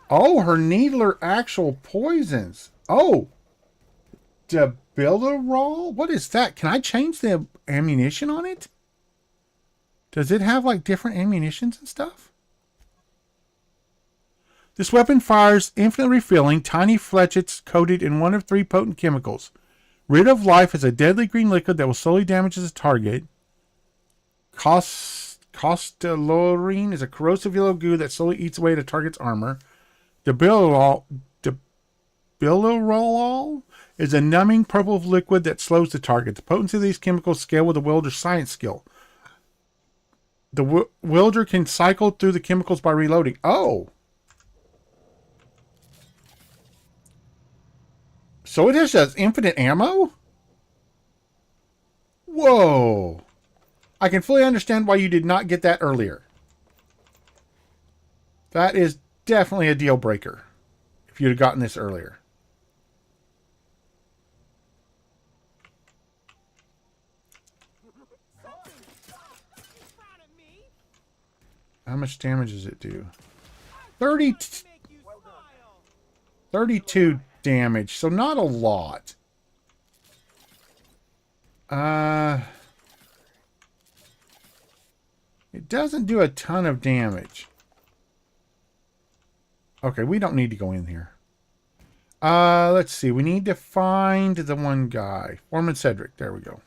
Oh, her needler actual poisons. Oh. Debilirol? What is that? Can I change the ammunition on it? Does it have like different ammunitions and stuff? This weapon fires infinitely refilling tiny fletchets coated in one of 3 potent chemicals. Rid of Life is a deadly green liquid that will slowly damage the target. Costalorine is a corrosive yellow goo that slowly eats away at a target's armor. Debilirol is a numbing purple liquid that slows the target. The potency of these chemicals scale with the wielder's science skill. The wielder can cycle through the chemicals by reloading. Oh! So it just has infinite ammo? Whoa! I can fully understand why you did not get that earlier. That is definitely a deal breaker. If you'd have gotten this earlier. How much damage does it do? 32 damage, so not a lot. It doesn't do a ton of damage. Okay, we don't need to go in here. Let's see. We need to find the one guy. Foreman Cedric. There we go.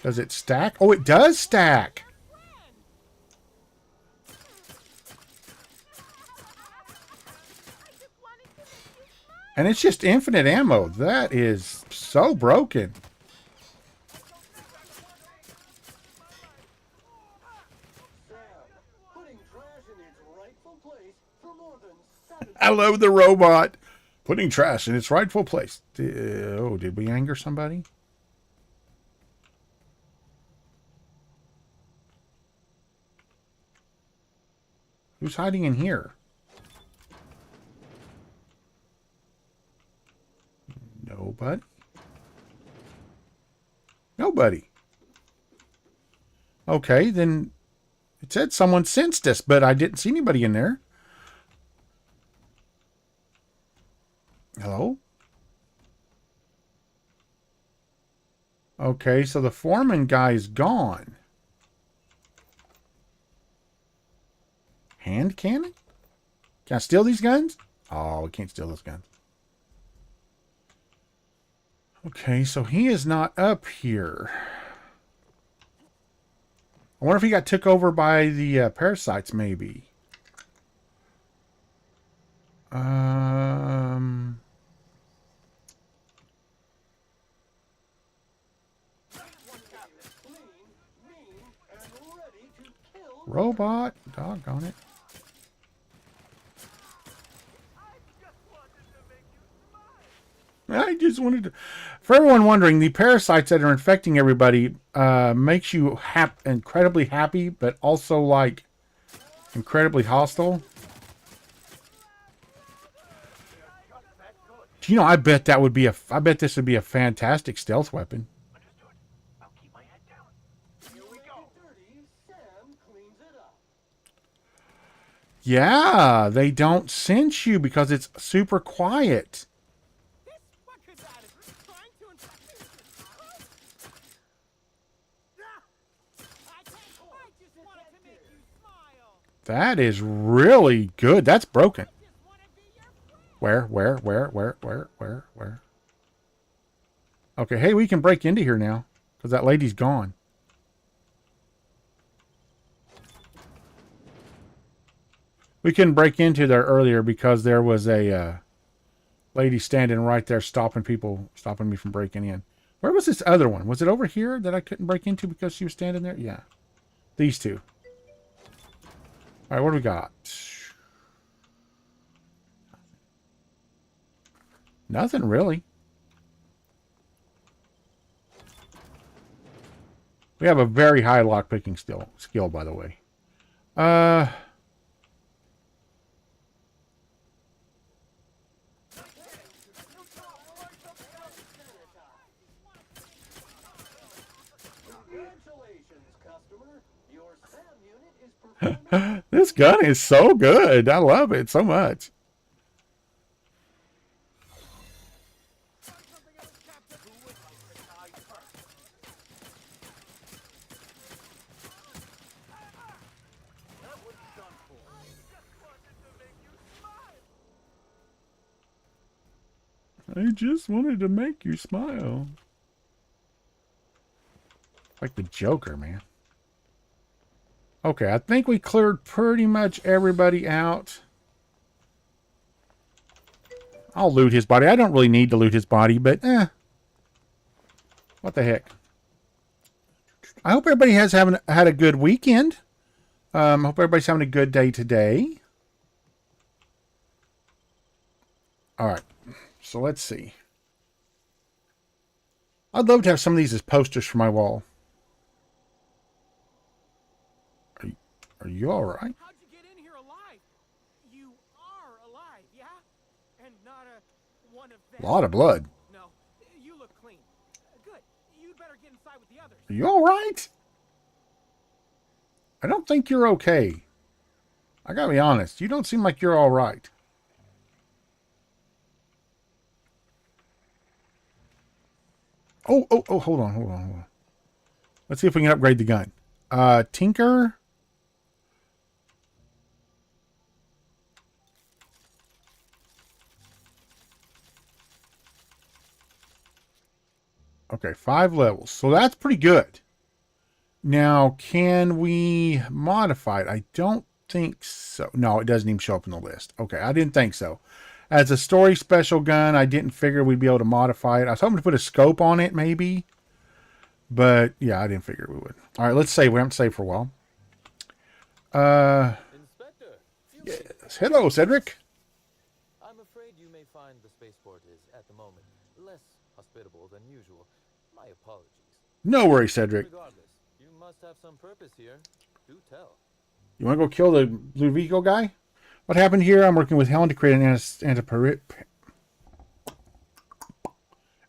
Does it stack? Oh, it does stack. And it's just infinite ammo. That is so broken. I love the robot. Putting trash in its rightful place. Oh, did we anger somebody? Who's hiding in here? Nobody. Nobody. Okay, then it said someone sensed us, but I didn't see anybody in there. Hello? Okay, so the foreman guy is gone. Hand cannon? Can I steal these guns? Oh, we can't steal those guns. Okay, so he is not up here. I wonder if he got took over by the parasites, maybe. Robot. Doggone it. I just wanted to... For everyone wondering, the parasites that are infecting everybody makes you incredibly happy, but also, like, incredibly hostile. You know, I bet that would be I bet this would be a fantastic stealth weapon. Yeah, they don't sense you because it's super quiet. That is really good. That's broken. Where? Okay, hey, we can break into here now because that lady's gone. We couldn't break into there earlier because there was a lady standing right there stopping me from breaking in. Where was this other one? Was it over here that I couldn't break into because she was standing there? Yeah. These two. All right, what do we got? Nothing really. We have a very high lockpicking skill, by the way. This gun is so good. I love it so much. I just wanted to make you smile. Like the Joker, man. Okay, I think we cleared pretty much everybody out. I'll loot his body. I don't really need to loot his body, but what the heck. I hope everybody has had a good weekend. Hope everybody's having a good day today. All right, so let's see. I'd love to have some of these as posters for my wall. Are you all right? How'd you get in here alive? You are alive, yeah? And not one of them. A lot of blood. No, you look clean. Good. You'd better get inside with the others. Are you all right? I don't think you're okay. I gotta be honest. You don't seem like you're all right. Oh, hold on. Let's see if we can upgrade the gun. Tinker. Okay, 5 levels. So that's pretty good. Now, can we modify it? I don't think so. No, it doesn't even show up in the list. Okay, I didn't think so. As a story special gun, I didn't figure we'd be able to modify it. I was hoping to put a scope on it, maybe. But, yeah, I didn't figure we would. All right, let's save. We haven't saved for a while. Yes. Hello, Cedric. I'm afraid you may find the spaceport is, at the moment, less hospitable than usual. My apologies. No worries, Cedric. Regardless, you must have some purpose here. Do tell. You want to go kill the Ludovico guy? What happened here? I'm working with Helen to create an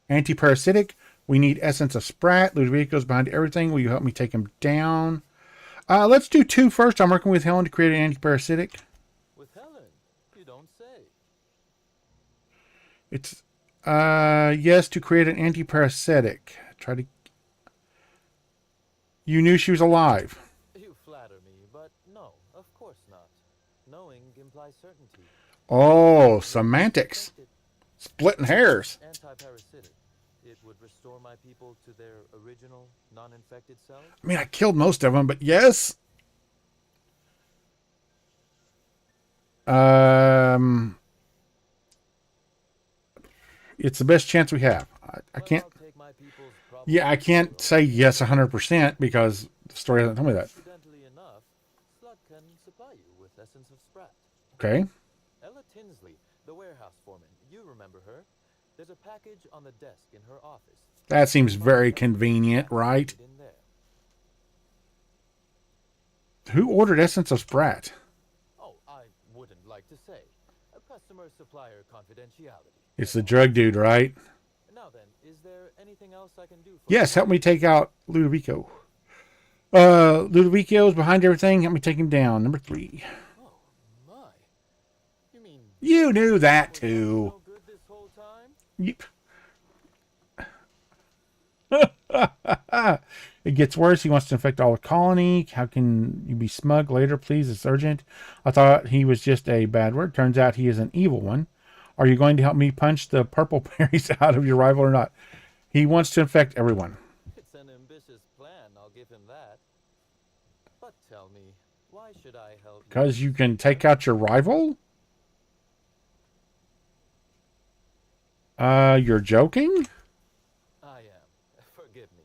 antiparasitic. We need essence of Sprat. Ludovico's behind everything. Will you help me take him down? Let's do 2 first. I'm working with Helen to create an antiparasitic. With Helen? You don't say. It's yes, to create an antiparasitic. Try to. You knew she was alive. You flatter me, but no, of course not. Knowing implies certainty. Oh, semantics. Splitting hairs. Anti-parasitic. It would restore my people to their original, non-infected selves? I mean, I killed most of them, but yes. It's the best chance we have. I can't. Yeah, I can't say yes 100% because the story doesn't tell me that. Incidentally enough, Slug can supply you with essence of Sprat. Okay. Ella Tinsley, the warehouse foreman. You remember her? There's a package on the desk in her office. That seems very convenient, right? Who ordered essence of Sprat? Oh, I wouldn't like to say. A customer-supplier confidentiality. It's the drug dude, right? Now then, is there anything else I can do for Yes, help me take out Ludovico. Ludovico's behind everything. Help me take him down. Number 3. Oh, my. You mean... You knew that, too. No good this whole Yep. It gets worse. He wants to infect all the colony. How can you be smug later, please? It's urgent. I thought he was just a bad word. Turns out he is an evil one. Are you going to help me punch the purple berries out of your rival or not? He wants to infect everyone. It's an ambitious plan, I'll give him that. But tell me, why should I help you? Because you can take out your rival? You're joking? I am. Forgive me.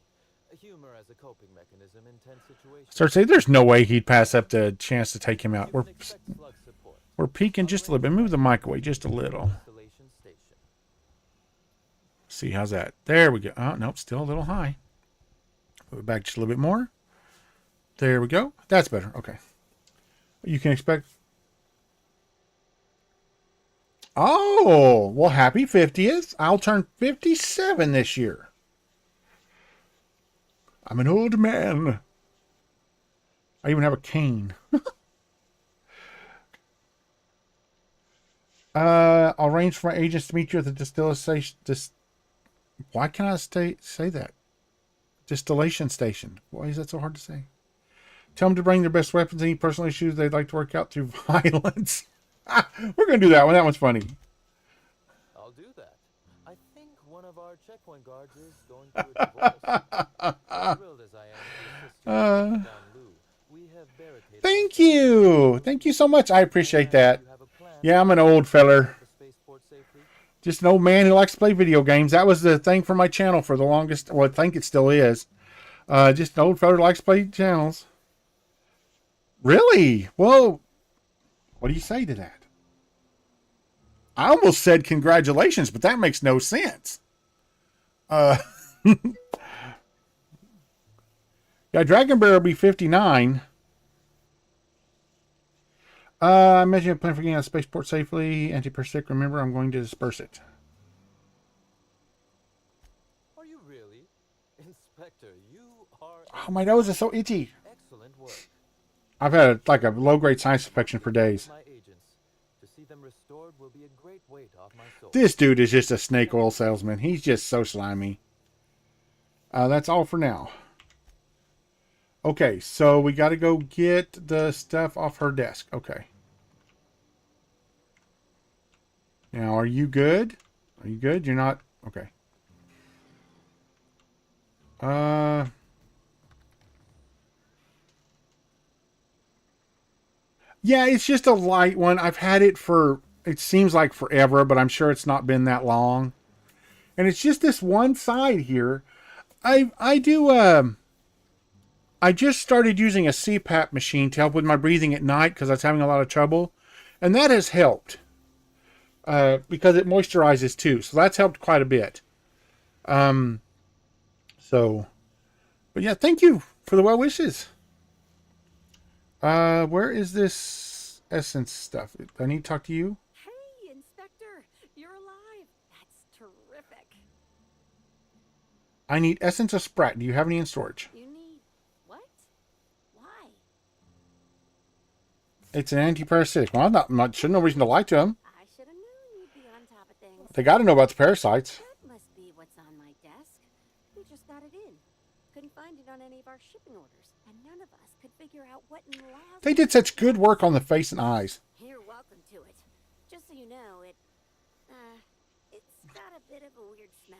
Humor as a coping mechanism in tense situations. Start saying there's no way he'd pass up the chance to take him out. We're peeking just a little bit. Move the mic away just a little. See, how's that? There we go. Oh, nope, still a little high. Move it back just a little bit more. There we go. That's better. Okay. You can expect... Oh, well, happy 50th. I'll turn 57 this year. I'm an old man. I even have a cane. I'll arrange for my agents to meet you at the distillation... Why can't I say that? Distillation station. Why is that so hard to say? Tell them to bring their best weapons, any personal issues they'd like to work out through violence. We're going to do that one. That one's funny. I'll do that. I think one of our checkpoint guards is going through a divorce. As thrilled as I am to assist you down Lou, we have barricaded. Thank you. Thank you so much. I appreciate that. Yeah, I'm an old feller. Just an old man who likes to play video games. That was the thing for my channel for the longest. Well, I think it still is. Just an old feller who likes to play channels. Really? Well, what do you say to that? I almost said congratulations, but that makes no sense. Yeah, Dragon Bear will be 59. I imagine you plan for getting out of spaceport safely. Anti-parasitic, remember, I'm going to disperse it. Are you really? Inspector, you are... Oh, my nose is so itchy. Excellent work. I've had like a low-grade science infection for days. My agents. To see them restored will be a great weight off my soul. This dude is just a snake oil salesman. He's just so slimy. That's all for now. Okay, so we got to go get the stuff off her desk. Okay. Now, are you good? Are you good? You're not? Okay. Yeah, it's just a light one. I've had it for, it seems like forever, but I'm sure it's not been that long. And it's just this one side here. I just started using a CPAP machine to help with my breathing at night because I was having a lot of trouble. And that has helped. Because it moisturizes too. So that's helped quite a bit. But yeah, thank you for the well wishes. Where is this essence stuff? Do I need to talk to you? Hey, Inspector, you're alive. That's terrific. I need essence of Sprat. Do you have any in storage? You need what? Why? It's an anti-parasitic. Well, should no reason to lie to them. I should have known you'd be on top of things. They got to know about the parasites. That must be what's on my desk. We just got it in. Couldn't find it on any of our shipping orders, and none of us could figure out what in the last... They did such good work on the face and eyes. You're welcome to it. Just so you know, it's got a bit of a weird smell.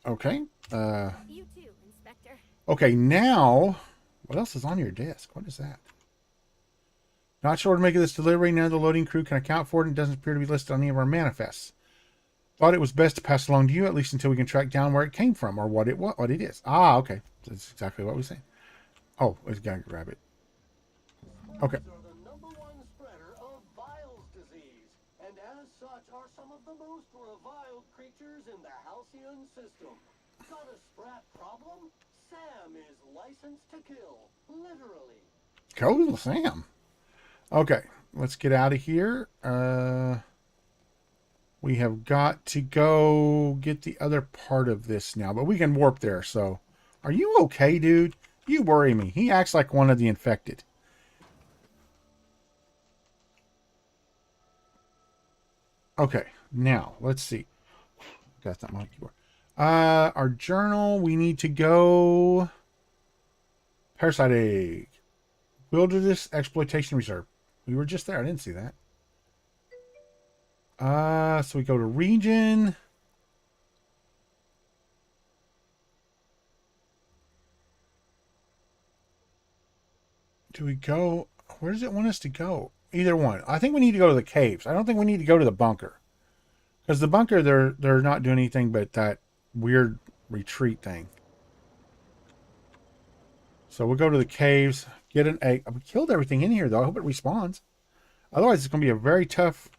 Okay. You too, Inspector. Okay, now, what else is on your desk? What is that? Not sure to make of this delivery. None of the loading crew can account for it, and it doesn't appear to be listed on any of our manifests. Thought it was best to pass it along to you, at least until we can track down where it came from or what it is. Ah, okay. That's exactly what we saying. Oh, we gotta grab it. Okay. Spores are the #1 spreader of Viles disease, and as such are some of the most reviled creatures in the Halcyon system. Got a Sprat problem? Sam is licensed to kill, literally. Cool, Sam. Okay, let's get out of here. We have got to go get the other part of this now, but we can warp there. So, are you okay, dude? You worry me. He acts like one of the infected. Okay, now let's see. That's not my keyboard. Our journal. We need to go. Parasite egg. Wilderness exploitation reserve. We were just there. I didn't see that. So we go to region. Do we go? Where does it want us to go? Either one. I think we need to go to the caves. I don't think we need to go to the bunker. Because the bunker, they're not doing anything but that weird retreat thing. So we'll go to the caves, get an egg. We killed everything in here, though. I hope it respawns. Otherwise, it's going to be a very tough...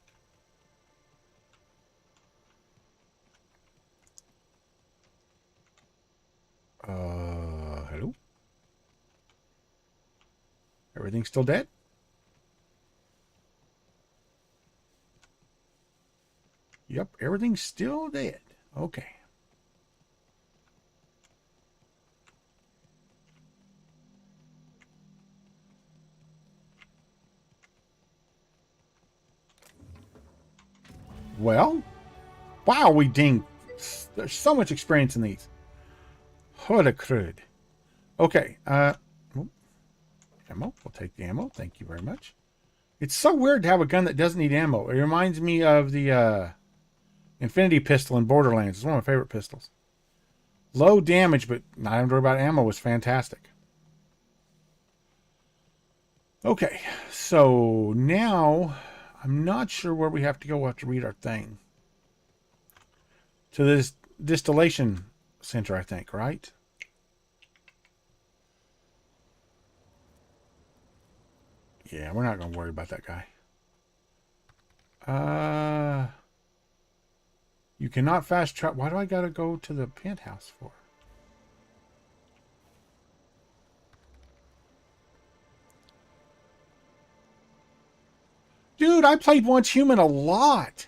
hello? Everything's still dead? Yep, everything's still dead. Okay. Well, wow, we ding. There's so much experience in these. What a crud. Okay, ammo. We'll take the ammo. Thank you very much. It's so weird to have a gun that doesn't need ammo. It reminds me of the Infinity pistol in Borderlands. It's one of my favorite pistols. Low damage, but not having to worry about ammo was fantastic. Okay, so now I'm not sure where we have to go. We'll have to read our thing. To this distillation center, I think, right? Yeah, we're not going to worry about that guy. You cannot fast travel. Why do I got to go to the penthouse for? Dude, I played Once Human a lot.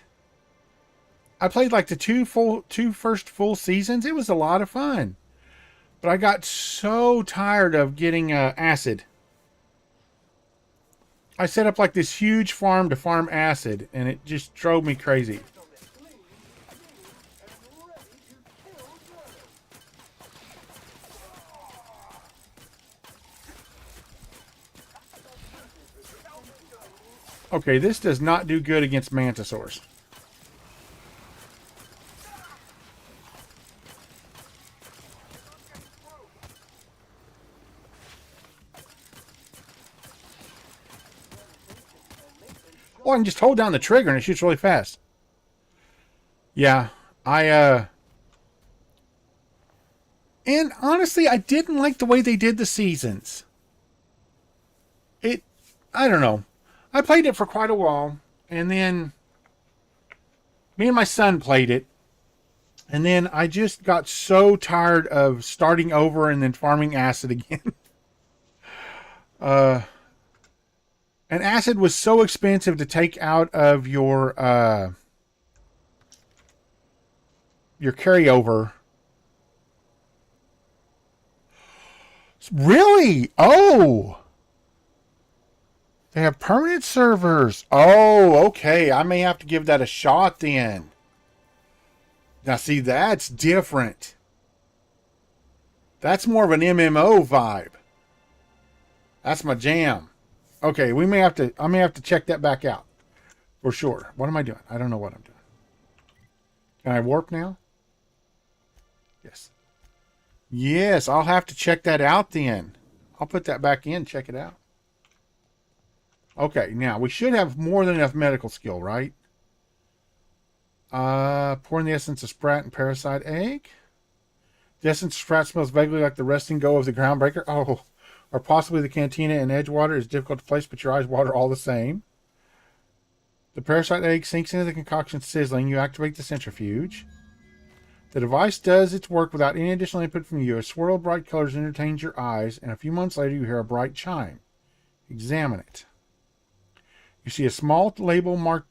I played like the two first full seasons. It was a lot of fun. But I got so tired of getting acid. I set up like this huge farm to farm acid, and it just drove me crazy. Okay, this does not do good against mantisaurs. Oh, I can just hold down the trigger and it shoots really fast. Yeah, and honestly, I didn't like the way they did the seasons. I don't know. I played it for quite a while, and then me and my son played it, and then I just got so tired of starting over and then farming acid again. And acid was so expensive to take out of your carryover. Really? Oh, they have permanent servers. Oh, okay. I may have to give that a shot then. Now, see, that's different. That's more of an MMO vibe. That's my jam. Okay, I may have to check that back out for sure. What am I doing? I don't know what I'm doing. Can I warp now? Yes. Yes, I'll have to check that out then. I'll put that back in, check it out. Okay, now we should have more than enough medical skill, right? Pouring the essence of Sprat and Parasite Egg. The essence of Sprat smells vaguely like the resting go of the Groundbreaker. Oh, or possibly the Cantina in Edgewater is difficult to place, but your eyes water all the same. The Parasite Egg sinks into the concoction sizzling. You activate the centrifuge. The device does its work without any additional input from you. A swirl of bright colors entertains your eyes, and a few moments later you hear a bright chime. Examine it. You see a small label marked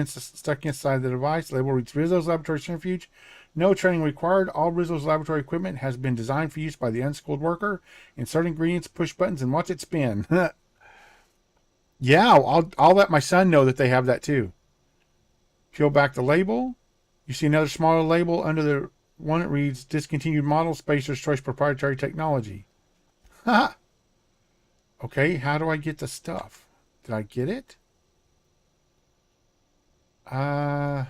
stuck inside the device. The label reads Rizzo's Laboratory Centrifuge. No training required. All Rizzo's laboratory equipment has been designed for use by the unskilled worker. Insert ingredients, push buttons, and watch it spin. Yeah, I'll let my son know that they have that too. Peel back the label. You see another smaller label under the one that reads Discontinued Model, Spacer's Choice Proprietary Technology. Ha! Okay, how do I get the stuff? Did I get it? Why?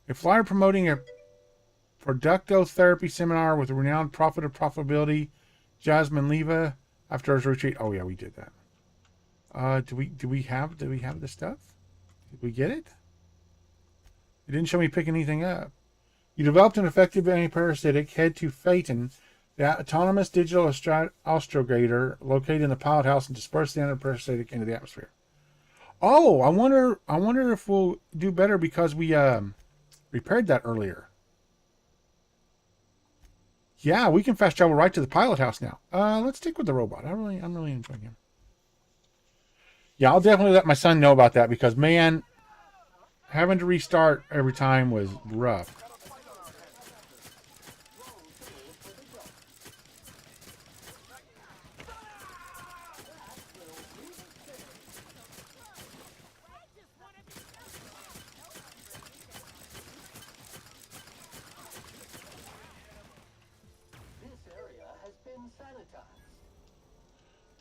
A flyer promoting a productotherapy seminar with a renowned prophet of profitability, Jasmine Leva, after his retreat. Oh yeah, we did that. Do we have the stuff? Did we get it? It didn't show me pick anything up. You developed an effective antiparasitic. Head to Phaeton, the autonomous digital astrogator located in the pilot house, and disperse the antiparasitic into the atmosphere. Oh, I wonder if we'll do better because we repaired that earlier. Yeah, we can fast travel right to the pilot house now. Let's stick with the robot. I'm really enjoying him. Yeah, I'll definitely let my son know about that because, man, having to restart every time was rough.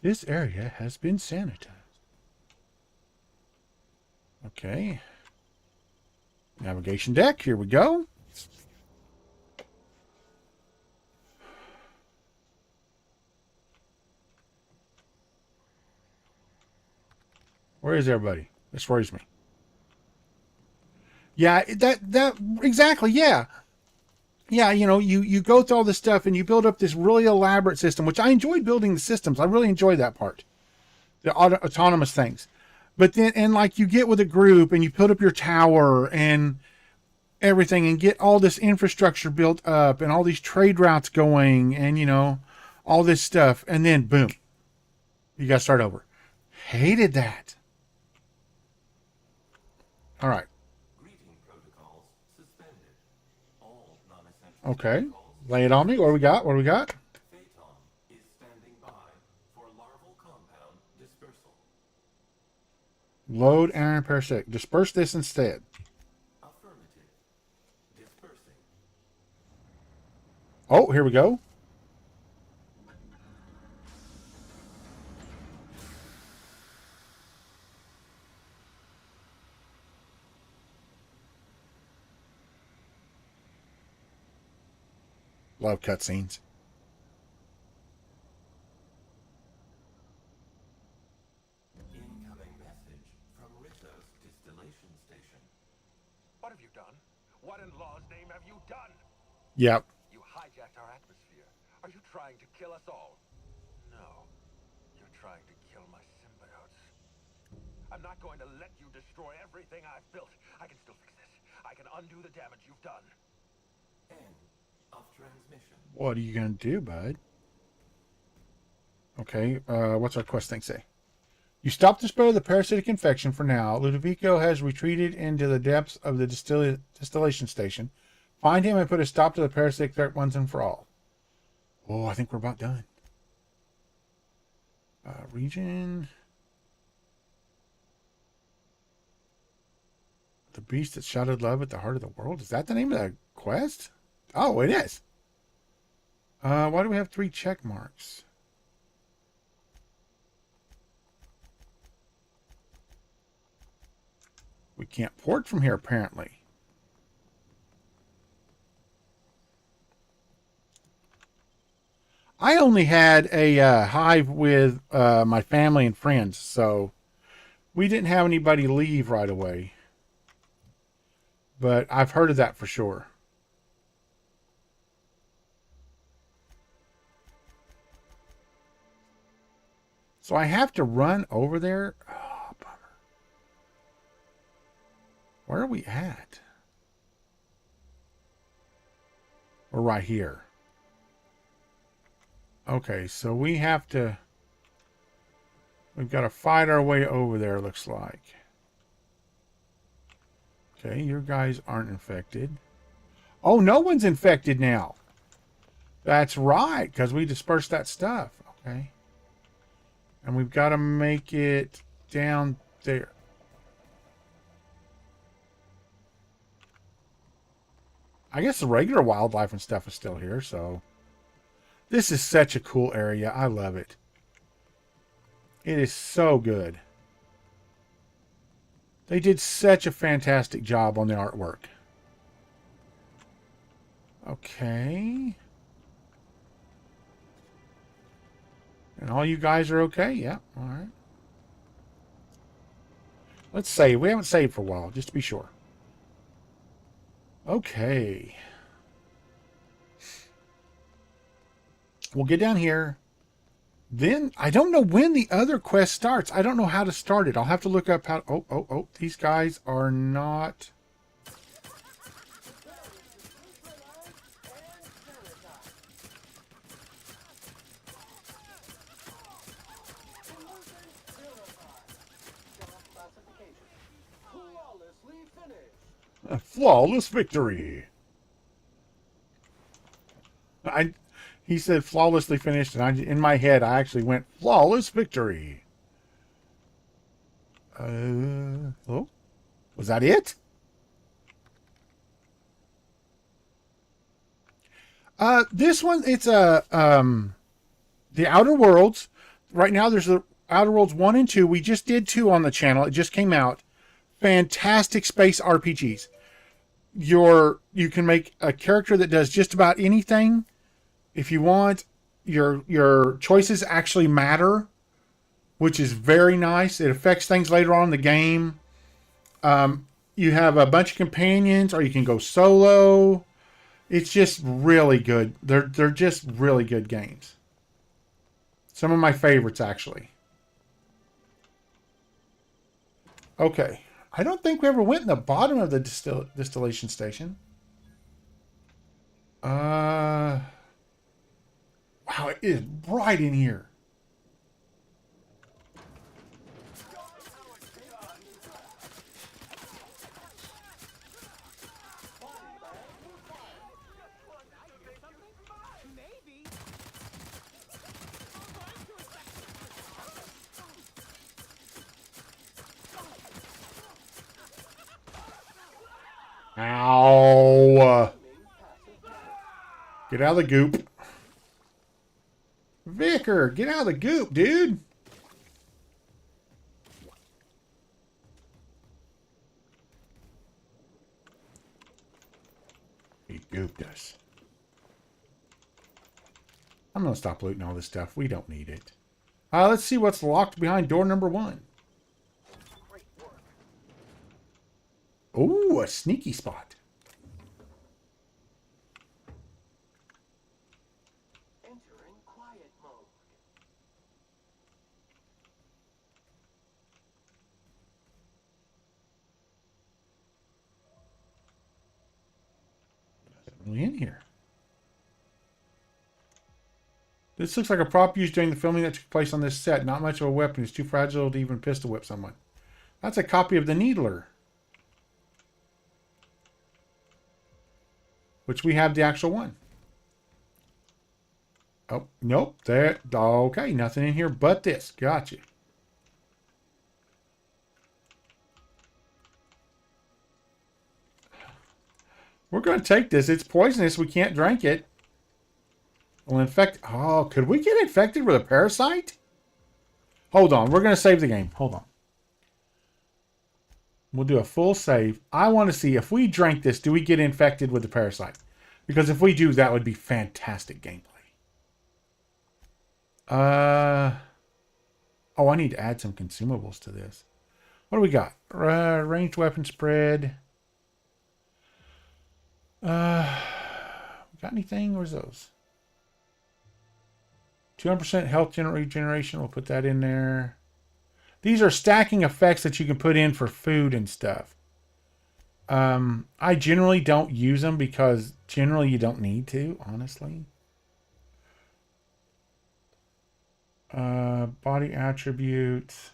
This area has been sanitized. Okay. Navigation deck, here we go. Where is everybody? This worries me. Yeah, that exactly, yeah. Yeah, you go through all this stuff and you build up this really elaborate system, which I enjoyed building the systems. I really enjoy that part. The autonomous things. But then, and like you get with a group and you put up your tower and everything and get all this infrastructure built up and all these trade routes going and, all this stuff. And then, boom, you got to start over. Hated that. All right. Okay. Lay it on me. What do we got? What do we got? Load Aaron Parasitic. Disperse this instead. Oh, here we go. Love cutscenes. Incoming message from Rizzo's distillation station. What have you done? What in law's name have you done? Yep. You hijacked our atmosphere. Are you trying to kill us all? No. You're trying to kill my symbiotes. I'm not going to let you destroy everything I've built. I can still fix this. I can undo the damage you've done. End of transmission. What are you going to do, bud? Okay, what's our quest thing say? You stop the spread of the parasitic infection for now. Ludovico has retreated into the depths of the distillation station. Find him and put a stop to the parasitic threat once and for all. Oh, I think we're about done. Region. The beast that shouted love at the heart of the world. Is that the name of the quest? Oh, it is. Why do we have 3 check marks? We can't port from here, apparently. I only had a hive with my family and friends, so we didn't have anybody leave right away. But I've heard of that for sure. So I have to run over there? Oh, bummer. Where are we at? We're right here. Okay, so we have to... We've got to fight our way over there, looks like. Okay, your guys aren't infected. Oh, no one's infected now. That's right, because we dispersed that stuff. Okay. And we've got to make it down there. I guess the regular wildlife and stuff is still here, so... This is such a cool area. I love it. It is so good. They did such a fantastic job on the artwork. Okay. And all you guys are okay? Yeah, all right. Let's save. We haven't saved for a while, just to be sure. Okay. We'll get down here. Then, I don't know when the other quest starts. I don't know how to start it. I'll have to look up how... Oh. These guys are not... A flawless victory. He said flawlessly finished, and in my head, I actually went flawless victory. Oh, was that it? This one, it's the Outer Worlds. Right now, there's the Outer Worlds 1 and 2. We just did 2 on the channel. It just came out. Fantastic space RPGs. You can make a character that does just about anything. If you want, your choices actually matter, which is very nice. It affects things later on in the game. You have a bunch of companions, or you can go solo. It's just really good. They're just really good games. Some of my favorites, actually. Okay. I don't think we ever went in the bottom of the distillation station. Wow, it is bright in here. Ow! Get out of the goop. Vicar, get out of the goop, dude. He gooped us. I'm going to stop looting all this stuff. We don't need it. Let's see what's locked behind door number 1. Ooh, a sneaky spot. Entering quiet mode. We in here. This looks like a prop used during the filming that took place on this set. Not much of a weapon. It's too fragile to even pistol whip someone. That's a copy of the Needler. Which we have the actual one. Oh, nope. There. Okay, nothing in here but this. Gotcha. We're going to take this. It's poisonous. We can't drink it. Will infect... Oh, could we get infected with a parasite? Hold on. We're going to save the game. Hold on. We'll do a full save. I want to see if we drank this, do we get infected with the parasite? Because if we do, that would be fantastic gameplay. Oh, I need to add some consumables to this. What do we got? Ranged weapon spread. Got anything? Where's those? 200% health regeneration. We'll put that in there. These are stacking effects that you can put in for food and stuff. I generally don't use them because generally you don't need to, honestly. Body attributes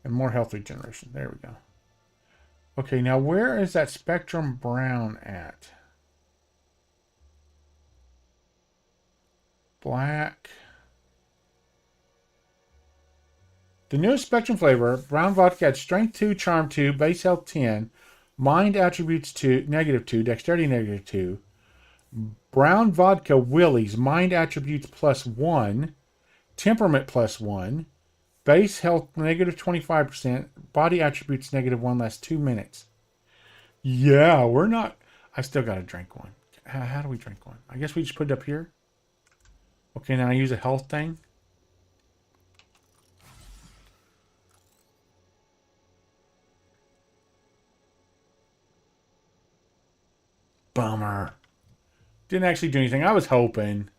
and more health regeneration. There we go. Okay, now where is that Spectrum Brown at? Black. The newest Spectrum flavor, brown vodka had strength 2, charm 2, base health 10, mind attributes 2, -2, dexterity -2. Brown vodka Willie's, mind attributes +1, temperament +1, base health -25%, body attributes -1, lasts 2 minutes. Yeah, we're not... I still got to drink one. How do we drink one? I guess we just put it up here. Okay, now I use a health thing. Bummer. Didn't actually do anything. I was hoping.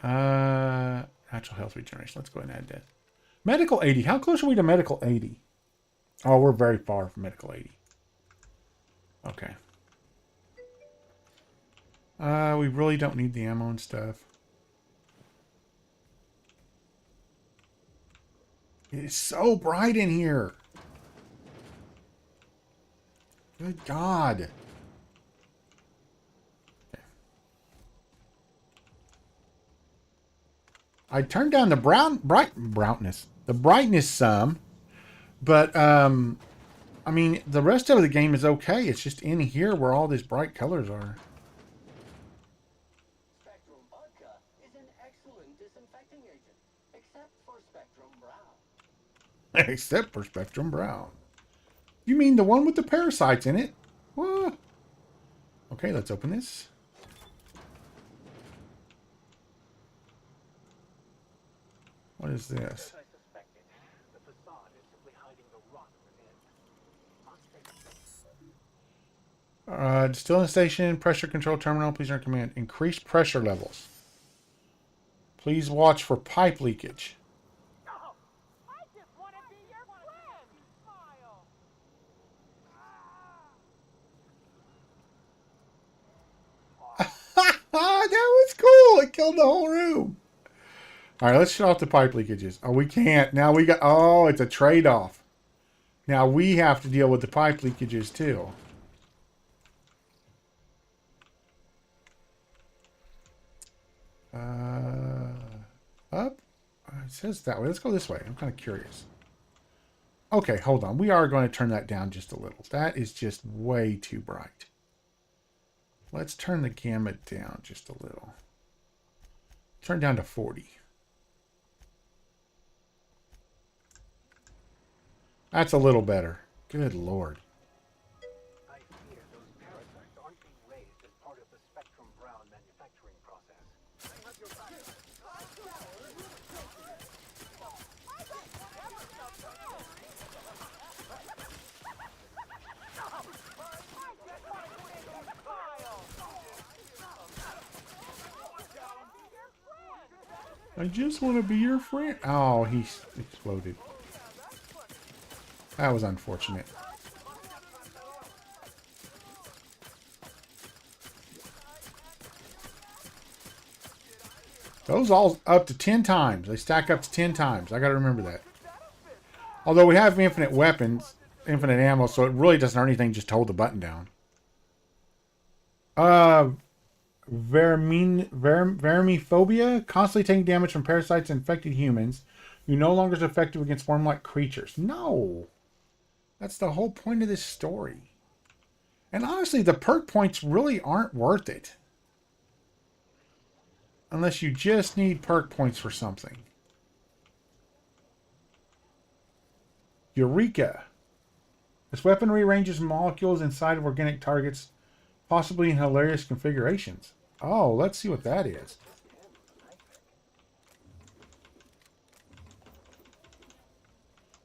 Natural health regeneration. Let's go ahead and add that. Medical 80. How close are we to medical 80? Oh, we're very far from medical 80. Okay. We really don't need the ammo and stuff. It's so bright in here. Good God. I turned down the brightness some, but I mean the rest of the game is okay. It's just in here where all these bright colors are. Spectrum vodka is an excellent disinfecting agent, except for Spectrum Brown. Except for Spectrum Brown. You mean the one with the parasites in it? What? Okay, let's open this. What is this? Distilling station, pressure control terminal. Please enter command. Increase pressure levels. Please watch for pipe leakage. That was cool. It killed the whole room. All right, let's shut off the pipe leakages. Oh, we can't. Now we got... Oh, it's a trade-off. Now we have to deal with the pipe leakages, too. Up? It says that way. Let's go this way. I'm kind of curious. Okay, hold on. We are going to turn that down just a little. That is just way too bright. Let's turn the gamut down just a little. Turn down to 40. That's a little better. Good Lord. I fear those parasites aren't being raised as part of the Spectrum Brown manufacturing process. I have your back. I just want to be your friend. Oh, he exploded. That was unfortunate. Those all up to 10 times. They stack up to 10 times. I got to remember that. Although we have infinite weapons, infinite ammo, so it really doesn't hurt anything just to hold the button down. Vermiphobia. Constantly taking damage from parasites and infected humans. You're no longer as effective against worm-like creatures. No. That's the whole point of this story. And honestly, the perk points really aren't worth it. Unless you just need perk points for something. Eureka. This weapon rearranges molecules inside of organic targets, possibly in hilarious configurations. Oh, let's see what that is.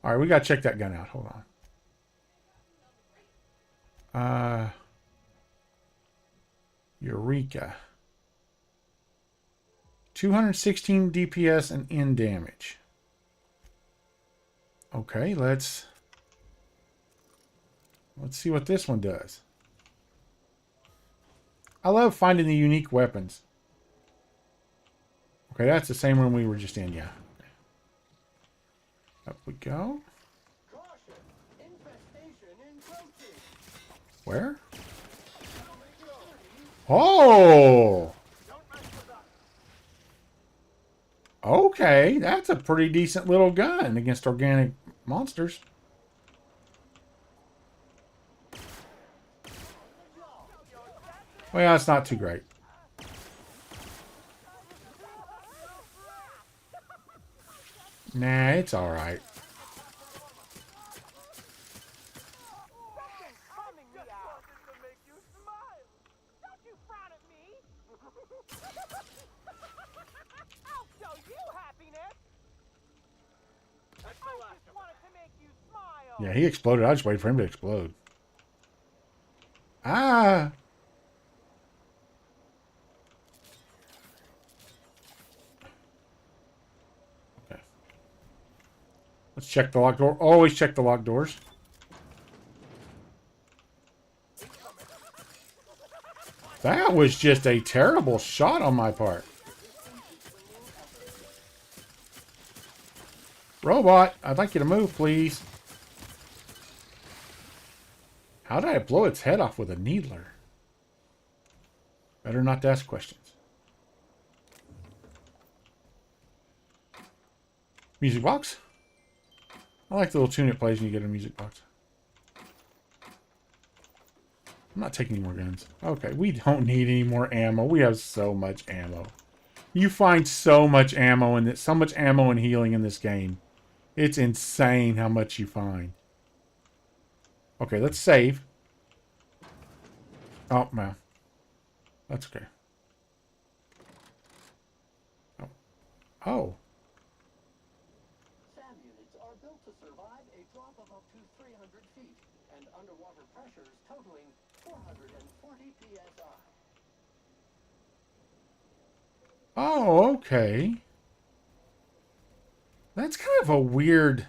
Alright, we gotta check that gun out. Hold on. Eureka. 216 DPS and in damage. Okay, let's see what this one does. I love finding the unique weapons. Okay, that's the same room we were just in, yeah. Up we go. Where? Oh! Okay, that's a pretty decent little gun against organic monsters. Well, it's not too great. Nah, it's alright. Yeah, he exploded. I just waited for him to explode. Ah! Okay. Let's check the locked door. Always check the locked doors. That was just a terrible shot on my part. Robot, I'd like you to move, please. How did I blow its head off with a needler? Better not to ask questions. Music box? I like the little tune it plays when you get a music box. I'm not taking any more guns. Okay, we don't need any more ammo. We have so much ammo. You find so much ammo in this, so much ammo and healing in this game. It's insane how much you find. Okay, let's save. Oh, man. That's okay. Oh. Oh. SAM units are built to survive a drop of up to 300 feet and underwater pressures totaling 440 psi. Oh, okay. That's kind of a weird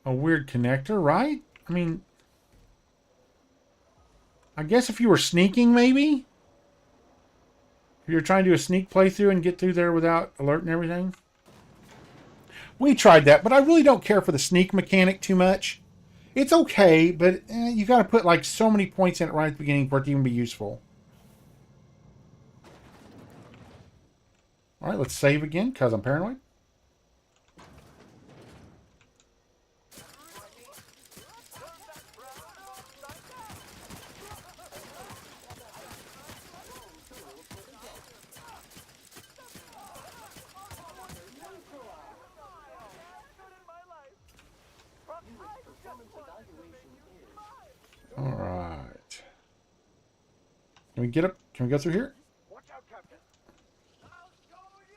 connector, right? I mean, I guess if you were sneaking, maybe? If you're trying to do a sneak playthrough and get through there without alerting everything? We tried that, but I really don't care for the sneak mechanic too much. It's okay, but you got to put like so many points in it right at the beginning for it to even be useful. Alright, let's save again, because I'm paranoid. Alright. Can we get up? Can we go through here?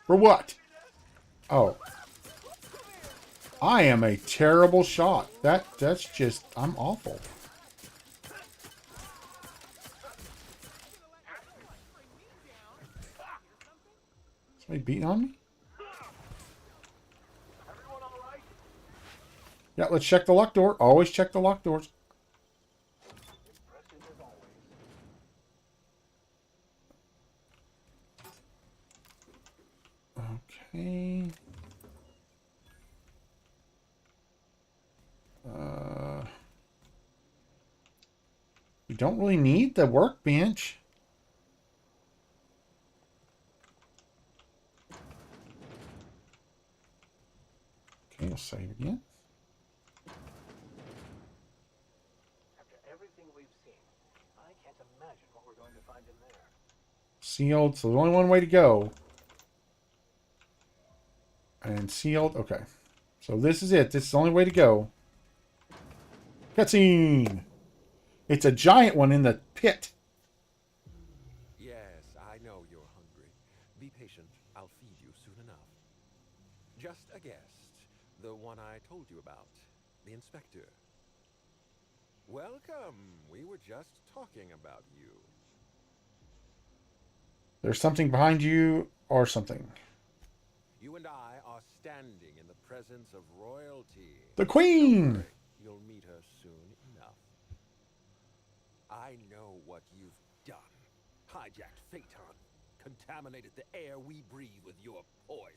For what? Oh. I am a terrible shot. That's just, I'm awful. Somebody beating on me? Yeah, let's check the locked door. Always check the locked doors. Okay. We don't really need the workbench. Okay, we'll save again. After everything we've seen, I can't imagine what we're going to find in there. Sealed, so there's only one way to go. And sealed, okay. So this is it. This is the only way to go. Cutscene! It's a giant one in the pit. Yes, I know you're hungry. Be patient. I'll feed you soon enough. Just a guest. The one I told you about. The inspector. Welcome. We were just talking about you. There's something behind you or something. You and I are standing in the presence of royalty. The Queen! Don't worry, you'll meet her soon enough. I know what you've done. Hijacked Phaeton. Contaminated the air we breathe with your poison.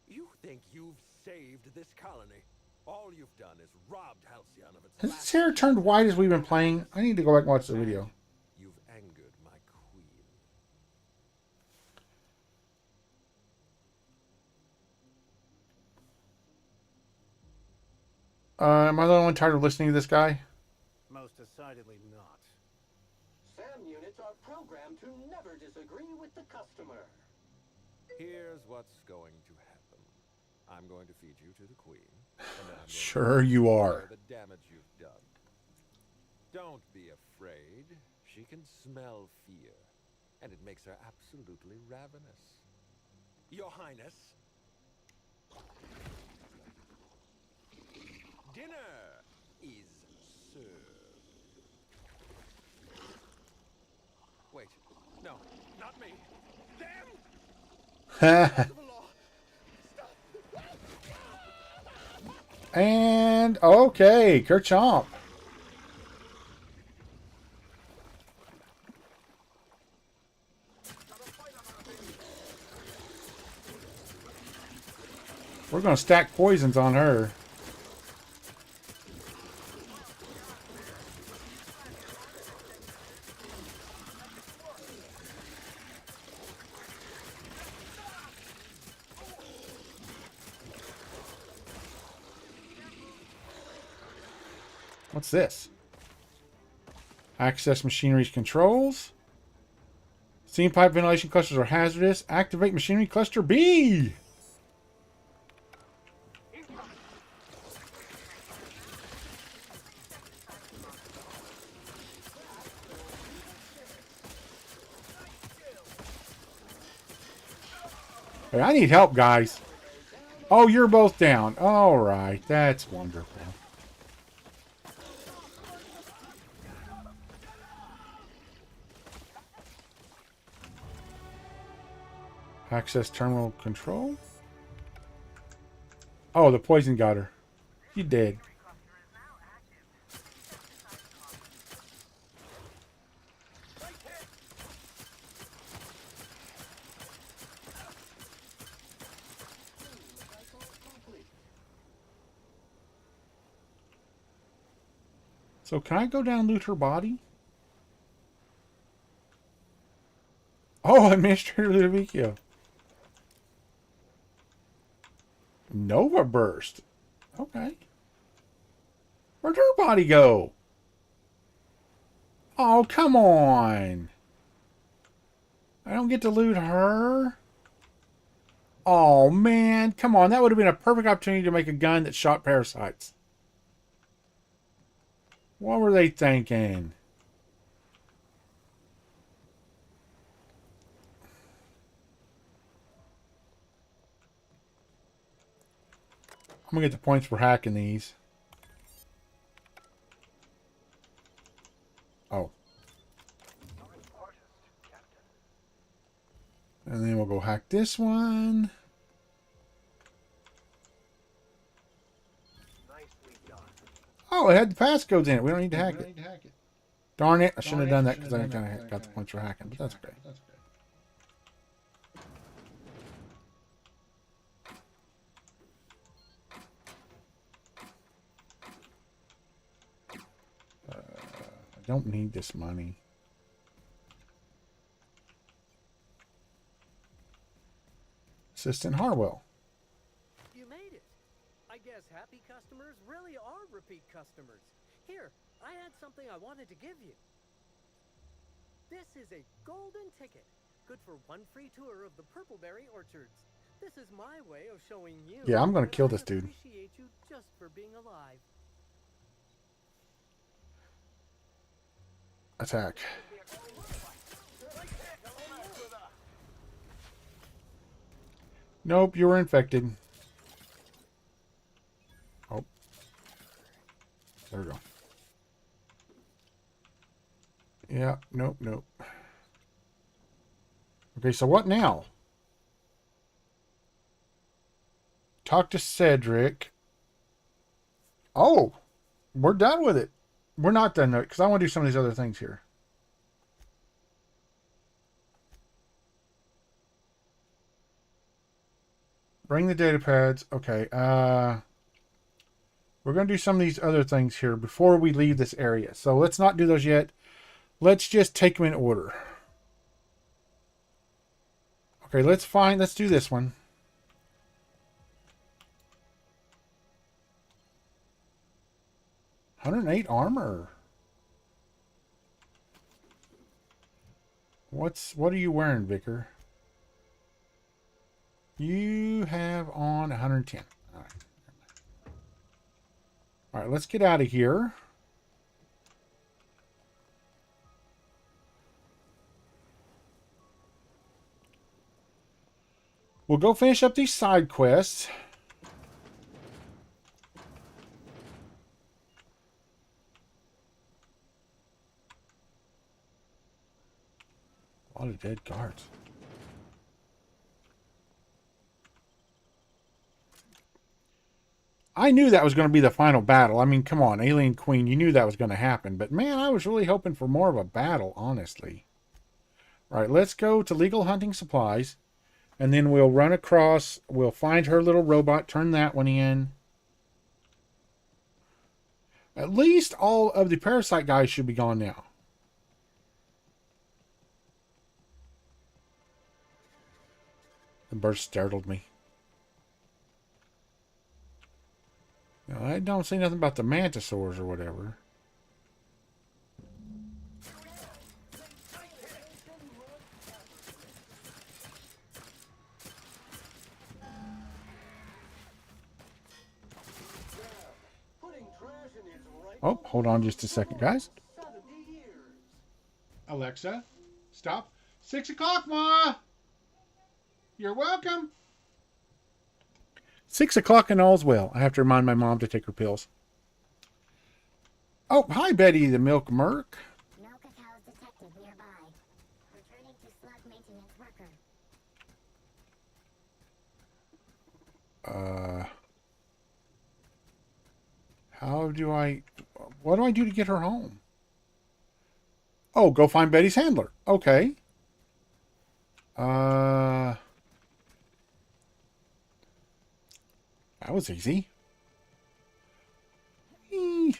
You think you've saved this colony? All you've done is robbed Halcyon of its Has last his hair turned white as we've been playing? I need to go back and watch the video. You've angered my queen. Am I the only one tired of listening to this guy? Most decidedly not. SAM units are programmed to never disagree with the customer. Here's what's going to happen. I'm going to feed you to the queen. And then I'm Sure you are. the damage you've done. Don't be afraid. She can smell fear. And it makes her absolutely ravenous. Your Highness. Dinner is served. Wait. No, not me. Them! And okay, Kerchomp. We're gonna stack poisons on her. What's this? Access machinery's controls. Steam pipe ventilation clusters are hazardous. Activate machinery cluster B. Hey, I need help, guys. Oh, you're both down. All right, that's wonderful. Access terminal control. Oh, the poison got her. You dead. So can I go down and loot her body? Oh, Administrator Ludovico. Nova Burst. Okay. Where'd her body go? Oh, come on. I don't get to loot her. Oh, man. Come on. That would have been a perfect opportunity to make a gun that shot parasites. What were they thinking? I'm going to get the points for hacking these. Oh. And then we'll go hack this one. Oh, it had the passcodes in it. We don't need to hack it. Darn it. I shouldn't have done that because I kind of got the points for hacking, but that's okay. don't need this money. Assistant Harwell. You made it. I guess happy customers really are repeat customers. Here, I had something I wanted to give you. This is a golden ticket, good for one free tour of the Purpleberry Orchards. This is my way of showing you. Yeah, I'm gonna that kill I this dude. appreciate you just for being alive. Attack. Nope, you were infected. Oh. There we go. Yeah, nope, nope. Okay, so what now? Talk to Cedric. Oh, we're done with it. We're not done though, because I want to do some of these other things here. Bring the data pads. Okay. We're going to do some of these other things here before we leave this area. So let's not do those yet. Let's just take them in order. Okay, let's do this one. $108 armor. What are you wearing, Vicar? You have on 110. All right. All right, let's get out of here. We'll go finish up these side quests. A lot of dead guards. I knew that was going to be the final battle. I mean, come on, Alien Queen, you knew that was going to happen. But man, I was really hoping for more of a battle, honestly. All right, let's go to Legal Hunting Supplies. And then we'll run across, we'll find her little robot, turn that one in. At least all of the parasite guys should be gone now. The burst startled me. Now, I don't see nothing about the mantisaurs or whatever. Oh, hold on just a second, guys. Alexa, stop. 6 o'clock, Ma! You're welcome. 6 o'clock and all's well. I have to remind my mom to take her pills. Oh, hi, Betty the Milk Merc. No cacaos detected nearby. Returning to slug maintenance worker. What do I do to get her home? Oh, go find Betty's handler. Okay. That was easy. Eee.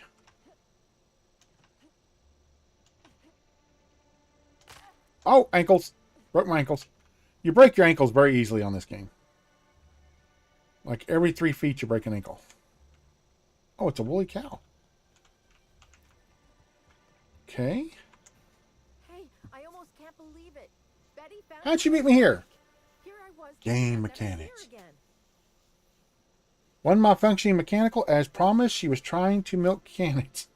Oh, ankles. Broke my ankles. You break your ankles very easily on this game. Like every 3 feet you break an ankle. Oh, it's a woolly cow. Okay. Hey, I almost can't believe it. Betty found How'd she meet me here? Here I was. Game mechanics. One malfunctioning mechanical. As promised, she was trying to milk cannons.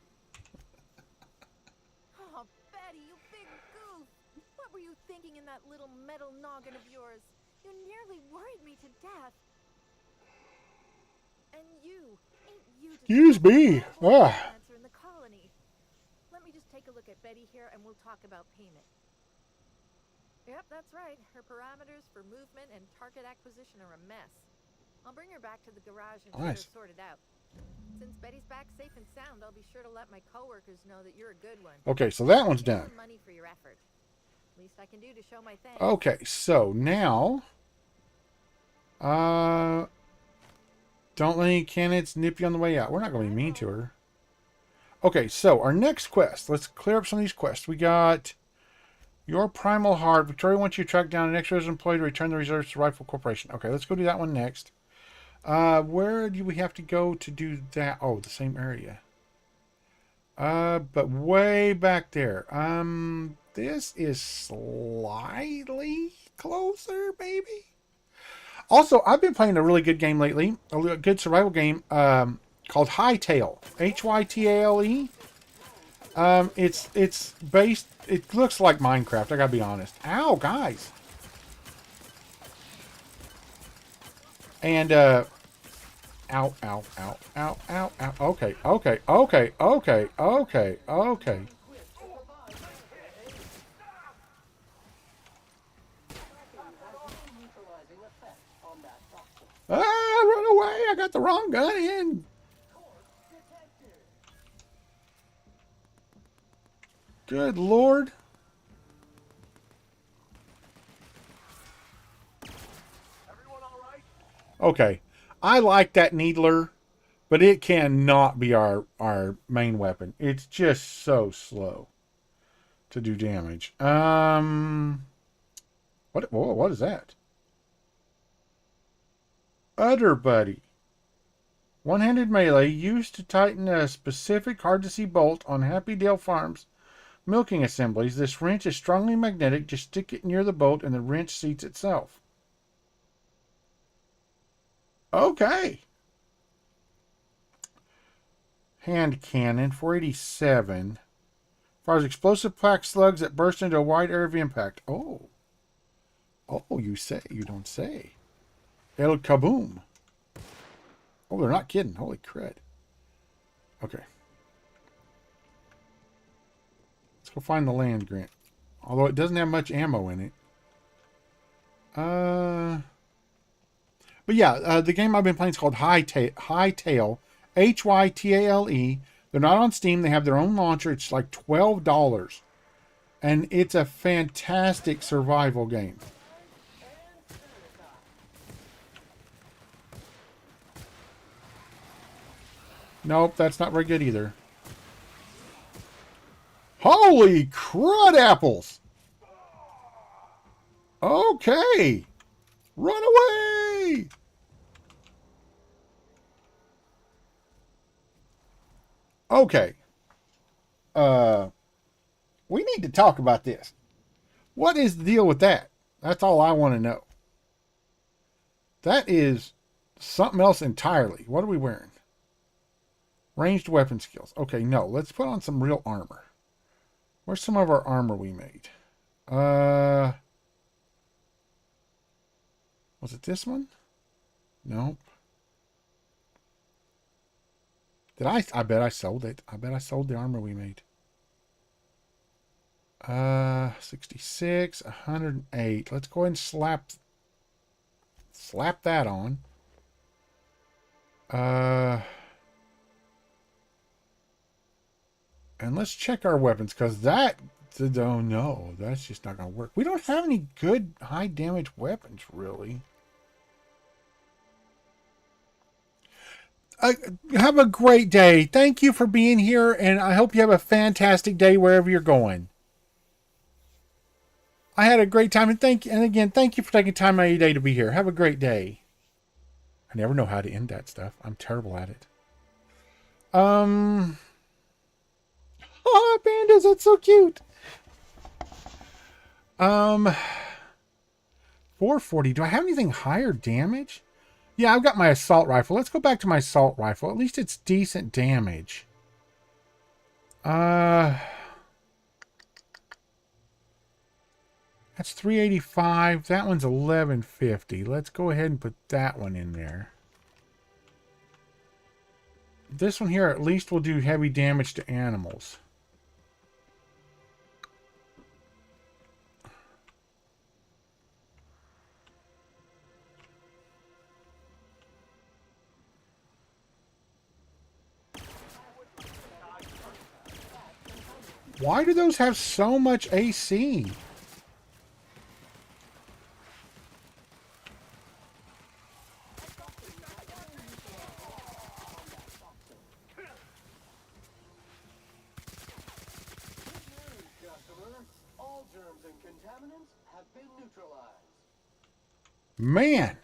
Oh, Betty, you big goof. What were you thinking in that little metal noggin of yours? You nearly worried me to death. And you, ain't you just Excuse me. answer in the colony. Let me just take a look at Betty here and we'll talk about payment. Yep, that's right. Her parameters for movement and target acquisition are a mess. I'll bring her back to the garage and get Nice. her sorted out. Since Betty's back safe and sound, I'll be sure to let my coworkers know that you're a good one. Okay, so that one's Give you done. some money for your effort. Least I can do to show my thanks. Okay, so now... don't let any cannons nip you on the way out. We're not going to be mean to her. Okay, so our next quest. Let's clear up some of these quests. We got your primal heart. Victoria wants you to track down an ex-resident employee to return the reserves to Rifle Corporation. Okay, let's go do that one next. Where do we have to go to do that? Oh, the same area. But way back there. This is slightly closer, maybe? Also, I've been playing a really good game lately. A good survival game, called Hytale. Hytale. It's based. It looks like Minecraft. I gotta be honest. Ow, guys. And ow, ow, ow, ow, ow, ow. Okay, okay, okay, okay, okay, okay. Ah, run away! I got the wrong gun in. Good Lord. Okay. I like that needler, but it cannot be our main weapon. It's just so slow to do damage. What is that? Udder Buddy. One-handed melee used to tighten a specific hard-to-see bolt on Happy Dale Farms milking assemblies. This wrench is strongly magnetic. Just stick it near the bolt and the wrench seats itself. Okay. Hand cannon, 487. Fires explosive pack slugs that burst into a wide area of impact. Oh. Oh, you say. You don't say. El Kaboom. Oh, they're not kidding. Holy crud. Okay. Let's go find the land grant. Although it doesn't have much ammo in it. But yeah, the game I've been playing is called Hytale. Hytale. They're not on Steam. They have their own launcher. It's like $12. And it's a fantastic survival game. Nope, that's not very good either. Holy crud apples! Okay! Run away! Okay. We need to talk about this. What is the deal with that? That's all I want to know. That is something else entirely. What are we wearing? Ranged weapon skills. Okay, no. Let's put on some real armor. Where's some of our armor we made? Was it this one? Nope. Did I? I bet I sold it. I bet I sold the armor we made. 66, 108. Let's go ahead and slap that on. And let's check our weapons, because that, oh no, that's just not going to work. We don't have any good high damage weapons, really. Have a great day. Thank you for being here, and I hope you have a fantastic day wherever you're going. I had a great time, and thank you for taking time out of your day to be here. Have a great day. I never know how to end that stuff. I'm terrible at it. Oh, pandas, that's so cute. 440. Do I have anything higher damage? Yeah, I've got my assault rifle. Let's go back to my assault rifle. At least it's decent damage. That's 385. That one's 1150. Let's go ahead and put that one in there. This one here at least will do heavy damage to animals. Why do those have so much AC? Mutants have been neutralized. Man.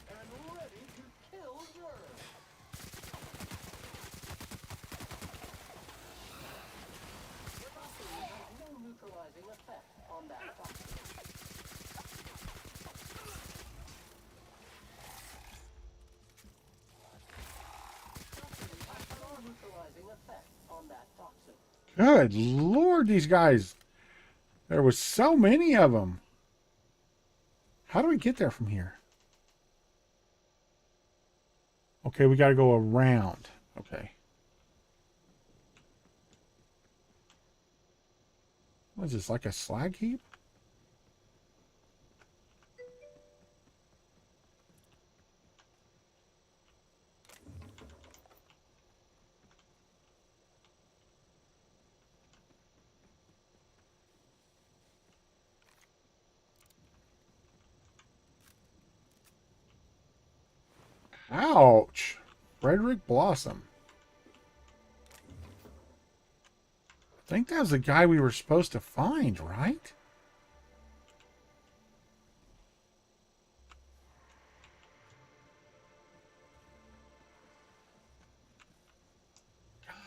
And ready to kill germs. The vaccine has no neutralizing effect on that toxin. Vaccine has no neutralizing effect on that toxin. Good Lord, these guys. There was so many of them. How do we get there from here? Okay, we got to go around. Okay. What is this, like a slag heap? Ouch. Frederick Blossom. I think that was the guy we were supposed to find, right?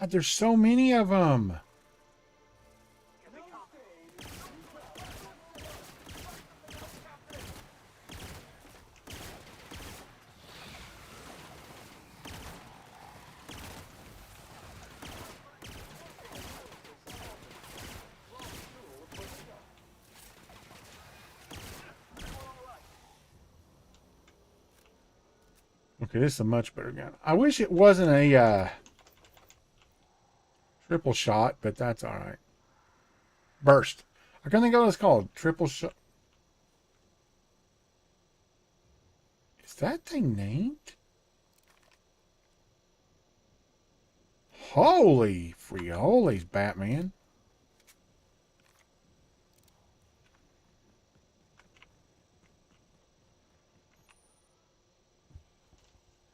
God, there's so many of them. Okay, this is a much better gun. I wish it wasn't a triple shot, but that's all right. Burst. I can't think of what it's called. Triple shot. Is that thing named? Holy frioles, Batman.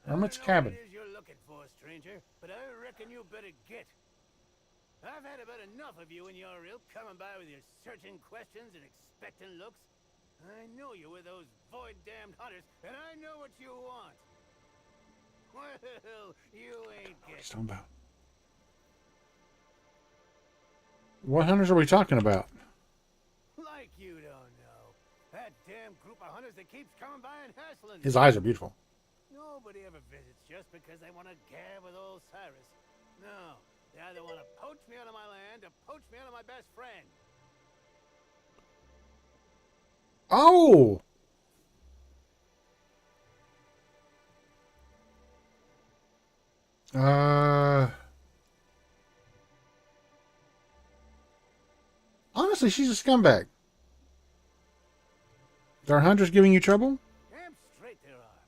Hermit's cabin. What it is you're looking for, stranger, but I reckon you better get. I've had about enough of you and your ilk coming by with your searching questions and expectant looks. I know you with those void-damned hunters, and I know what you want. Well, you ain't What are you getting. talking about? What hunters are we talking about? Like you don't know. That damn group of hunters that keeps coming by and hassling. His eyes are beautiful. Nobody ever visits just because they want to gab with old Cyrus. No, they either want to poach me out of my land or poach me out of my best friend. Oh! Honestly, she's a scumbag. Are hunters giving you trouble? Damn straight there are.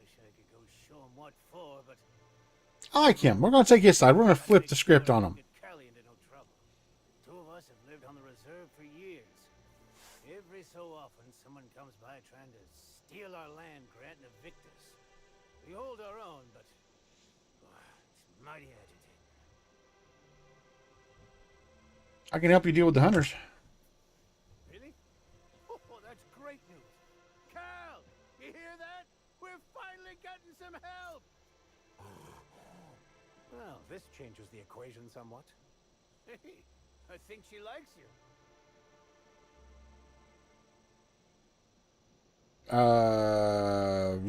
Wish I could go show 'em what for, but I like him. We're going to take his side. We're going to flip the script on him. get Callie into no trouble. Two of us have lived on the reserve for years. Every so often, someone comes by trying to steal our land grant and evict us. We hold our own, but it's mighty agitating. I can help you deal with the hunters. Really? Oh, that's great news. Cal, you hear that? We're finally getting some help. Well, this changes the equation somewhat. Hey, I think she likes you.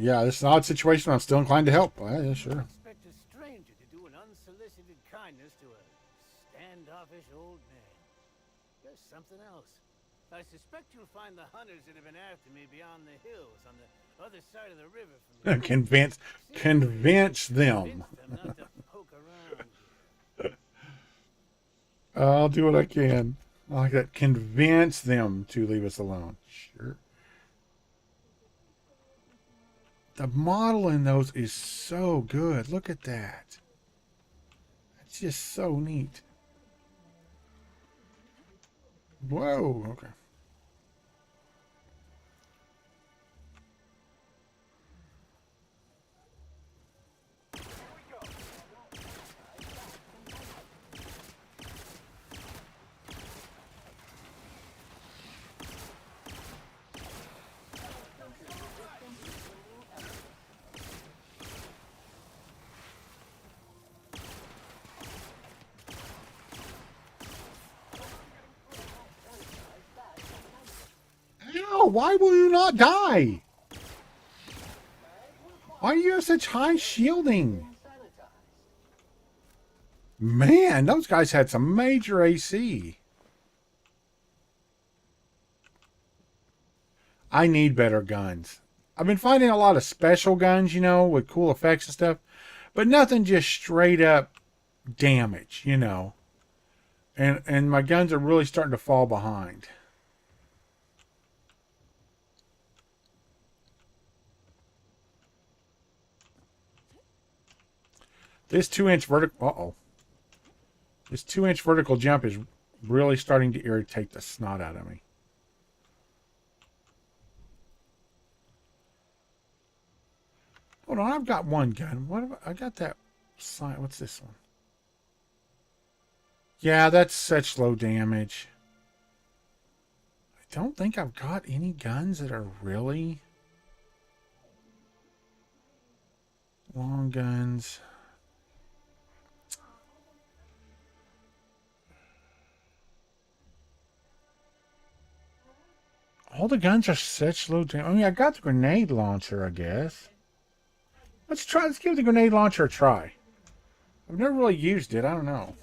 Yeah, this is an odd situation. I'm still inclined to help. Yeah, sure. Expect a stranger to do an unsolicited kindness to a standoffish old man. There's something else. I suspect you'll find the hunters that have been after me beyond the hills on the other side of the river from the Convince them. not to poke around here. I'll do what I can. I like that. Convince them to leave us alone. Sure. The model in those is so good. Look at that. It's just so neat. Whoa. Okay. why will you not die? Why do you have such high shielding? Man, those guys had some major AC. I need better guns. I've been finding a lot of special guns, you know, with cool effects and stuff, but nothing just straight up damage, you know. And my guns are really starting to fall behind. This 2-inch vertical, this 2-inch vertical jump is really starting to irritate the snot out of me. Hold on, I've got one gun. I got that sign. What's this one? Yeah, that's such low damage. I don't think I've got any guns that are really long guns. All the guns are such low damage. I mean, I got the grenade launcher, I guess. Let's give the grenade launcher a try. I've never really used it. I don't know.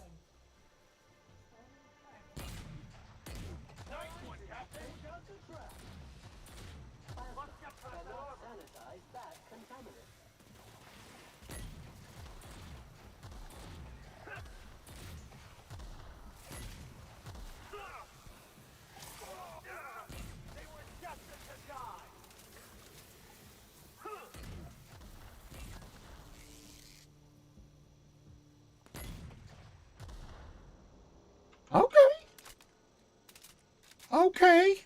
Okay.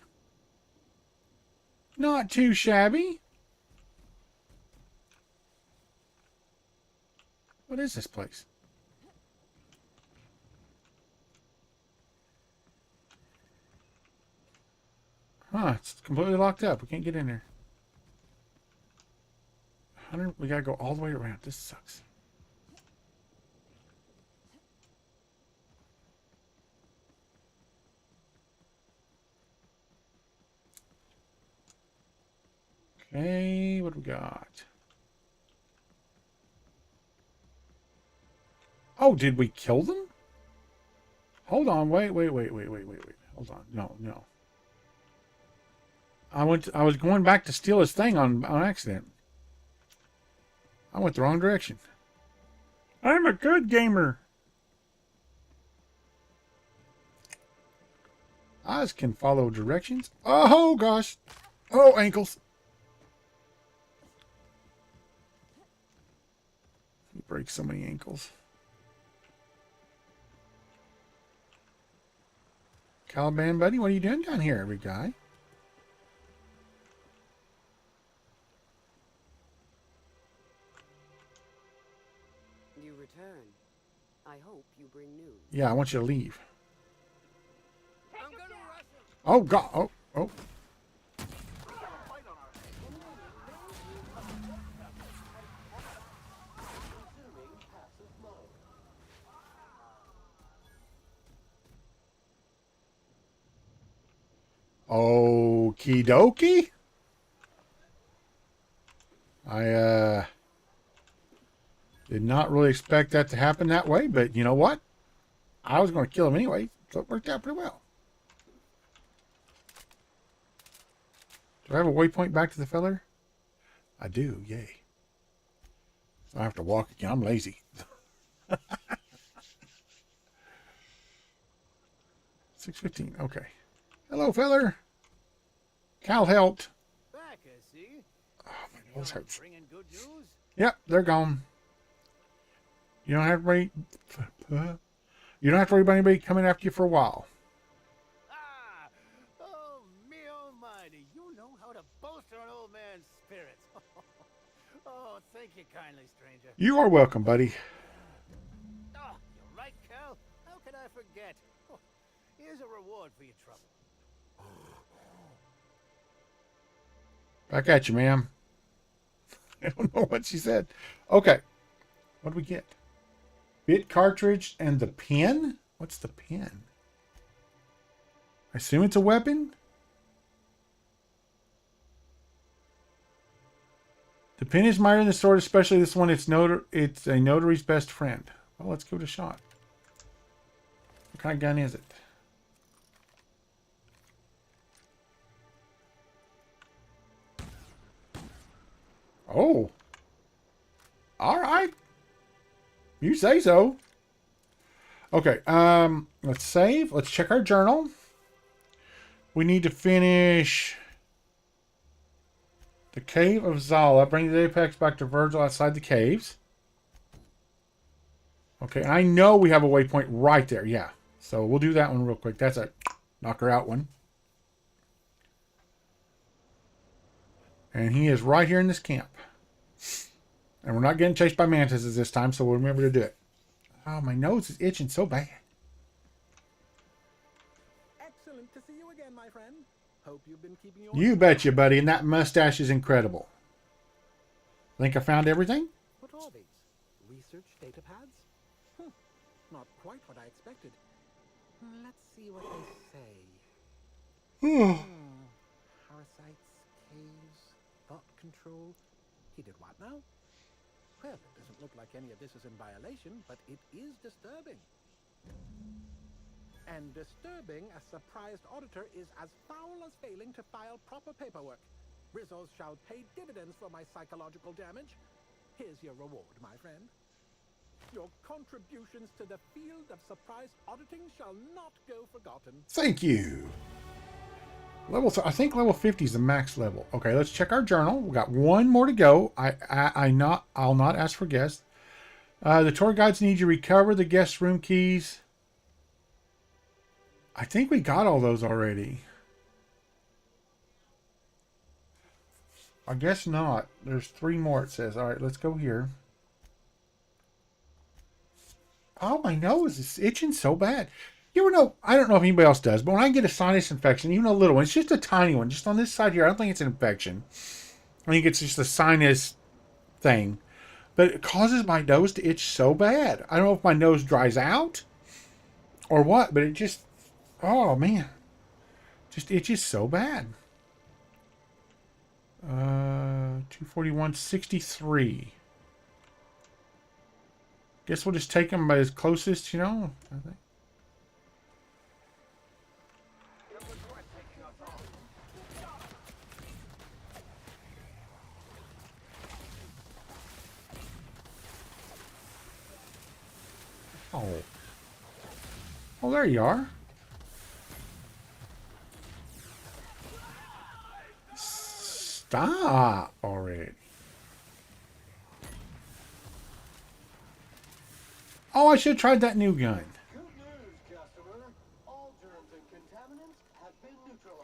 Not too shabby. What is this place? Huh, it's completely locked up. We can't get in there. 100, we gotta go all the way around. This sucks. Okay, what do we got? Oh, did we kill them? Hold on, wait. Hold on. No. I was going back to steal his thing on accident. I went the wrong direction. I'm a good gamer. Eyes can follow directions. Oh gosh. Oh, ankles. He breaks so many ankles. Caliban buddy, what are you doing down here, every guy? You return. I hope you bring news. Yeah, I want you to leave. Oh God! Oh! Okie dokie. I did not really expect that to happen that way, but you know what? I was going to kill him anyway, so it worked out pretty well. Do I have a waypoint back to the feller? I do, yay. So I have to walk again. I'm lazy. 6:15, okay. Hello, feller. Cal helped. Back, I see. Oh, my nose hurts. Bringing good news? Yep, they're gone. You don't have to worry. You don't have to worry about anybody coming after you for a while. Ah! Oh, me almighty. You know how to bolster an old man's spirits. Oh, thank you kindly, stranger. You are welcome, buddy. Oh, you're right, Cal. How could I forget? Oh, here's a reward for your trouble. Back at you, ma'am. I don't know what she said. Okay. What do we get? Bit cartridge and the pin? What's the pin? I assume it's a weapon? The pen is mightier than the sword, especially this one. It's a notary's best friend. Well, let's give it a shot. What kind of gun is it? Oh. All right. You say so. Okay, let's save. Let's check our journal. We need to finish the Cave of Zala. Bring the apex back to Virgil outside the caves. Okay, I know we have a waypoint right there. Yeah, so we'll do that one real quick. That's a knocker out one. And he is right here in this camp. And we're not getting chased by mantises this time, so we'll remember to do it. Oh, my nose is itching so bad. Excellent to see you again, my friend. Hope you've been keeping your... You betcha, buddy. And that mustache is incredible. Think I found everything? What are these? Research data pads? Not quite what I expected. Let's see what they say. Parasites, caves, thought control. He did what now? Well, it doesn't look like any of this is in violation, but it is disturbing. And disturbing a surprised auditor is as foul as failing to file proper paperwork. Results shall pay dividends for my psychological damage. Here's your reward, my friend. Your contributions to the field of surprise auditing shall not go forgotten. Thank you. I think level 50 is the max level. Okay, let's check our journal. We got one more to go. I'll not ask for guests. The tour guides need you to recover the guest room keys. I think we got all those already. I guess not. There's 3 more, it says. All right, let's go here. Oh, my nose is itching so bad. You ever know, I don't know if anybody else does, but when I get a sinus infection, even a little one, it's just a tiny one, just on this side here. I don't think it's an infection. I think it's just a sinus thing. But it causes my nose to itch so bad. I don't know if my nose dries out or what, but it just, oh man, just itches so bad. 241, 63. Guess we'll just take them by as closest, you know, I think. Oh. Oh, there you are. Stop already. Oh, I should have tried that new gun.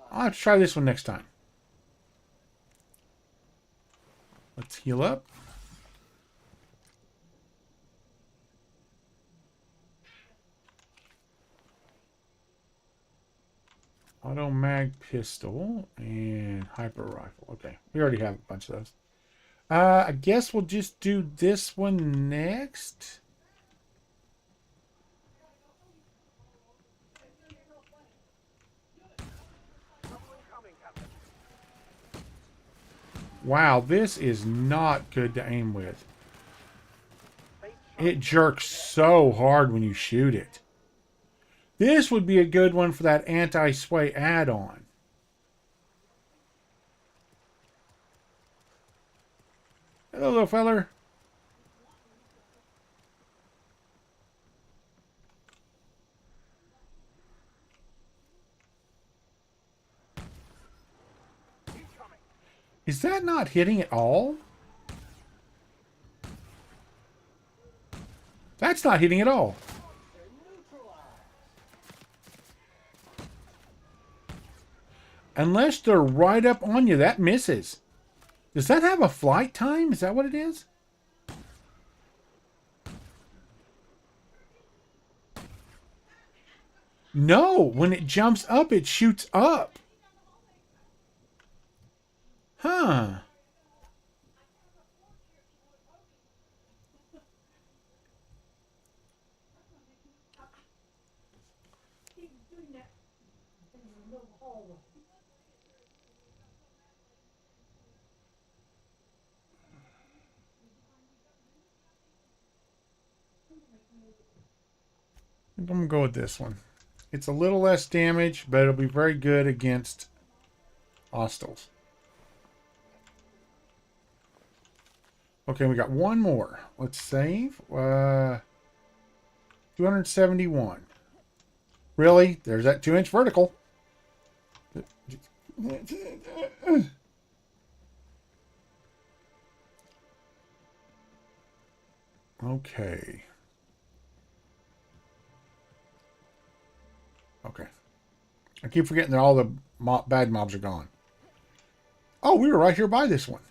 I'll have to try this one next time. Let's heal up. Auto mag pistol and hyper rifle. Okay, we already have a bunch of those. I guess we'll just do this one next. Wow, this is not good to aim with. It jerks so hard when you shoot it. This would be a good one for that anti-sway add-on. Hello, little feller. Is that not hitting at all? That's not hitting at all. Unless they're right up on you, that misses. Does that have a flight time? Is that what it is? No, when it jumps up, it shoots up. Huh. I'm going to go with this one. It's a little less damage, but it'll be very good against hostiles. Okay, we got one more. Let's save. 271. Really? There's that 2-inch vertical. Okay. Okay. I keep forgetting that all the bad mobs are gone. Oh, we were right here by this one.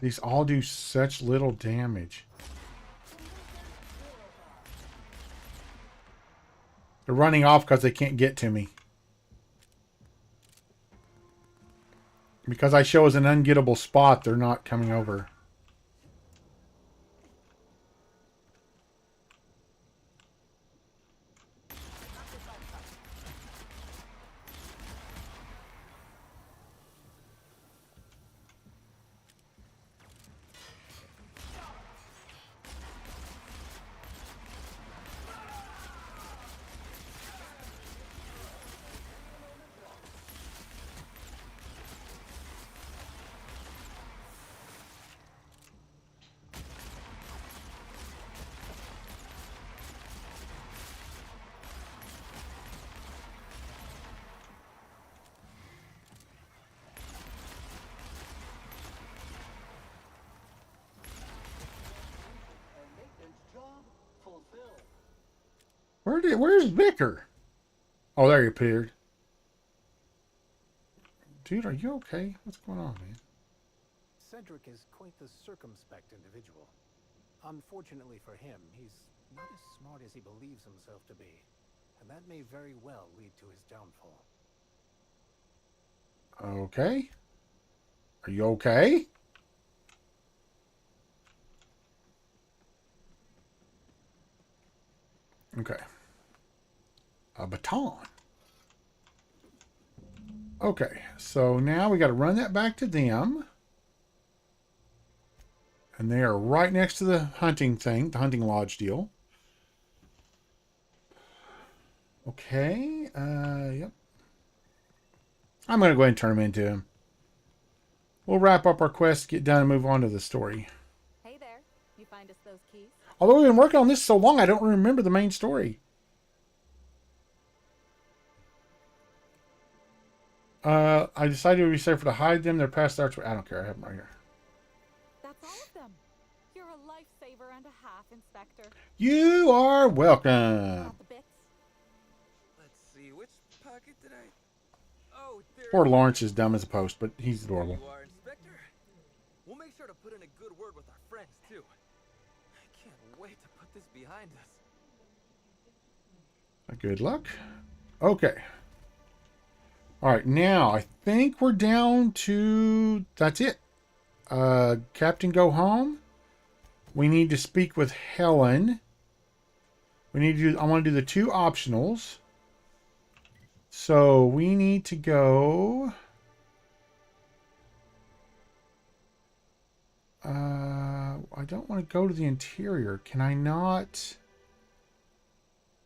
These all do such little damage. They're running off because they can't get to me. Because I show as an ungettable spot, they're not coming over. Where's Vicar? Oh, there he appeared. Dude, are you okay? What's going on, man? Cedric is quite the circumspect individual. Unfortunately for him, he's not as smart as he believes himself to be, and that may very well lead to his downfall. Okay. Are you okay? Okay. A baton. Okay, so now we got to run that back to them. And they are right next to the hunting thing, the hunting lodge deal. Okay, yep. I'm going to go ahead and turn them into him. We'll wrap up our quest, get done, and move on to the story. Hey there. You find us those keys? Although we've been working on this so long, I don't remember the main story. I decided it would be safer to hide them. They're past the archway. I don't care. I have them right here. That's all of them. You're a lifesaver and a half, Inspector. You are welcome. Let's see, which pocket did I... Oh, there... Poor Lawrence is dumb as a post, but he's adorable. You are, Inspector. We'll make sure to put in a good word with our friends, too. I can't wait to put this behind us. Good luck. Okay. All right, now I think we're down to... That's it. Captain, go home. We need to speak with Helen. We need to do... I want to do the 2 optionals. So we need to go... I don't want to go to the interior. Can I not...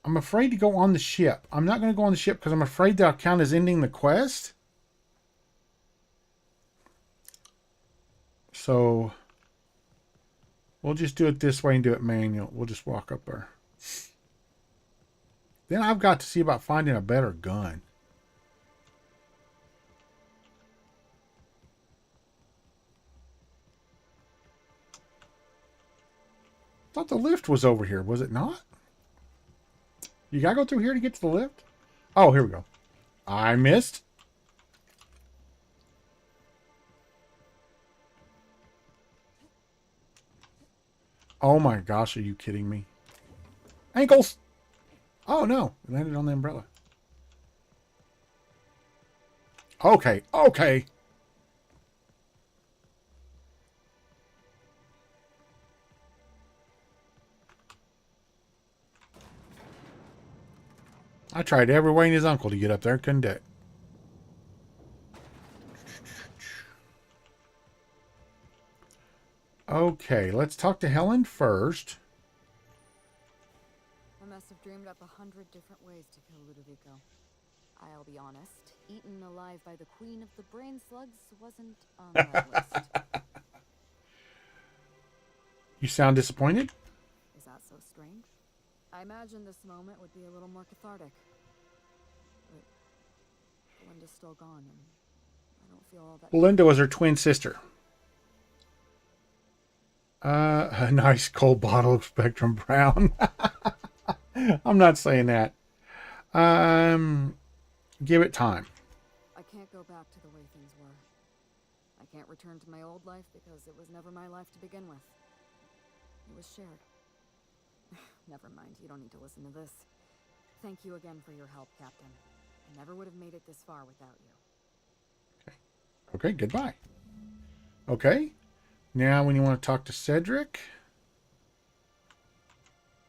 I'm afraid to go on the ship. I'm not going to go on the ship because I'm afraid that'll count as ending the quest. So we'll just do it this way and do it manual. We'll just walk up there. Then I've got to see about finding a better gun. I thought the lift was over here. Was it not? You gotta go through here to get to the lift? Oh, here we go. I missed. Oh my gosh, are you kidding me? Ankles! Oh no, it landed on the umbrella. Okay, okay. I tried every way in his uncle to get up there. Couldn't do it. Okay, let's talk to Helen first. I must have dreamed up 100 different ways to kill Ludovico. I'll be honest, eaten alive by the queen of the brain slugs wasn't on that list. You sound disappointed? Is that so strange? I imagine this moment would be a little more cathartic. But Belinda's still gone, and I don't feel all that... Belinda was her twin sister. A nice cold bottle of Spectrum Brown. I'm not saying that. Give it time. I can't go back to the way things were. I can't return to my old life because it was never my life to begin with. It was shared. Never mind, you don't need to listen to this. Thank you again for your help, Captain. I never would have made it this far without you. Okay, goodbye. Okay. Now when you want to talk to Cedric.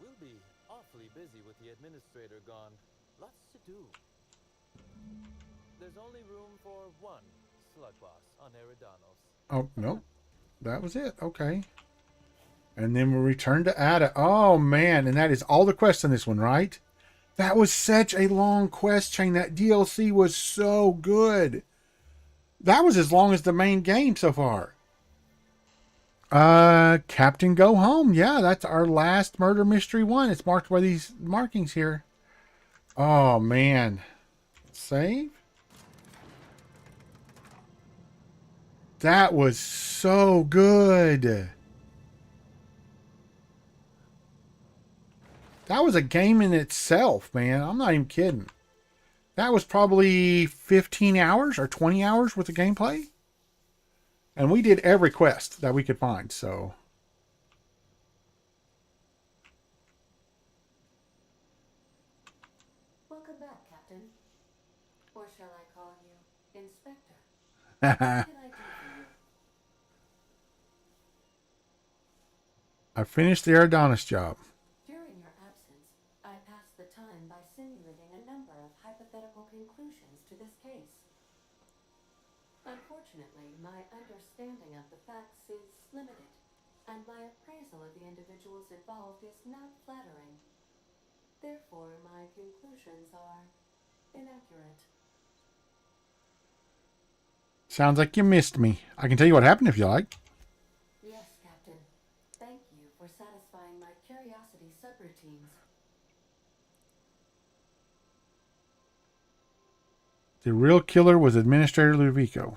We'll be awfully busy with the administrator gone. Lots to do. There's only room for one slug boss on Eridanos. Oh, no. That was it. Okay. And then we'll return to Ada. Oh, man. And that is all the quests in this one, right? That was such a long quest chain. That DLC was so good. That was as long as the main game so far. Captain Go Home. Yeah, that's our last murder mystery one. It's marked by these markings here. Oh, man. Save. That was so good. That was a game in itself, man. I'm not even kidding. That was probably 15 hours or 20 hours worth of gameplay. And we did every quest that we could find, so. Welcome back, Captain. Or shall I call you Inspector? What can I do for you? I finished the Eridanos job. During your absence, I passed the time by simulating a number of hypothetical conclusions to this case. Unfortunately, my understanding of the facts is limited, and my appraisal of the individuals involved is not flattering. Therefore, my conclusions are inaccurate. Sounds like you missed me. I can tell you what happened if you like. Yes, Captain. Thank you for satisfying my curiosity subroutines. The real killer was Administrator Ludovico.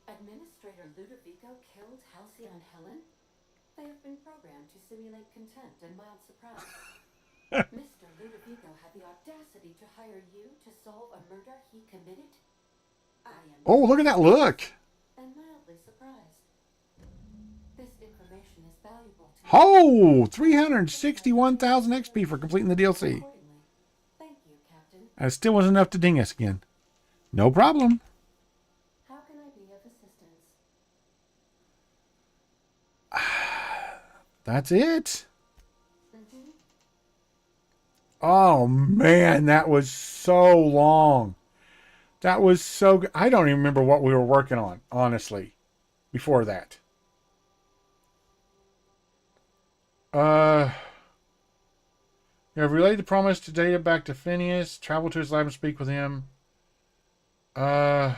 Administrator Ludovico killed Halcyon and Helen? They have been programmed to simulate contempt and mild surprise. Mr. Ludovico had the audacity to hire you to solve a murder he committed? I am... Oh, look at that look. And mildly surprised. This information is valuable to... Oh, 361,000 XP for completing the DLC. Thank you, Captain. That still wasn't enough to ding us again. No problem. How can I be of assistance? That's it. Oh, man, that was so long. That was so good. I don't even remember what we were working on, honestly, before that. You have relayed the promise to Data back to Phineas. Travel to his lab and speak with him. Okay,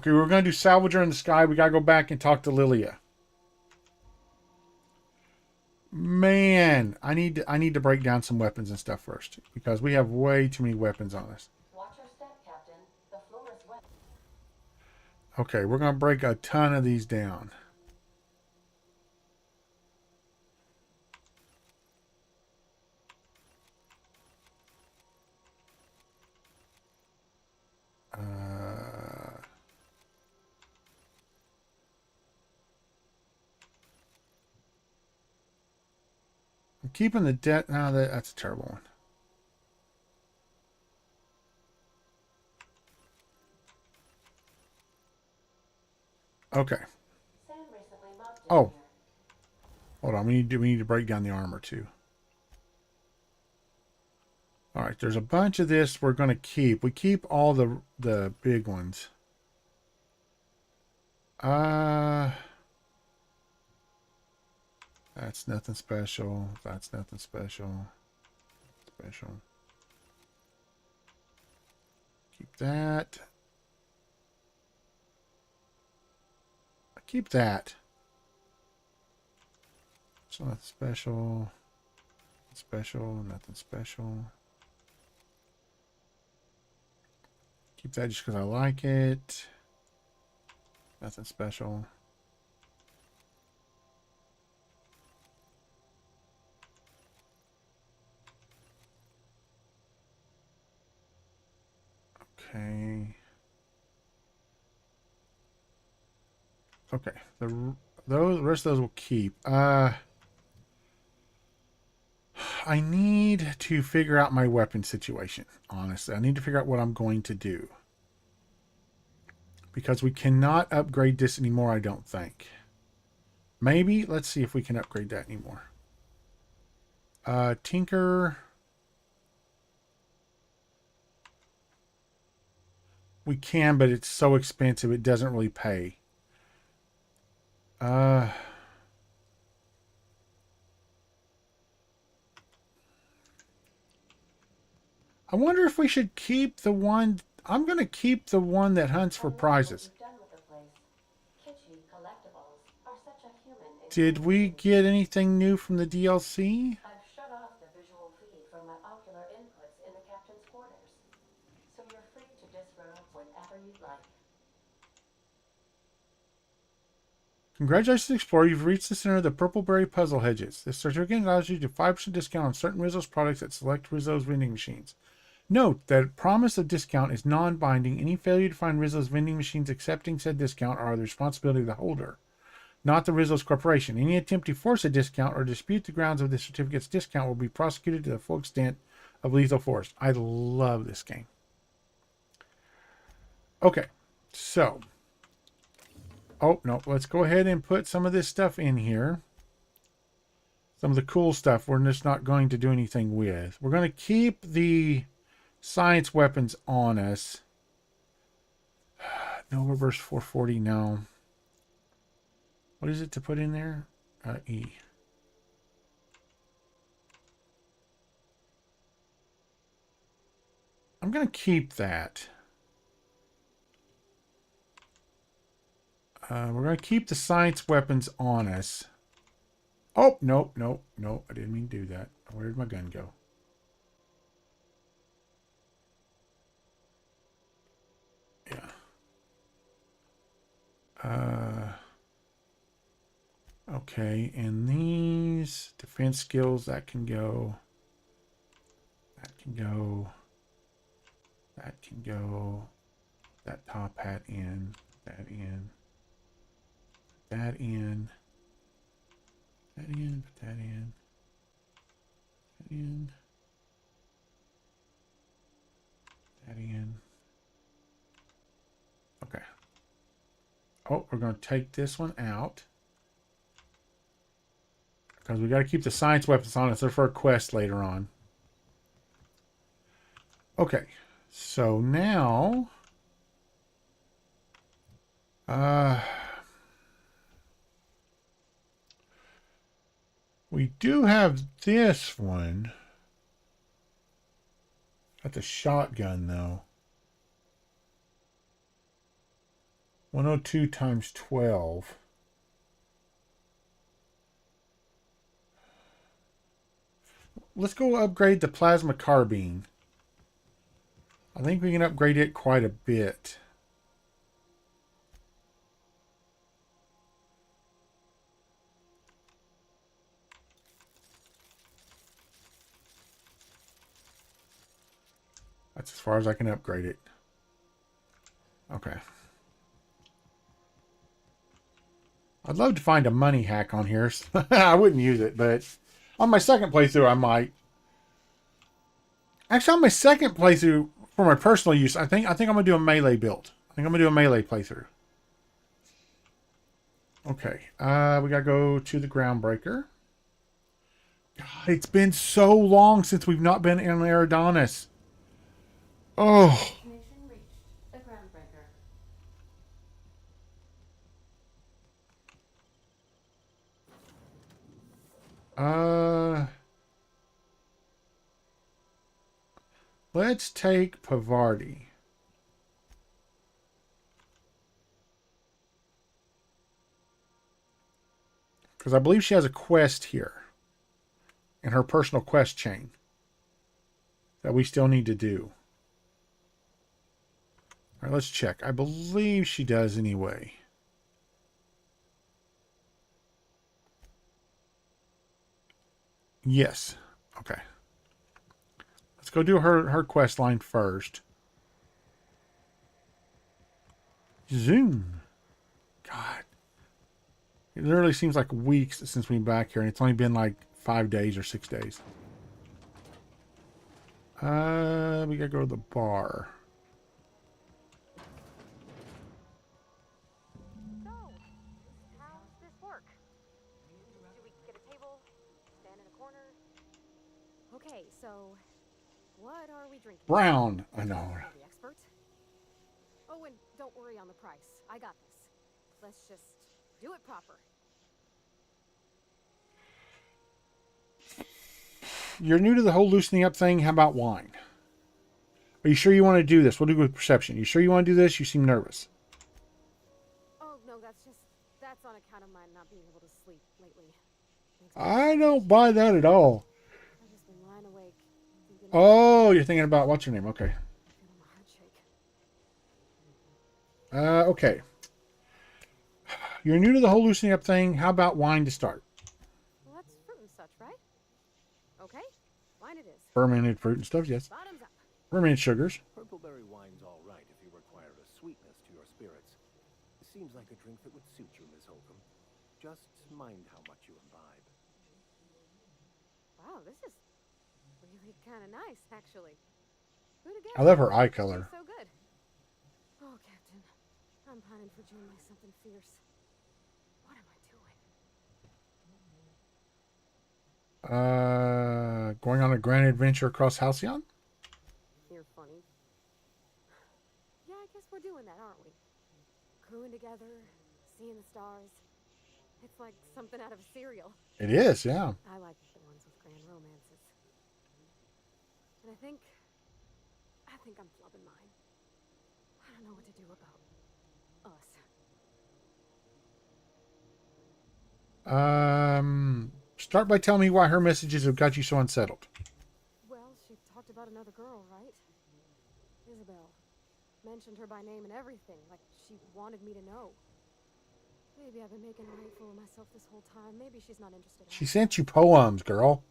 we're going to do Salvager in the Sky. We got to go back and talk to Lilia. Man, I need to break down some weapons and stuff first, because we have way too many weapons on us. Watch your step, Captain. The floor is wet. Okay, we're going to break a ton of these down. I'm keeping the debt. No, that's a terrible one. Okay. Oh. Hold on. We need to break down the armor too. All right, there's a bunch of this we're going to keep. We keep all the big ones. That's nothing special. That's nothing special. Special. Keep that. Keep that. So nothing special. Special. Nothing special. Keep that just because I like it. Nothing special. Okay. Okay. The rest of those will keep. I need to figure out my weapon situation, honestly. I need to figure out what I'm going to do. Because we cannot upgrade this anymore, I don't think. Maybe. Let's see if we can upgrade that anymore. Tinker. We can, but it's so expensive it doesn't really pay. I wonder if we should keep the one... I'm going to keep the one that hunts for prizes. Did we get anything new from the DLC? I've shut off the visual feed from my ocular inputs in the captain's quarters, so you're free to disrobe whenever you'd like. Congratulations, Explorer. You've reached the center of the Purpleberry Puzzle Hedges. This certificate allows you to 5% discount on certain Rizzo's products at select Rizzo's vending machines. Note that promise of discount is non-binding. Any failure to find Rizzo's vending machines accepting said discount are the responsibility of the holder, not the Rizzo's Corporation. Any attempt to force a discount or dispute the grounds of the certificate's discount will be prosecuted to the full extent of lethal force. I love this game. Okay, so... Oh, no, let's go ahead and put some of this stuff in here. Some of the cool stuff we're just not going to do anything with. We're going to keep the science weapons on us. No, reverse 440, no. What is it to put in there? E. I'm going to keep that. We're going to keep the science weapons on us. Oh, no, no, no. I didn't mean to do that. Where did my gun go? Yeah. Okay, and these defense skills, that can go. That can go. That can go. That top hat in. That in. That in. That in. Put that in. That in. That in. Okay. Oh, we're going to take this one out. Because we got to keep the science weapons on us. They're for a quest later on. Okay. So now... we do have this one. That's a shotgun, though. 102 times 12. Let's go upgrade the plasma carbine. I think we can upgrade it quite a bit. That's as far as I can upgrade it. Okay. I'd love to find a money hack on here. I wouldn't use it, but on my second playthrough, I might. Actually, on my second playthrough, for my personal use, I think I'm gonna do a melee build. I think I'm gonna do a melee playthrough. Okay. We gotta go to the groundbreaker. God, it's been so long since we've not been in Eridanos. Oh. Destination reached. The groundbreaker. Let's take Pavardi. Because I believe she has a quest here in her personal quest chain that we still need to do. All right, let's check. I believe she does anyway. Yes. Okay. Let's go do her quest line first. Zoom. God. It literally seems like weeks since we've been back here, and it's only been like 5 days or 6 days. We gotta go to the bar. So, how's this work? Do we get a table? Stand in a corner? Okay, so what are we drinking? Brown. I know. You're the expert. Oh, and don't worry on the price. I got this. Let's just do it proper. You're new to the whole loosening up thing. How about wine? Are you sure you want to do this? We'll do with perception. You sure you want to do this? You seem nervous. Oh, no, that's on account of my not being able to sleep lately. I don't buy that at all. I've just been lying awake, thinking Oh, you're thinking about what's your name? Okay. feeling my heart shake. Okay. You're new to the whole loosening up thing. How about wine to start? Well, that's fruit and such, right? Okay, wine it is. Fermented fruit and stuff, yes. Bottoms up. Fermented sugars. Purpleberry wine's all right if you require a sweetness to your spirits. It seems like a drink that would suit you, Miss Holcomb. Just mind how much you imbibe. Wow, this is really kind of nice, actually. Who'd have I love her eye color. So good. Oh, Captain, I'm pining for June like something fierce. What am I doing? Going on a grand adventure across Halcyon? You're funny. Yeah, I guess we're doing that, aren't we? Crewing together, seeing the stars. It's like something out of a serial. It is, yeah. I like the ones with grand romances. And I think I'm flubbing mine. I don't know what to do about us. Start by telling me why her messages have got you so unsettled. Well, she talked about another girl, right? Isabel. Mentioned her by name and everything, like she wanted me to know. Maybe I've been making a right fool of myself this whole time. Maybe she's not interested. She sent you poems, girl.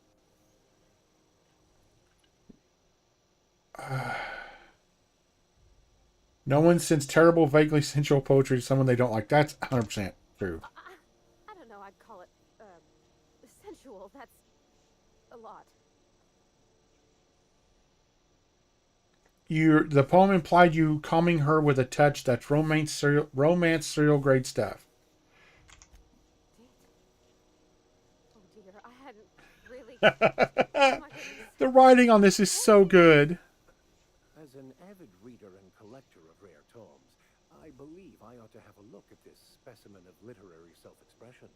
No one sends terrible, vaguely sensual poetry to someone they don't like. That's 100% true. I don't know, I'd call it, sensual. That's a lot. The poem implied you calming her with a touch that's romance serial grade stuff. Oh dear, I hadn't really... Oh my goodness. The writing on this is so good. As an avid reader and collector of rare tomes, I believe I ought to have a look at this specimen of literary self-expression.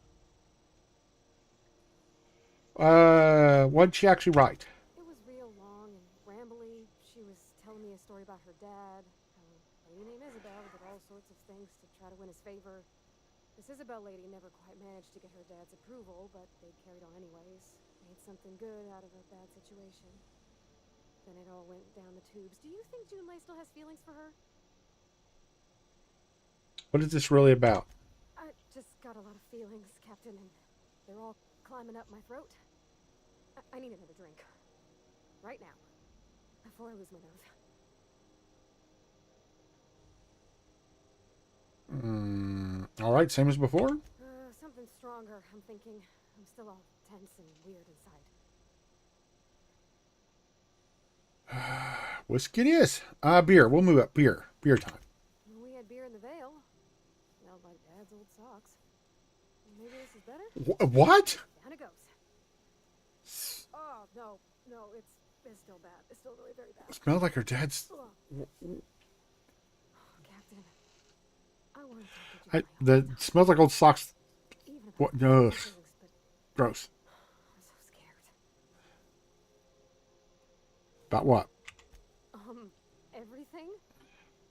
What'd she actually write? It was real long and rambly. She was telling me a story about her dad. A lady named Isabel did all sorts of things to try to win his favor. This Isabel lady never quite managed to get her dad's approval, but they carried on anyways. Made something good out of a bad situation. Then it all went down the tubes. Do you think June Lay still has feelings for her? What is this really about? I just got a lot of feelings, Captain, and they're all climbing up my throat. I need another drink. Right now. Before I lose my nerve. All right, same as before. Something stronger, I'm thinking. I'm still all tense and weird inside. Whiskey it is. Beer. We'll move up. Beer time. We had beer in the Vale. Smelled like Dad's old socks. Maybe this is better? What? Down it goes. Oh, no, it's still bad. It's still really very bad. It smells like her dad's. Oh, Captain, I want to talk to you. The smells like old socks. Even about What? Ugh. things, but Gross. I'm so scared. About what? Everything?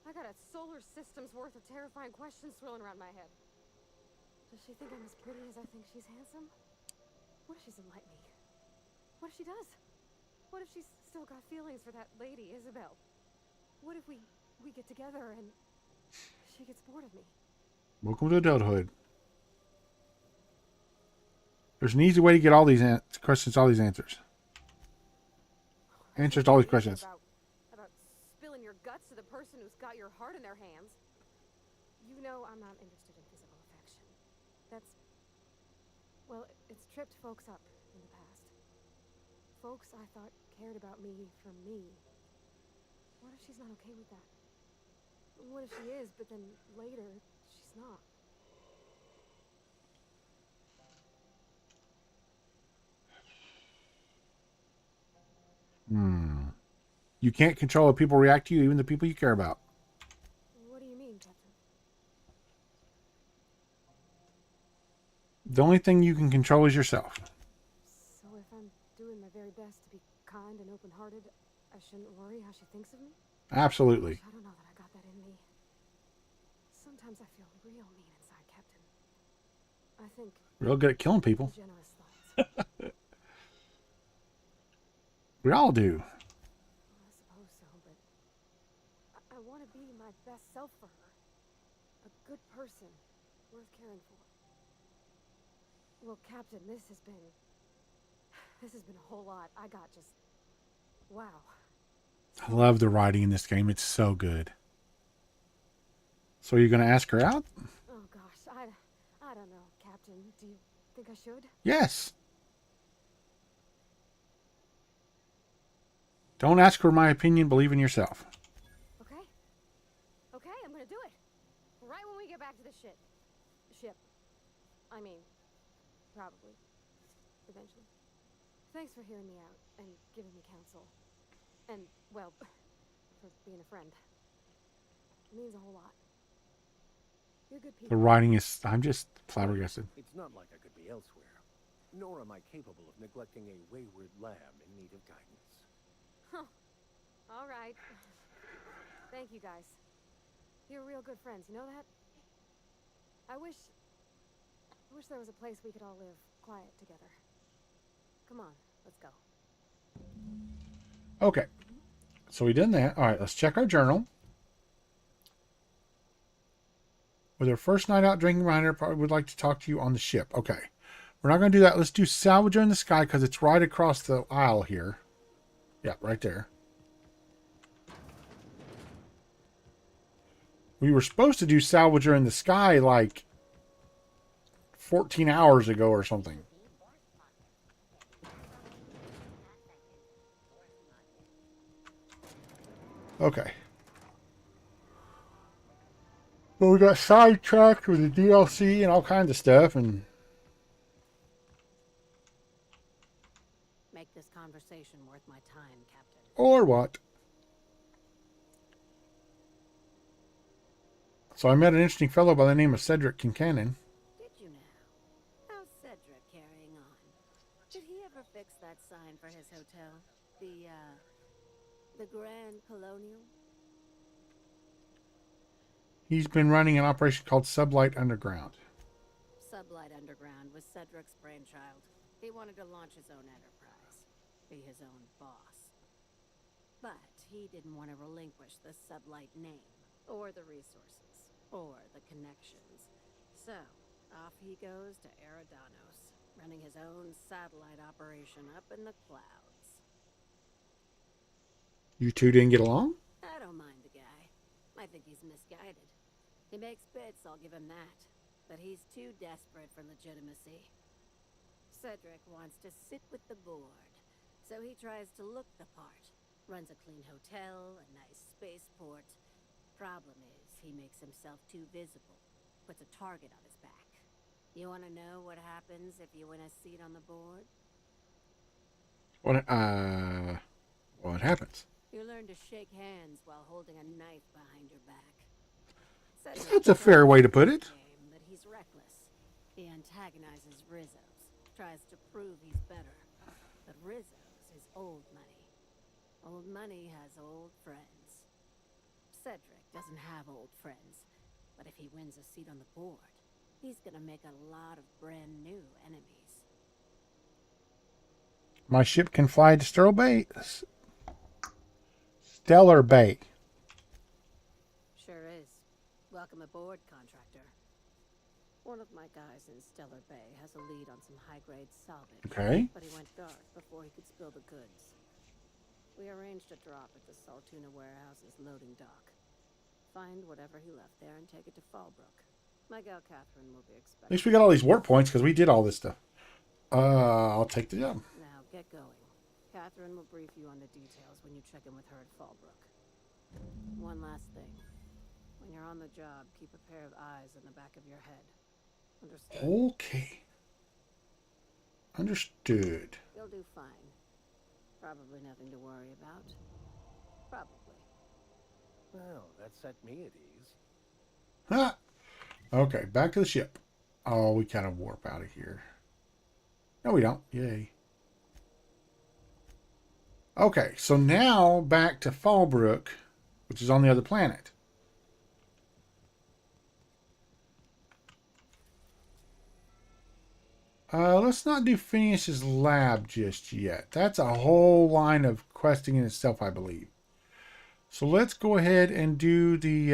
I got a solar system's worth of terrifying questions swirling around my head. Does she think I'm as pretty as I think she's handsome? What if she doesn't like me? What if she does? What if she's still got feelings for that lady, Isabel? What if we get together and she gets bored of me? Welcome to adulthood. There's an easy way to get all these questions, all these answers. Answers to all these questions. About spilling your guts to the person who's got your heart in their hands. You know I'm not interested in physical affection. Well, it's tripped folks up in the past. Folks I thought cared about me for me. What if she's not okay with that? What if she is, but then later, she's not? You can't control how people react to you, even the people you care about. What do you mean, Captain? The only thing you can control is yourself. So if I'm doing my very best to be kind and open-hearted, I shouldn't worry how she thinks of me? Absolutely. I don't know that I got that in me. Sometimes I feel real mean inside, Captain. I think... Real good at killing people. Generous thoughts. We all do. I suppose so, but I want to be my best self for her. A good person, worth caring for. Well, Captain, this has been a whole lot. I got just... Wow. I love the writing in this game. It's so good. So you're going to ask her out? Oh, gosh. I don't know, Captain. Do you think I should? Yes. Don't ask for my opinion. Believe in yourself. Okay. Okay, I'm gonna do it. Right when we get back to the ship. I mean, probably. Eventually. Thanks for hearing me out and giving me counsel. And, well, for being a friend. It means a whole lot. You're good people. The writing is... I'm just flabbergasted. It's not like I could be elsewhere. Nor am I capable of neglecting a wayward lamb in need of guidance. Huh. All right. Thank you, guys. You're real good friends, you know that? I wish there was a place we could all live quiet together. Come on, let's go. Okay. So we did that. All right, let's check our journal. With our first night out drinking reminder, probably would like to talk to you on the ship. Okay. We're not going to do that. Let's do Salvager in the Sky because it's right across the aisle here. Yeah, right there. We were supposed to do Salvager in the Sky like 14 hours ago or something. Okay. Well, we got sidetracked with the DLC and all kinds of stuff, and Make this conversation worth my time, Captain. or what? So I met an interesting fellow by the name of Cedric Kincannon. Did you now? How's Cedric carrying on? Did he ever fix that sign for his hotel? The Grand Colonial? He's been running an operation called Sublight Underground. Sublight Underground was Cedric's brainchild. He wanted to launch his own enterprise, be his own boss. But he didn't want to relinquish the Sublight name, or the resources, or the connections. So, off he goes to Eridanos, running his own satellite operation up in the clouds. You two didn't get along? I don't mind the guy. I think he's misguided. He makes bits, I'll give him that. But he's too desperate for legitimacy. Cedric wants to sit with the board, so he tries to look the part. Runs a clean hotel, a nice spaceport. Problem is, he makes himself too visible. Puts a target on his back. You want to know what happens if you win a seat on the board? What happens? You learn to shake hands while holding a knife behind your back. That's a fair way to put it. But he's reckless. He antagonizes Rizzo's, tries to prove he's better. But Rizzo's is old money. Old money has old friends. Cedric doesn't have old friends, but if he wins a seat on the board, he's gonna make a lot of brand new enemies. My ship can fly to Stellar Bay. Stellar Bay. Sure is. Welcome aboard, contractor. One of my guys in Stellar Bay has a lead on some high-grade salvage. Okay. But he went dark before he could spill the goods. We arranged a drop at the Saltuna warehouse's loading dock. Find whatever he left there and take it to Fallbrook. My gal Catherine will be expecting. At least we got all these warp points because we did all this stuff. I'll take the job. Now get going. Catherine will brief you on the details when you check in with her at Fallbrook. One last thing. When you're on the job, keep a pair of eyes in the back of your head. Understood? Okay. Understood. You'll do fine. Probably nothing to worry about. Probably. Well, that set me at ease. Huh. Okay, back to the ship. Oh, we kind of warp out of here. No, we don't. Yay. Okay, so now back to Fallbrook, which is on the other planet. Let's not do Phineas's lab just yet. That's a whole line of questing in itself, I believe. So let's go ahead and do the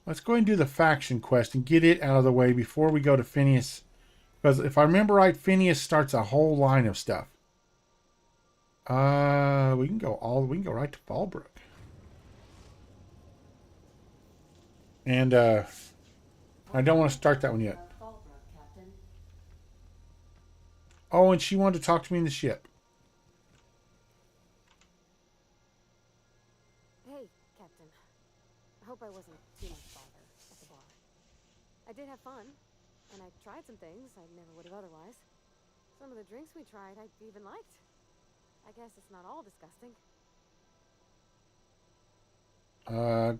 let's go ahead and do the faction quest and get it out of the way before we go to Phineas. Because if I remember right, Phineas starts a whole line of stuff. We can go right to Fallbrook. And I don't want to start that one yet. Oh, and she wanted to talk to me in the ship. Hey, Captain. I hope I wasn't too much bother at the bar. I did have fun, and I tried some things I never would have otherwise. Some of the drinks we tried I even liked. I guess it's not all disgusting.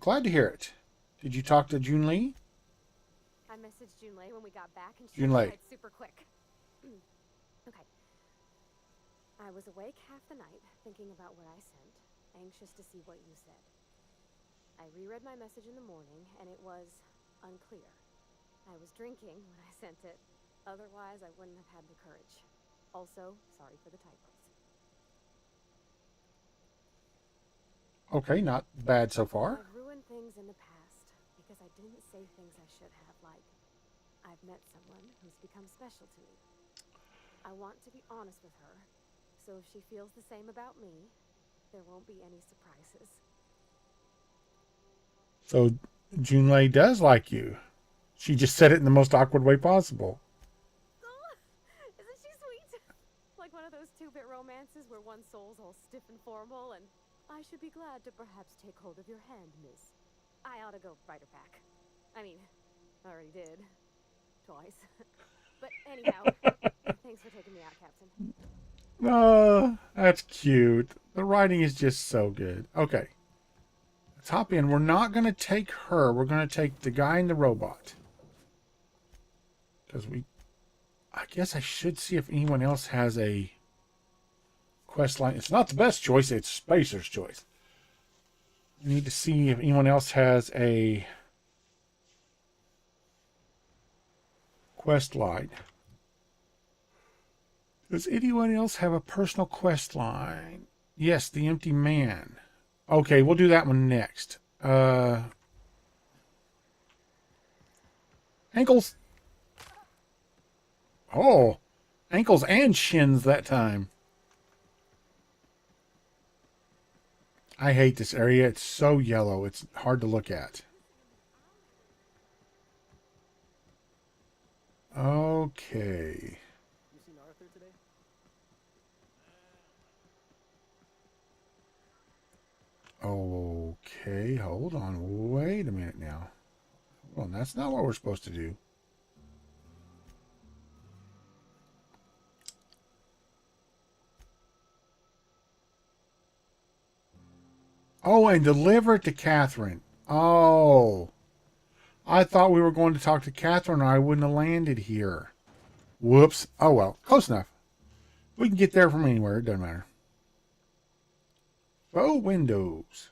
Glad to hear it. Did you talk to June Lee? I messaged Junlei when we got back, and she Junlei. replied super quick. Okay. I was awake half the night, thinking about what I sent, anxious to see what you said. I reread my message in the morning, and it was unclear. I was drinking when I sent it. Otherwise, I wouldn't have had the courage. Also, sorry for the typos. Okay, not bad so far. I've ruined things in the past because I didn't say things I should have, like, I've met someone who's become special to me. I want to be honest with her, so if she feels the same about me, there won't be any surprises. So Junlei does like you. She just said it in the most awkward way possible. Isn't she sweet? Like one of those two-bit romances where one soul's all stiff and formal, and I should be glad to perhaps take hold of your hand, miss. I ought to go write her back. I mean, I already did. Twice. But anyhow, thanks for taking me out, Captain. Oh, that's cute. The writing is just so good. Okay. Let's hop in. We're not going to take her. We're going to take the guy and the robot. Because I guess I should see if anyone else has a quest line. It's not the best choice. It's Spacer's choice. I need to see if anyone else has a quest line. Does anyone else have a personal quest line? Yes, the Empty Man. Okay, we'll do that one next. Ankles. Oh, ankles and shins that time. I hate this area. It's so yellow. It's hard to look at. Okay. You seen Arthur today? Okay, hold on. Wait a minute now. Hold on, that's not what we're supposed to do. Oh, and deliver it to Catherine. Oh. I thought we were going to talk to Catherine or I wouldn't have landed here. Whoops. Oh well, close enough. We can get there from anywhere. It doesn't matter. Oh, windows.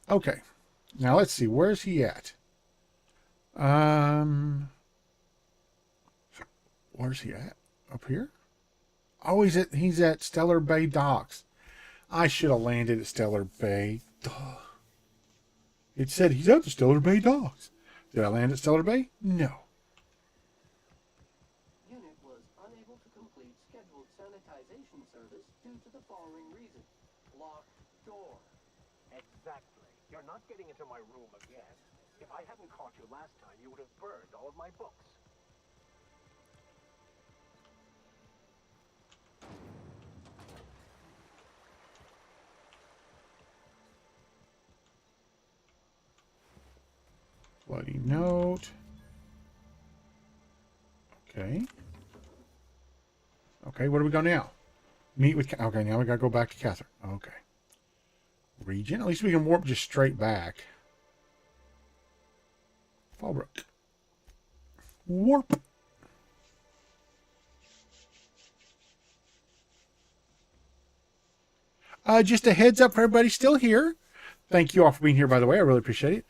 Okay. Now let's see. Where's he at? Where's he at? Up here? Oh, he's at Stellar Bay Docks. I should have landed at Stellar Bay. Duh. It said he's at the Stellar Bay Docks. Did I land at Stellar Bay? No. Unit was unable to complete scheduled sanitization service due to the following reason. Locked door. Exactly. You're not getting into my room again. If I hadn't caught you last time, you would have burned all of my books. Bloody note. Okay. Okay, where do we go now? Meet with... Okay, now we gotta go back to Catherine. Okay. Region. At least we can warp just straight back. Fallbrook. Warp. Just a heads up for everybody still here. Thank you all for being here, by the way. I really appreciate it.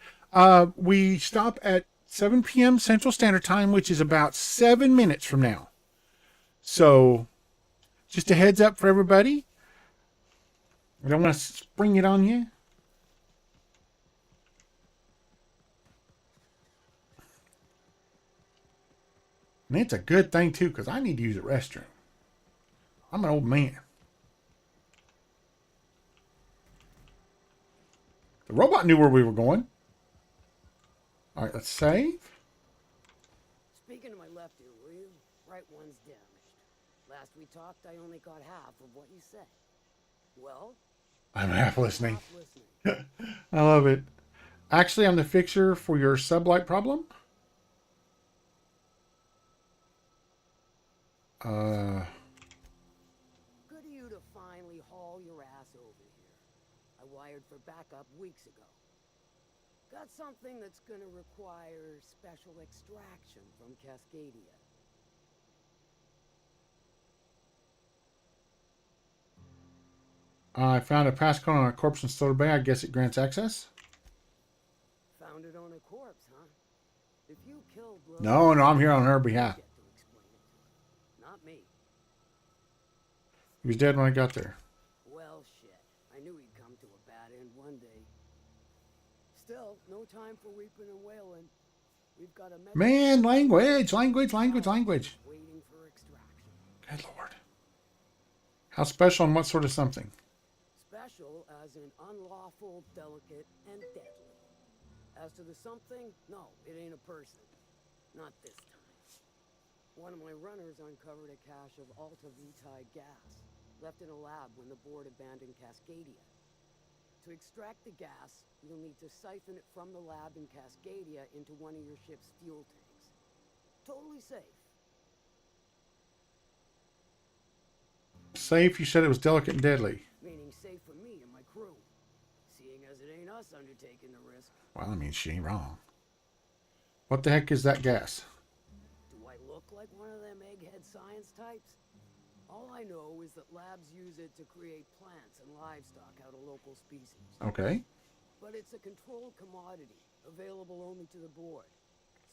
We stop at 7 p.m. Central Standard Time, which is about 7 minutes from now. So, just a heads up for everybody. I don't want to spring it on you. And it's a good thing, too, because I need to use the restroom. I'm an old man. The robot knew where we were going. All right, let's save. Speaking to my left ear, will you? Right one's damaged. Last we talked, I only got half of what you said. Well? I'm half listening. I love it. Actually, I'm the fixer for your sublight problem. Good of you to finally haul your ass over here. I wired for backup weeks ago. Got something that's gonna require special extraction from Cascadia. I found a passcode on a corpse in Stellar Bay. I guess it grants access. Found it on a corpse, huh? If you killed Lily, No, I'm here on her behalf. not me. He was dead when I got there. Well, shit. I knew he'd come to a bad end one day. Still, no time for weeping and wailing. We've got a Man, language. waiting for extraction. Good Lord. How special and what sort of something? Special as in unlawful, delicate, and deadly. As to the something, no, it ain't a person. Not this time. One of my runners uncovered a cache of Alta Vitae gas, left in a lab when the board abandoned Cascadia. To extract the gas, you'll need to siphon it from the lab in Cascadia into one of your ship's fuel tanks. Totally safe. Safe, you said it was delicate and deadly. Meaning safe for me and my crew. Seeing as it ain't us undertaking the risk. Well, I mean, she ain't wrong. What the heck is that gas? Do I look like one of them egghead science types? All I know is that labs use it to create plants and livestock out of local species. Okay. But it's a controlled commodity, available only to the board.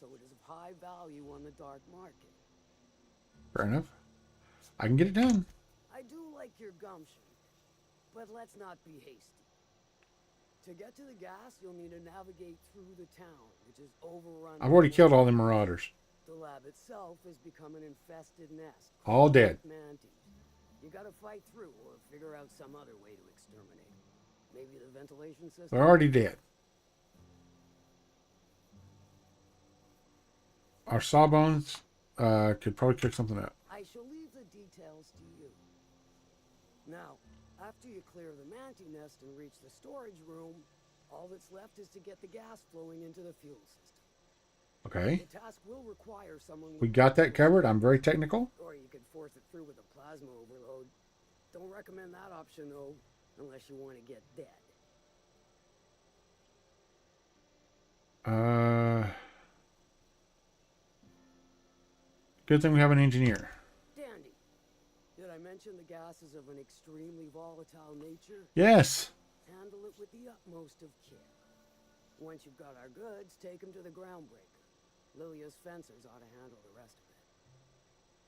So it is of high value on the dark market. Fair enough. I can get it done. I do like your gumption, but let's not be hasty. To get to the gas, you'll need to navigate through the town, which is overrun. I've already killed all the marauders. The lab itself has become an infested nest. All dead. Mantis. You gotta fight through or figure out some other way to exterminate. Maybe the ventilation system? They're already dead. Our sawbones could probably cook something up. I shall leave the details to you. Now, after you clear the mantis nest and reach the storage room, all that's left is to get the gas flowing into the fuel system. Okay. The task will require someone... We got that covered. I'm very technical. Or you could force it through with a plasma overload. Don't recommend that option, though. Unless you want to get dead. Good thing we have an engineer. Dandy, did I mention the gas is of an extremely volatile nature? Yes. Handle it with the utmost of care. Once you've got our goods, take them to the groundbreaker. Lilia's fencers ought to handle the rest of it.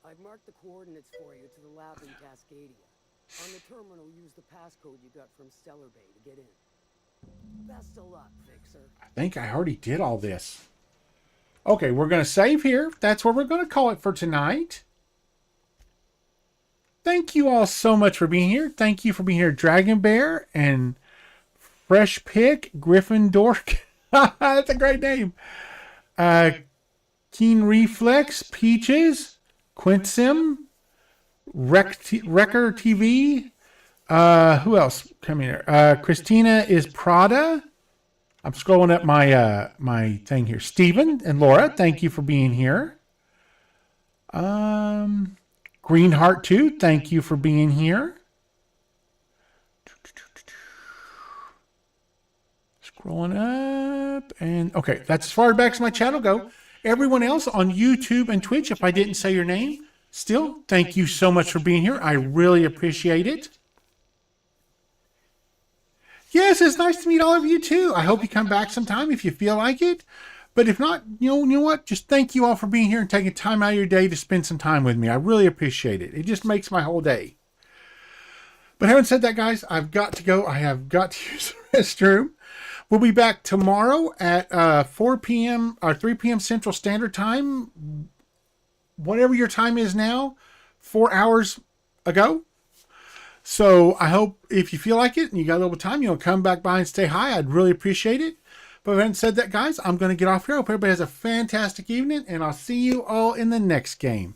I've marked the coordinates for you to the lab in Cascadia. On the terminal, use the passcode you got from Stellar Bay to get in. Best of luck, Fixer. I think I already did all this. Okay, we're going to save here. That's where we're going to call it for tonight. Thank you all so much for being here. Thank you for being here, Dragon Bear and Fresh Pick, Griffin Dork. That's a great name. Keen Reflex, Peaches, Quinsim, Wrecker TV. Who else coming here? Christina is Prada. I'm scrolling up my my thing here. Stephen and Laura, thank you for being here. Greenheart 2, thank you for being here. Scrolling up, and okay, that's as far back as my chat will go. Everyone else on YouTube and Twitch, if I didn't say your name, still, thank you so much for being here. I really appreciate it. Yes, it's nice to meet all of you too. I hope you come back sometime if you feel like it. But if not, you know what? Just thank you all for being here and taking time out of your day to spend some time with me. I really appreciate it. It just makes my whole day. But having said that, guys, I've got to go. I have got to use the restroom. We'll be back tomorrow at 4 p.m. or 3 p.m. Central Standard Time. Whatever your time is now, 4 hours ago. So I hope if you feel like it and you got a little time, you'll come back by and say hi. I'd really appreciate it. But having said that, guys, I'm going to get off here. I hope everybody has a fantastic evening, and I'll see you all in the next game.